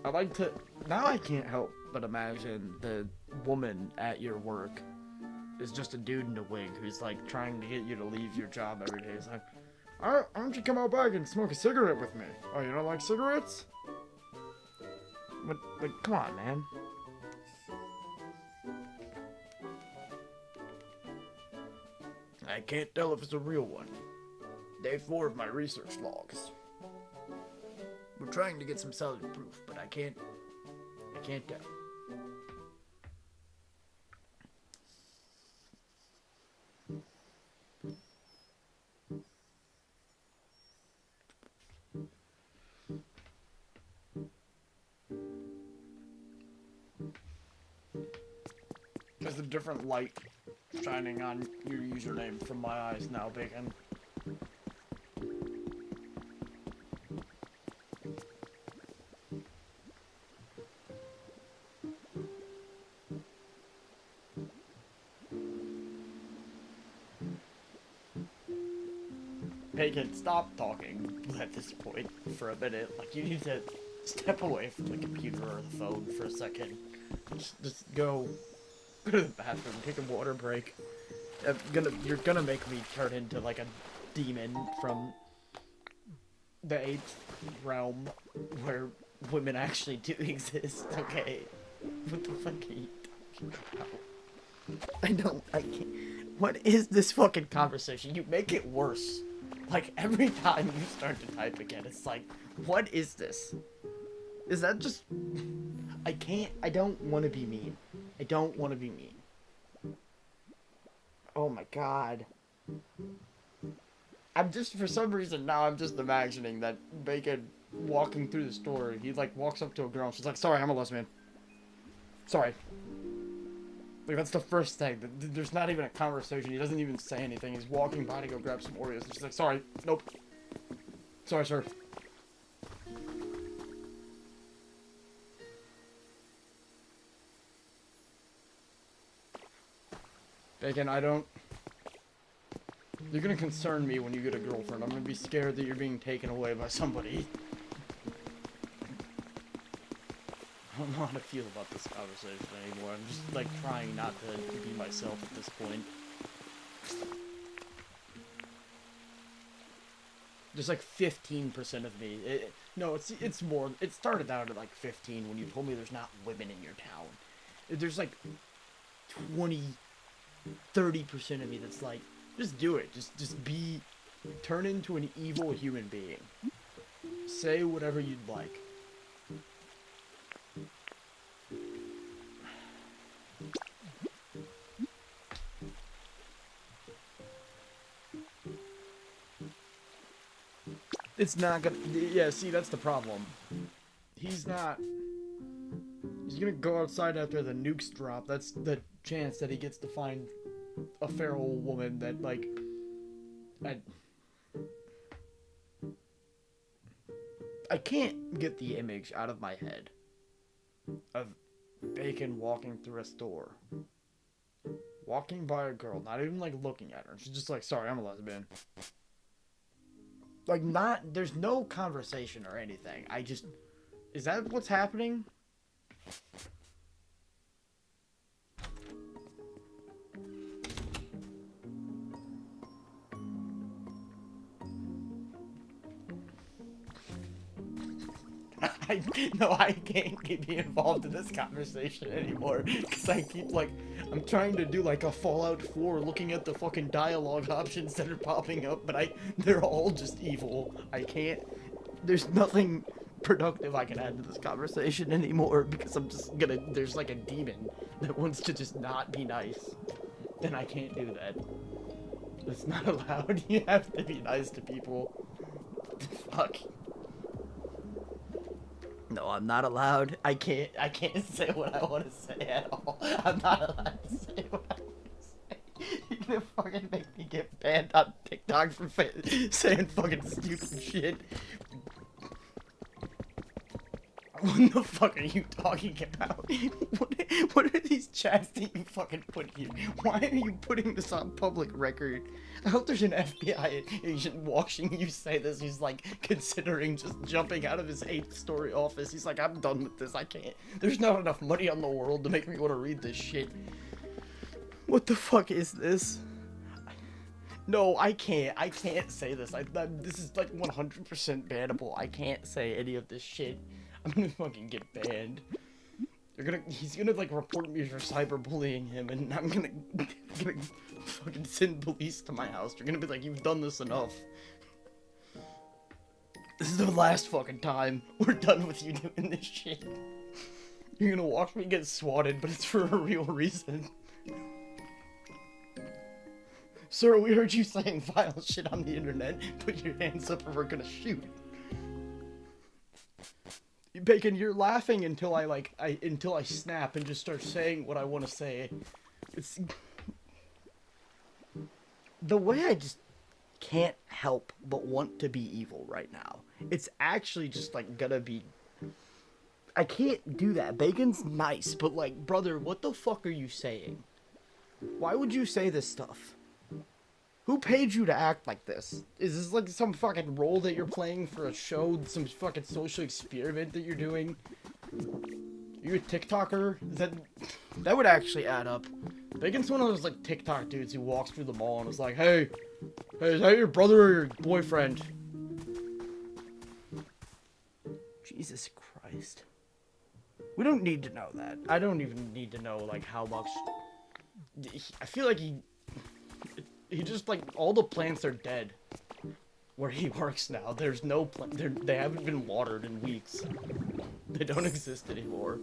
I like to... Now I can't help but imagine the woman at your work is just a dude in a wig who's like trying to get you to leave your job every day. He's like, why don't you come out back and smoke a cigarette with me? Oh, you don't like cigarettes? But, like, come on, man. I can't tell if it's a real one. Day 4 of my research logs. We're trying to get some solid proof, but I can't tell. There's a different light shining on your username from my eyes now, Bacon. Bacon, stop talking at this point for a minute. Like, you need to step away from the computer or the phone for a second. Just go to the bathroom, take a water break. You're gonna make me turn into like a demon from the 8th realm where women actually do exist, okay? What the fuck are you talking about? I can't. What is this fucking conversation? You make it worse. Like, every time you start to type again, it's like, what is this? Is that just... I don't want to be mean. I don't want to be mean. Oh my god. For some reason now I'm just imagining that Bacon walking through the store, he like walks up to a girl and she's like, sorry, I'm a lesbian. Sorry. Like, that's the first thing. There's not even a conversation. He doesn't even say anything. He's walking by to go grab some Oreos and she's like, sorry, nope. Sorry, sir. Bacon, you're gonna concern me when you get a girlfriend. I'm gonna be scared that you're being taken away by somebody. I don't know how to feel about this conversation anymore. I'm just, like, trying not to be myself at this point. There's, like, 15% of me. No, it's more. It started out at, like, 15 when you told me there's not women in your town. There's, like, 30% of me that's like, just do it. Just turn into an evil human being. Say whatever you'd like. It's not gonna. Yeah, see, that's the problem. He's not. He's gonna go outside after the nukes drop. That's the chance that he gets to find a feral woman that, like. I can't get the image out of my head of Bacon walking through a store. Walking by a girl, not even like looking at her. She's just like, sorry, I'm a lesbian. Like, there's no conversation or anything. Is that what's happening? I can't be involved in this conversation anymore because I'm trying to do like a Fallout 4 looking at the fucking dialogue options that are popping up, but they're all just evil. I can't, there's nothing productive I can add to this conversation anymore because there's like a demon that wants to just not be nice, and I can't do that. It's not allowed. You have to be nice to people. What the fuck? No, I'm not allowed. I can't say what I want to say at all. I'm not allowed to say what I want to say. You're gonna fucking make me get banned on TikTok for saying fucking stupid shit. What the fuck are you talking about? What are these chats that you fucking put here? Why are you putting this on public record? I hope there's an FBI agent watching you say this. He's like considering just jumping out of his 8th-story office. He's like, I'm done with this. I can't. There's not enough money on the world to make me want to read this shit. What the fuck is this? No, I can't. I can't say this. This is like 100% bannable. I can't say any of this shit. I'm gonna fucking get banned. He's gonna like report me for cyberbullying him, and I'm gonna fucking send police to my house. They're gonna be like, you've done this enough. This is the last fucking time. We're done with you doing this shit. You're gonna watch me get swatted, but it's for a real reason. Sir, we heard you saying vile shit on the internet. Put your hands up or we're gonna shoot. Bacon, you're laughing until I snap and just start saying what I want to say. It's the way I just can't help but want to be evil right now. It's actually just like gonna be. I can't do that. Bacon's nice, but like, brother, what the fuck are you saying? Why would you say this stuff? Who paid you to act like this? Is this like some fucking role that you're playing for a show? Some fucking social experiment that you're doing? Are you a TikToker? That would actually add up. Bacon's one of those like TikTok dudes who walks through the mall and is like, hey, is that your brother or your boyfriend? Jesus Christ. We don't need to know that. I don't even need to know like how much. I feel like he just like all the plants are dead where he works now. There's no they haven't been watered in weeks. They don't exist anymore.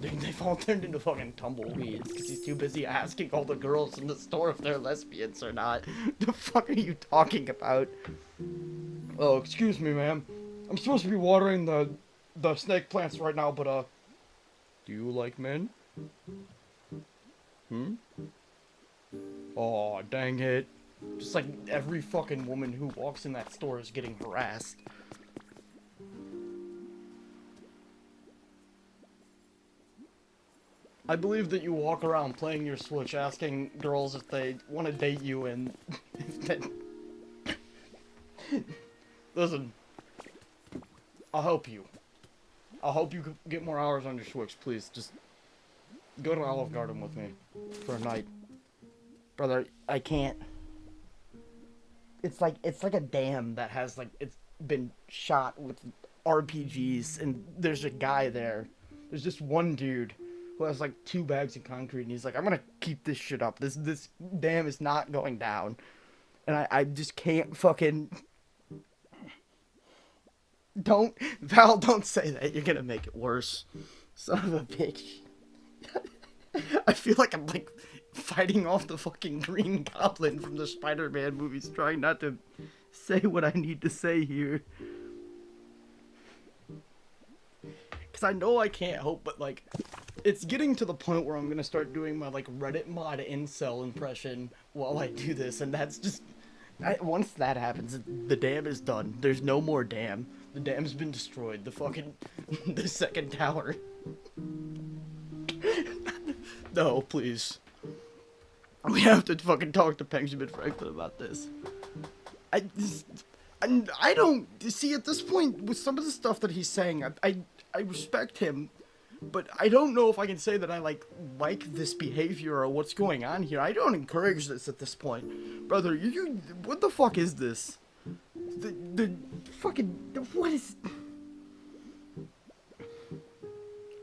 They've all turned into fucking tumbleweeds because he's too busy asking all the girls in the store if they're lesbians or not. The fuck are you talking about? Oh, excuse me, ma'am. I'm supposed to be watering the snake plants right now, but do you like men? Oh, dang it. Just like every fucking woman who walks in that store is getting harassed. I believe that you walk around playing your Switch asking girls if they want to date you and... Listen. I'll help you. I'll help you get more hours on your Switch, please. Just go to Olive Garden with me for a night. Brother, I can't. It's like a dam that has like it's been shot with RPGs, and there's a guy there. There's just one dude who has like 2 bags of concrete, and he's like, I'm gonna keep this shit up. This dam is not going down, and I just can't fucking. Val, don't say that. You're gonna make it worse. Son of a bitch. I feel like I'm like fighting off the fucking Green Goblin from the Spider-Man movies, trying not to say what I need to say here. Because I know I can't help but, like, it's getting to the point where I'm going to start doing my, like, Reddit mod incel impression while I do this, and that's just... once that happens, the dam is done. There's no more dam. The dam's been destroyed. The fucking... the second tower. No, please. We have to fucking talk to Benjamin Franklin about this. I don't see at this point with some of the stuff that he's saying. I respect him, but I don't know if I can say that I like this behavior or what's going on here. I don't encourage this at this point, brother. You what the fuck is this? The fucking what is?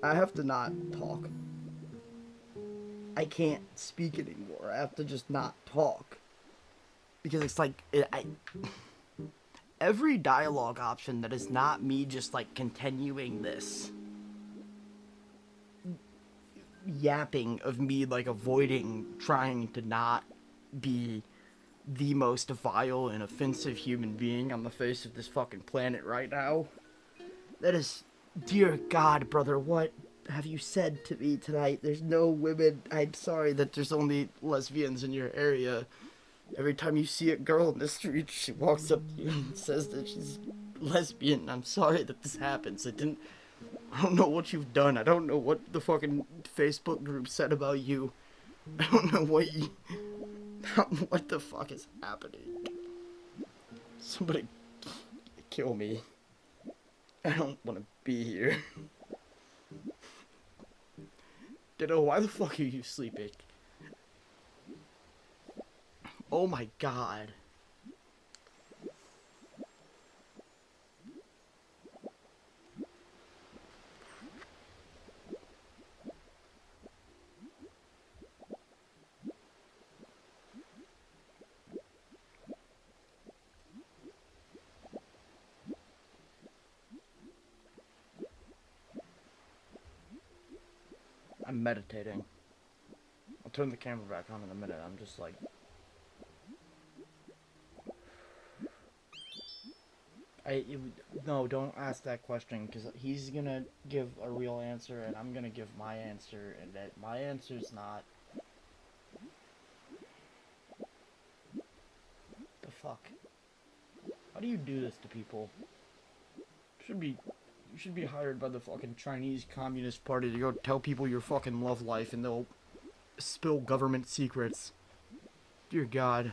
I have to not talk. I can't speak anymore. I have to just not talk because it's like every dialogue option that is not me just like continuing this yapping of me like avoiding trying to not be the most vile and offensive human being on the face of this fucking planet right now. That is, dear God, brother, what have you said to me tonight? There's no women. I'm sorry that there's only lesbians in your area. Every time you see a girl in the street, she walks up to you and says that she's lesbian. I'm sorry that this happens. I don't know what you've done. I don't know what the fucking Facebook group said about you. I don't know what the fuck is happening. Somebody kill me. I don't want to be here. Ditto, why the fuck are you sleeping? Oh my God. I'm meditating. I'll turn the camera back on in a minute. I'm just like... No, don't ask that question, because he's gonna give a real answer, and I'm gonna give my answer, and that my answer's not... The fuck? How do you do this to people? You should be hired by the fucking Chinese Communist Party to go tell people your fucking love life, and they'll spill government secrets. Dear God.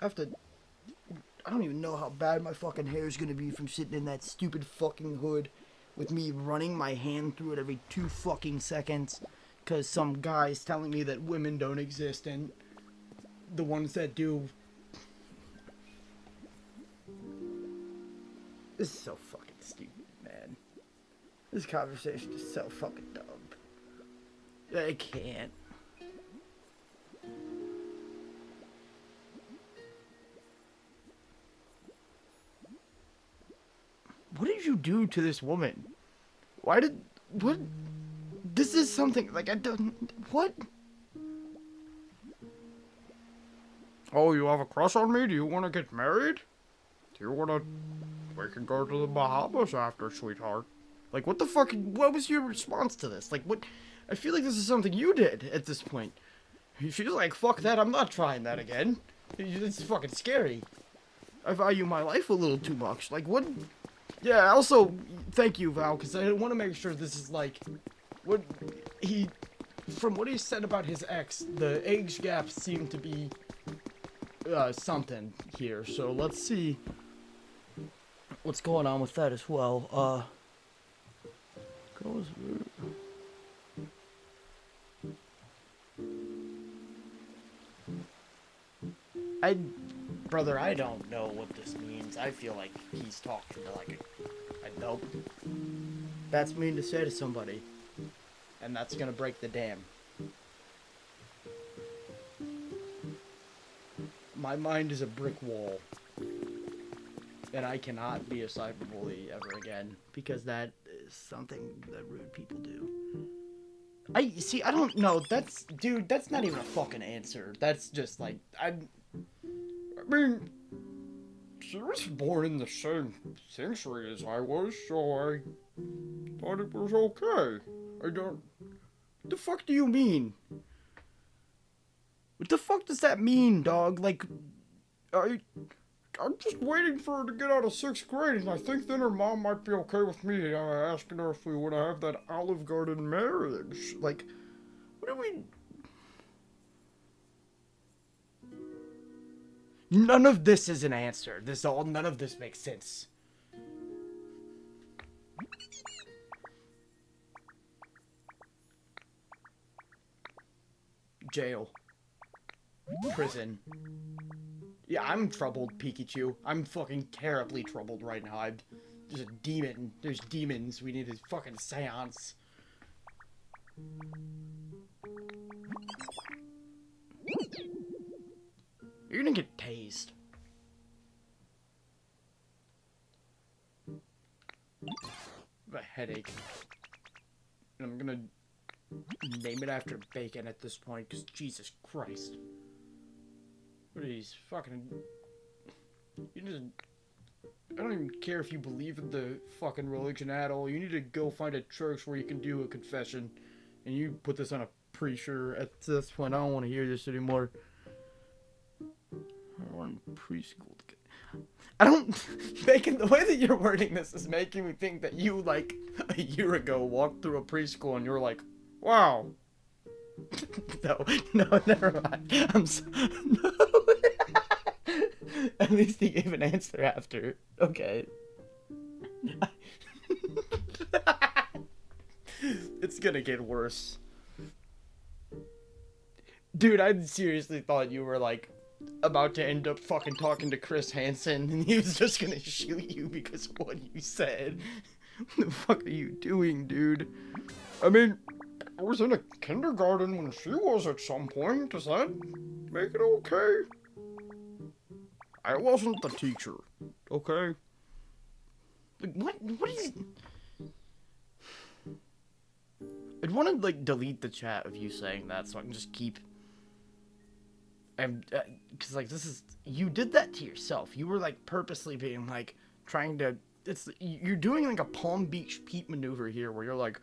I don't even know how bad my fucking hair is gonna be from sitting in that stupid fucking hood with me running my hand through it every 2 fucking seconds because some guy's telling me that women don't exist and the ones that do. This is so fucking stupid, man. This conversation is so fucking dumb. I can't. What did you do to this woman? What? This is something, like, I don't, what? Oh, you have a crush on me? Do you want to get married? We can go to the Bahamas after, sweetheart. Like, what the fuck, what was your response to this? Like, what, I feel like this is something you did at this point. She's like, fuck that, I'm not trying that again. It's fucking scary. I value my life a little too much. Like, what? Yeah, also, thank you, Val, because I want to make sure this is, like, from what he said about his ex, the age gaps seem to be, something here, so let's see what's going on with that as well. Brother, I don't know what this means. I feel like he's talking to, like, nope. That's mean to say to somebody. And that's gonna break the dam. My mind is a brick wall. And I cannot be a cyberbully ever again. Because that is something that rude people do. I don't know. Dude, that's not even a fucking answer. That's just like, I mean, She was born in the same century as I was, so I thought it was okay. I don't. What the fuck do you mean? What the fuck does that mean, dog? Like, I. I'm just waiting for her to get out of 6th grade, and I think then her mom might be okay with me asking her if we want to have that Olive Garden marriage. Like, what do we. None of this is an answer. None of this makes sense. Jail. Prison. Yeah, I'm troubled, Pikachu. I'm fucking terribly troubled right now. There's a demon. There's demons. We need a fucking seance. You're gonna get tased. I have a headache. And I'm gonna name it after bacon at this point, because Jesus Christ. What are these fucking... You just... I don't even care if you believe in the fucking religion at all. You need to go find a church where you can do a confession. And you put this on a preacher at this point. I don't want to hear this anymore. I want preschool to get... I don't... Bacon, the way that you're wording this is making me think that you, like, a year ago walked through a preschool and you were like, wow. No, never mind. I'm so... No. At least he gave an answer after. Okay. It's gonna get worse. Dude, I seriously thought you were, like, about to end up fucking talking to Chris Hansen and he was just gonna shoot you because of what you said. What the fuck are you doing, dude? I mean, I was in a kindergarten when she was at some point. Does that make it okay? I wasn't the teacher, okay? Like, what is... I'd want to, like, delete the chat of you saying that so I can just keep... Because, like, this is... You did that to yourself. You were, like, purposely being, like, trying to... You're doing, like, a Palm Beach Pete maneuver here where you're like,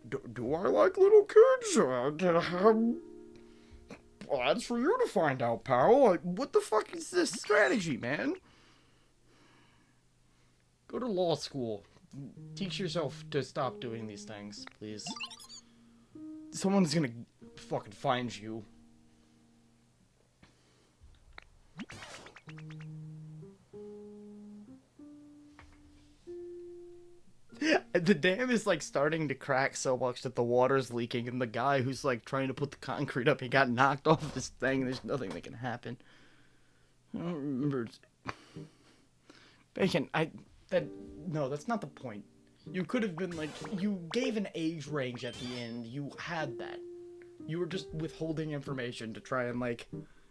do I like little kids? Well, that's for you to find out, pal. Like, what the fuck is this strategy, man? Go to law school. Teach yourself to stop doing these things, please. Someone's gonna fucking find you. The dam is, like, starting to crack so much that the water's leaking, and the guy who's, like, trying to put the concrete up, he got knocked off this thing, and there's nothing that can happen. I don't remember. Bacon, no, that's not the point. You could have been, like, you gave an age range at the end. You had that. You were just withholding information to try and, like,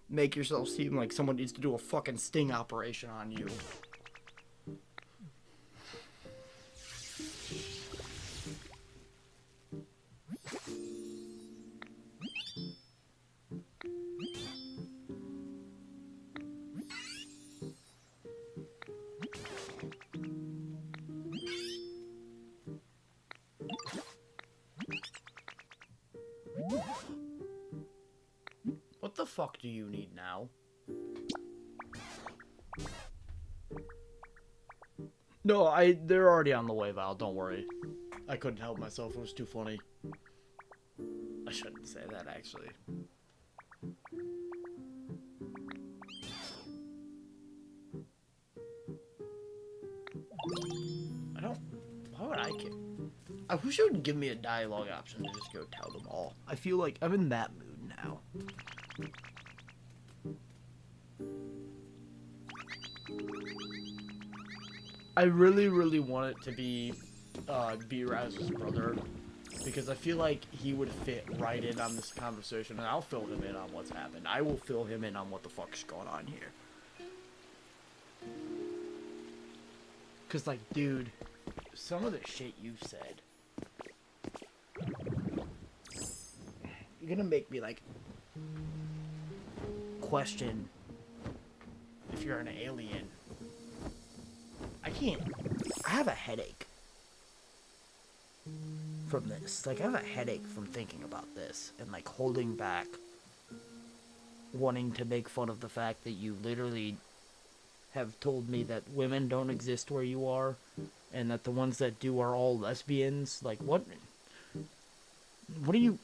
make yourself seem like someone needs to do a fucking sting operation on you. What the fuck do you need now? No, they're already on the way, Val, don't worry. I couldn't help myself, it was too funny. I shouldn't say that, actually. Why would I care? I wish you would give me a dialogue option to just go tell them all. I feel like I'm in that mood now. I really, really want it to be B-Raz's brother, because I feel like he would fit right in on this conversation, and I'll fill him in on what's happened. I will fill him in on what the fuck's going on here. Because, like, dude, some of the shit you said, you're gonna make me, like, question if you're an alien can't. I have a headache from this. Like, I have a headache from thinking about this and, like, holding back, wanting to make fun of the fact that you literally have told me that women don't exist where you are and that the ones that do are all lesbians. Like, what are you...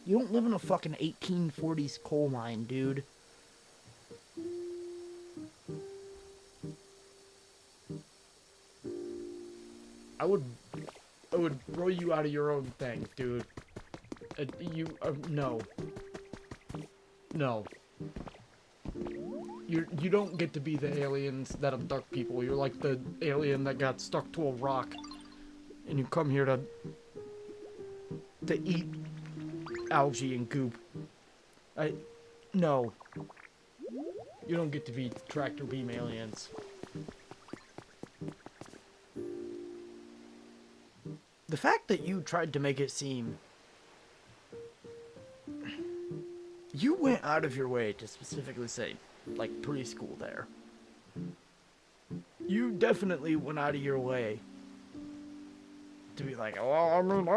You don't live in a fucking 1840s coal mine, dude. I would throw you out of your own thing, dude. No. No. You don't get to be the aliens that abduct people. You're like the alien that got stuck to a rock, and you come here to eat algae and goop. No. You don't get to be tractor beam aliens. The fact that you tried to make it seem... You went out of your way to specifically say, like, preschool there. You definitely went out of your way to be like, well, I mean,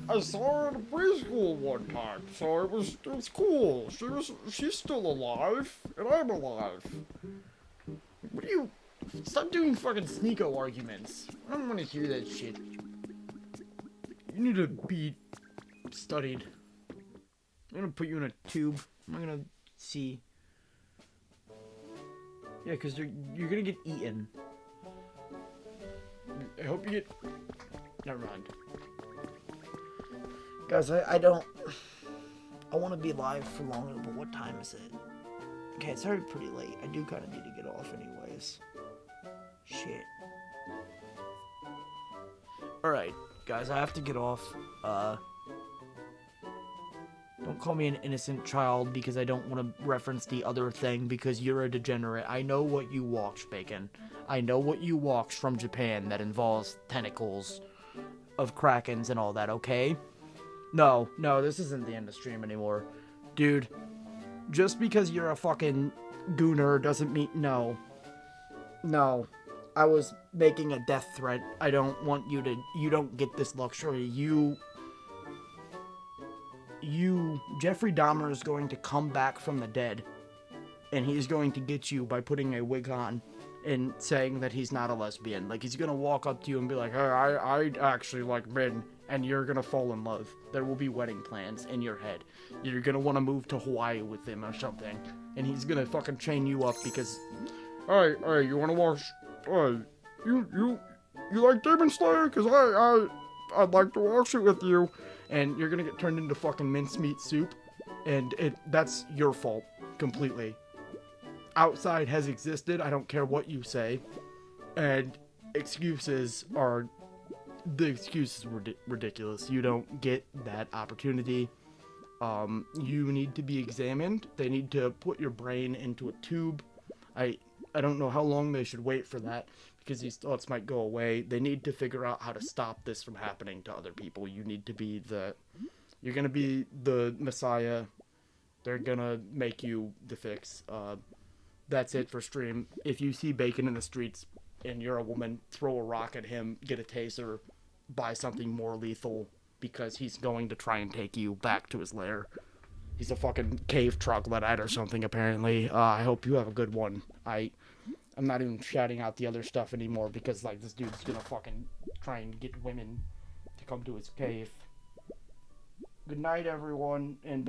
I saw her in preschool one time, so it's cool. She's still alive, and I'm alive. What do you... Stop doing fucking sneako arguments. I don't want to hear that shit. You need to be studied. I'm gonna put you in a tube. I'm gonna see. Yeah, because you're gonna get eaten. I hope you get... Never mind. Guys, I don't... I want to be live for longer, but what time is it? Okay, it's already pretty late. I do kind of need to get off anyways. Shit. Alright, guys, I have to get off. Don't call me an innocent child because I don't want to reference the other thing because you're a degenerate. I know what you watched, Bacon. I know what you watched from Japan that involves tentacles of krakens and all that, okay? No, this isn't the end of stream anymore. Dude, just because you're a fucking gooner doesn't mean... No. I was making a death threat. I don't want you to... You don't get this luxury. Jeffrey Dahmer is going to come back from the dead. And he's going to get you by putting a wig on and saying that he's not a lesbian. Like, he's going to walk up to you and be like, hey, I actually like men. And you're going to fall in love. There will be wedding plans in your head. You're going to want to move to Hawaii with him or something. And he's going to fucking chain you up because... Hey, you want to watch... You like Demon Slayer? Because I'd like to watch it with you. And you're gonna get turned into fucking mincemeat soup. And that's your fault. Completely. Outside has existed. I don't care what you say. And excuses are... The excuses were ridiculous. You don't get that opportunity. You need to be examined. They need to put your brain into a tube. I don't know how long they should wait for that, because these thoughts might go away. They need to figure out how to stop this from happening to other people. You need to be you're gonna be the Messiah. They're gonna make you the fix. That's it for stream. If you see Bacon in the streets and you're a woman, throw a rock at him, get a taser, buy something more lethal, because he's going to try and take you back to his lair. He's a fucking cave troglodyte or something, apparently. I hope you have a good one. I'm not even shouting out the other stuff anymore because, like, this dude's gonna fucking try and get women to come to his cave. Good night, everyone, and